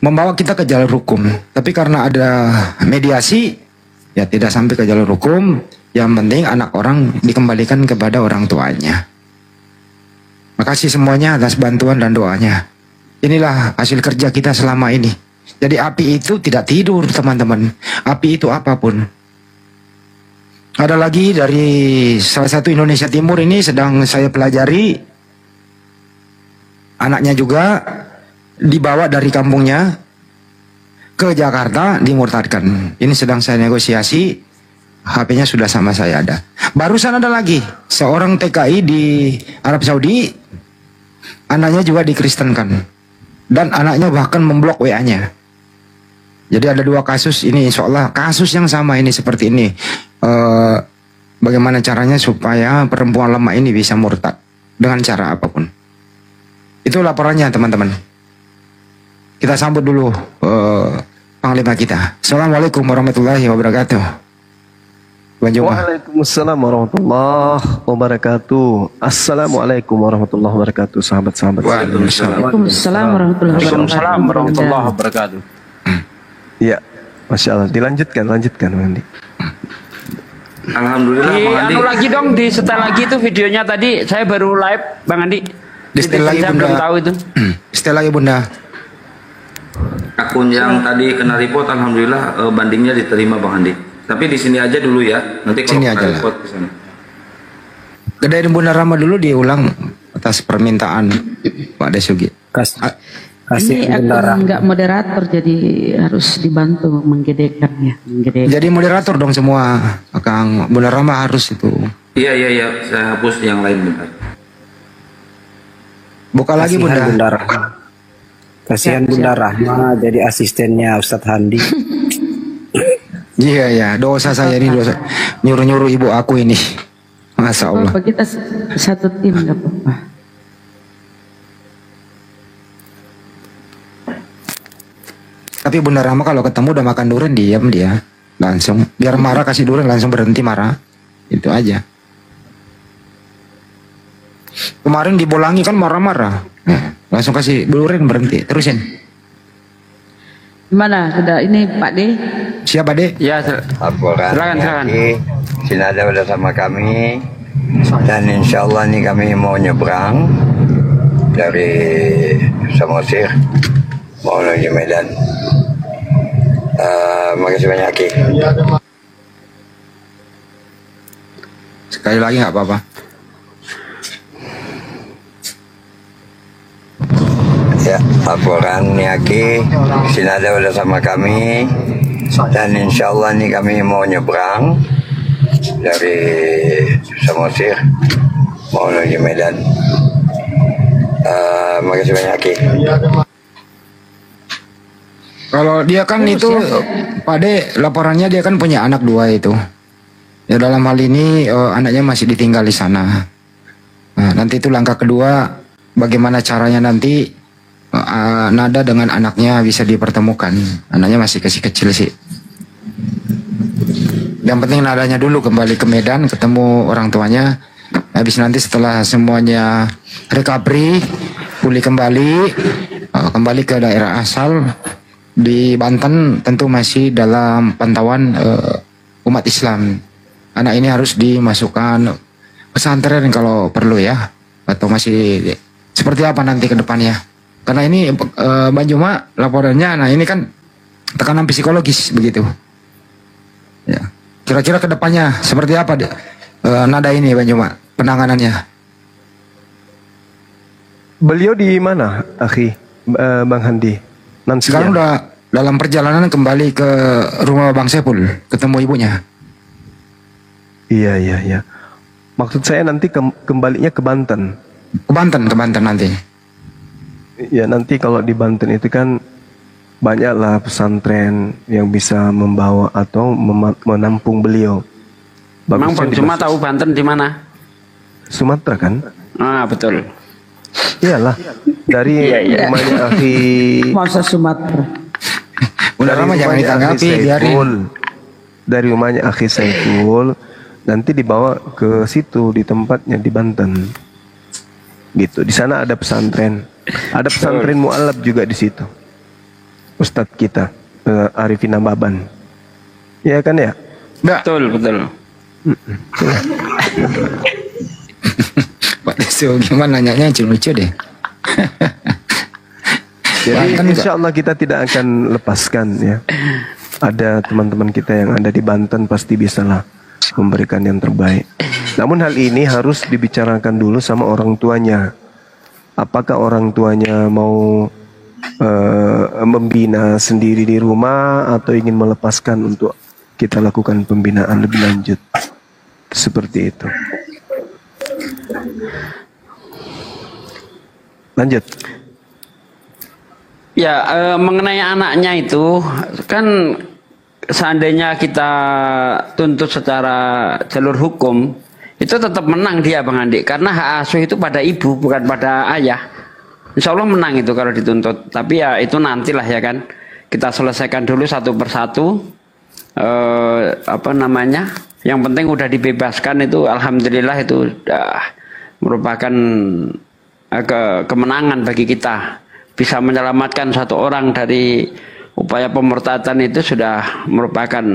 membawa kita ke jalur hukum. Tapi karena ada mediasi, ya tidak sampai ke jalur hukum. Yang penting anak orang dikembalikan kepada orang tuanya. Makasih semuanya atas bantuan dan doanya. Inilah hasil kerja kita selama ini. Jadi api itu tidak tidur teman-teman. Api itu apapun. Ada lagi dari salah satu Indonesia Timur ini sedang saya pelajari. Anaknya juga dibawa dari kampungnya ke Jakarta, dimurtadkan. Ini sedang saya negosiasi. HP-nya sudah sama saya ada. Barusan ada lagi seorang TKI di Arab Saudi. Anaknya juga dikristenkan. Dan anaknya bahkan memblok WA-nya. Jadi ada 2 kasus ini, insya Allah kasus yang sama ini seperti ini. Bagaimana caranya supaya perempuan lemah ini bisa murtad dengan cara apapun. Itu laporannya teman-teman. Kita sambut dulu panglima kita. Assalamualaikum warahmatullahi wabarakatuh. Waalaikumsalam warahmatullahi wabarakatuh. Assalamualaikum warahmatullahi wabarakatuh, sahabat-sahabat. Waalaikumsalam warahmatullahi wabarakatuh. Iya, Masya Allah. Lanjutkan Bang Andi. Alhamdulillah Bang Andi. Lagi dong, di setel lagi itu videonya tadi saya baru live Bang Andi. Di setel lagi Bunda. Belum tahu itu. Setel lagi Bunda. Akun yang tadi kena report, alhamdulillah bandingnya diterima Bang Andi. Tapi di sini aja dulu ya. Nanti kalau kena report ke sana. Gedein Bunda Rama dulu diulang atas permintaan Pak Desugi. Ini akun nggak moderator, jadi harus dibantu menggedekannya. Jadi moderator dong semua, Kang. Bunda Rama harus itu. Iya. Saya hapus yang lain bentar. Buka lagi Bunda. Kasihan Bunda Rahma jadi asistennya Ustadz Handi. Iya, dosa saya ini, dosa nyuruh-nyuruh ibu aku ini. Masya Allah. Kita satu tim nggak apa-apa. Tapi Bunda Rama kalau ketemu udah makan durian diam dia. Langsung biar marah kasih durian langsung berhenti marah. Itu aja. Kemarin dibolangi kan marah-marah. Langsung kasih durian berhenti. Terusin. Gimana? Sudah ini Pak D? Siapa D? Ya, Laporan Sinada udah sama kami. Dan insya Allah nih kami mau nyebrang dari Samosir mau menuju Medan. Makasih banyak Ki. Sekali lagi nggak apa-apa. Ya, laporan Niaki, Sinada udah sama kami. Dan insya Allah nih kami mau nyebrang dari Samosir mau menuju Medan. Makasih banyak Ki. Kalau dia kan itu Pak De, laporannya dia kan punya anak 2 itu. Ya dalam hal ini anaknya masih ditinggal di sana. Nah, nanti itu langkah kedua, bagaimana caranya nanti Nada dengan anaknya bisa dipertemukan. Anaknya masih kecil sih. Yang penting Nadanya dulu kembali ke Medan, ketemu orang tuanya. Habis nanti setelah semuanya recovery, pulih kembali ke daerah asal di Banten, tentu masih dalam pantauan umat Islam. Anak ini harus dimasukkan pesantren kalau perlu ya, atau masih seperti apa nanti ke depannya. Karena ini Mbak Juma laporannya, nah ini kan tekanan psikologis begitu. Ya. Kira-kira ke depannya seperti apa Nada ini Mbak Juma penanganannya? Beliau di mana, akhi Bang Handi? Sekarang udah dalam perjalanan kembali ke rumah Bang Sepul, ketemu ibunya. Iya. Maksud saya nanti kembalinya ke Banten. Ke Banten nanti. Ya nanti kalau di Banten itu kan banyaklah pesantren yang bisa membawa atau menampung beliau. Memang Bang Juma tahu Banten di mana? Sumatera kan? Ah betul. Iyalah dari rumahnya akhi. Masa Sumatera? Udah lama jangan ditanggapi, biarin. Dari rumahnya akhi Saiful nanti dibawa ke situ di tempatnya di Banten. Gitu. Di sana ada pesantren. Ada pesantren mu'alaf juga di situ. Ustadz kita Arifin Ambaban. Iya kan ya? Betul. Pak Deso gimana nanyanya lucu deh. Jadi insya Allah kita tidak akan lepaskan ya. Ada teman-teman kita yang ada di Banten pasti bisalah memberikan yang terbaik. Namun hal ini harus dibicarakan dulu sama orang tuanya. Apakah orang tuanya mau membina sendiri di rumah atau ingin melepaskan untuk kita lakukan pembinaan lebih lanjut. Seperti itu. Lanjut. Ya, mengenai anaknya itu kan seandainya kita tuntut secara jalur hukum itu tetap menang dia Bang Andi, karena hak asuh itu pada ibu bukan pada ayah. Insya Allah menang itu kalau dituntut. Tapi ya itu nantilah ya kan, kita selesaikan dulu satu persatu. Yang penting udah dibebaskan itu, alhamdulillah itu udah merupakan kemenangan bagi kita. Bisa menyelamatkan satu orang dari upaya pemurtadan itu sudah merupakan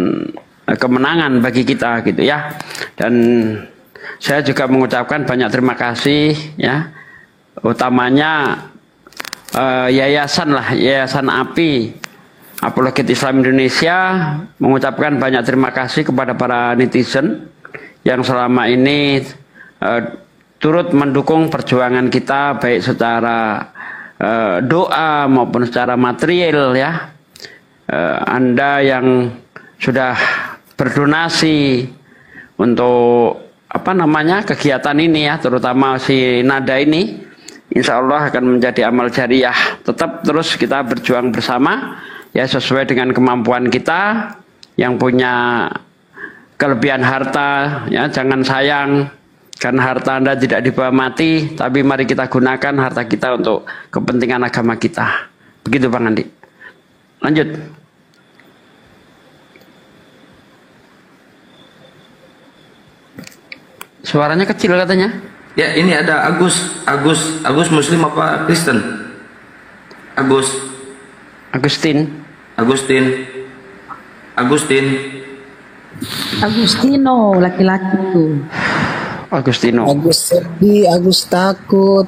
kemenangan bagi kita gitu ya. Dan saya juga mengucapkan banyak terima kasih ya, utamanya Yayasan API Apologet Islam Indonesia mengucapkan banyak terima kasih kepada para netizen yang selama ini turut mendukung perjuangan kita baik secara doa maupun secara material ya. Anda yang sudah berdonasi untuk kegiatan ini ya, terutama si Nada ini, insya Allah akan menjadi amal jariah. Tetap terus kita berjuang bersama ya, sesuai dengan kemampuan kita. Yang punya kelebihan harta ya jangan sayang, karena harta Anda tidak dibawa mati, tapi mari kita gunakan harta kita untuk kepentingan agama kita. Begitu Bang Andi. Lanjut. Suaranya kecil katanya. Ya, ini ada Agus Muslim apa Kristen? Agustino, laki-laki tuh. Agustino. Agus sedih, Agus takut.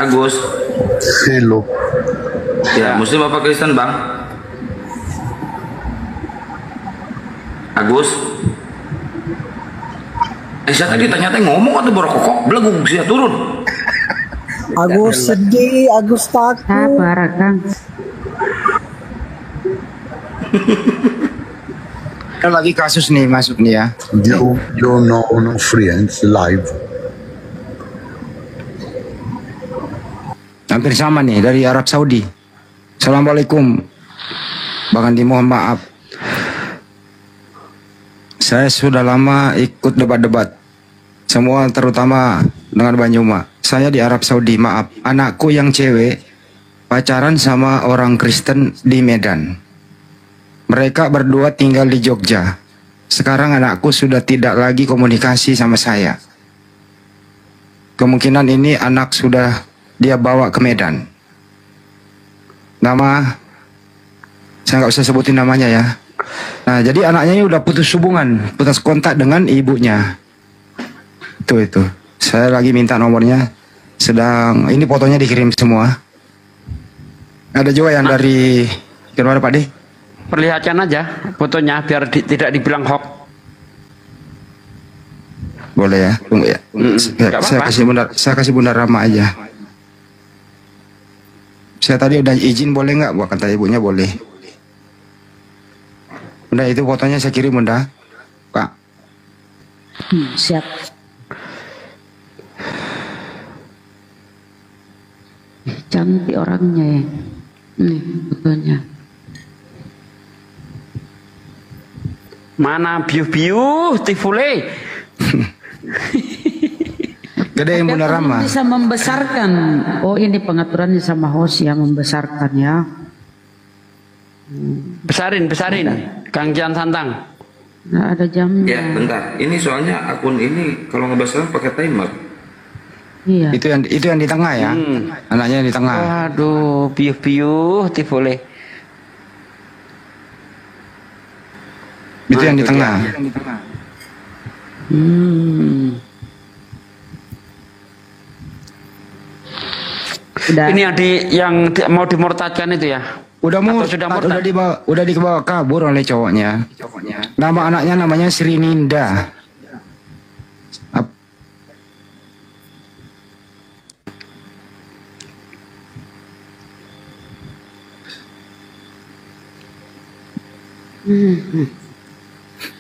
Agus. Hello. Ya, Muslim apa Kristen Bang? Agus. Saya tadi tanya ngomong atau berkokok, belum saya turun. Agus sedih, Agus takut. Sabar, Kang. Ada lagi kasus nih masuk nih ya. You know no friends live. Hampir sama nih dari Arab Saudi. Assalamualaikum. Bang Andi, mohon maaf. Saya sudah lama ikut debat-debat. Semua terutama dengan Banyuma. Saya di Arab Saudi, maaf. Anakku yang cewek pacaran sama orang Kristen di Medan. Mereka berdua tinggal di Jogja. Sekarang anakku sudah tidak lagi komunikasi sama saya. Kemungkinan ini anak sudah dia bawa ke Medan. Nama, saya nggak usah sebutin namanya ya. Nah, jadi anaknya ini udah putus hubungan, putus kontak dengan ibunya. Itu. Saya lagi minta nomornya. Sedang, ini fotonya dikirim semua. Ada juga yang dari, gimana Pak De? Perlihatkan aja fotonya biar tidak dibilang hoax. Boleh ya, tunggu ya. Saya kasih Bunda Rama aja. Saya tadi udah izin boleh nggak? Buat kata ibunya boleh. Bunda itu fotonya saya kirim Bunda. Pak. Siap. Cantik orangnya ya. Nih fotonya. Mana beautiful. Gede yang Bunda Rama. Bisa membesarkan. Oh ini pengaturannya sama host ya, membesarkan ya. Besarin. Kang Jan Santang. Nggak ada jamnya. Ya bentar. Ini soalnya akun ini kalau ngebesarin pakai timer. Iya. Itu yang di tengah ya. Anaknya yang di tengah. Waduh, beautiful. Itu yang di tengah. Ini yang mau dimurtadkan itu ya? Udah dibawa kabur oleh cowoknya. Nama anaknya namanya Sri Ninda.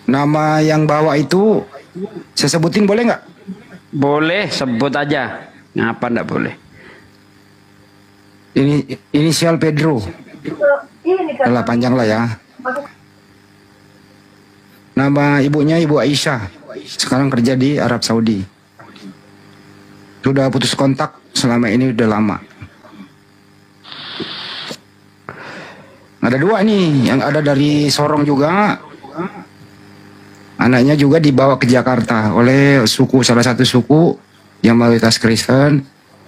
Nama yang bawa itu saya sebutin boleh nggak? Boleh, sebut aja. Ngapa nggak boleh? Ini inisial Pedro. Lah panjang lah ya. Nama ibunya Ibu Aisyah. Sekarang kerja di Arab Saudi. Sudah putus kontak selama ini udah lama. Ada dua nih yang ada dari Sorong juga. Anaknya juga dibawa ke Jakarta oleh salah satu suku yang mayoritas Kristen.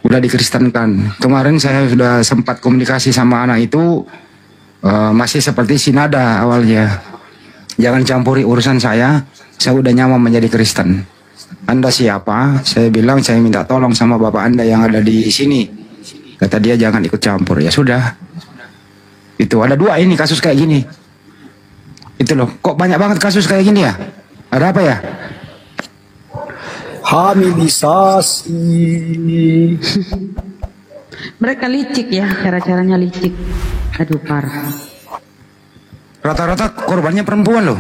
Udah dikristenkan. Kemarin saya sudah sempat komunikasi sama anak itu, masih seperti sinada awalnya. Jangan campuri urusan saya udah nyaman menjadi Kristen. Anda siapa? Saya bilang saya minta tolong sama bapak Anda yang ada di sini. Kata dia jangan ikut campur. Ya sudah. Itu ada dua ini kasus kayak gini. Itu loh, kok banyak banget kasus kayak gini ya? Ada apa ya? Hamilisasi. Mereka licik ya, cara-caranya licik. Aduh parah. Rata-rata korbannya perempuan loh.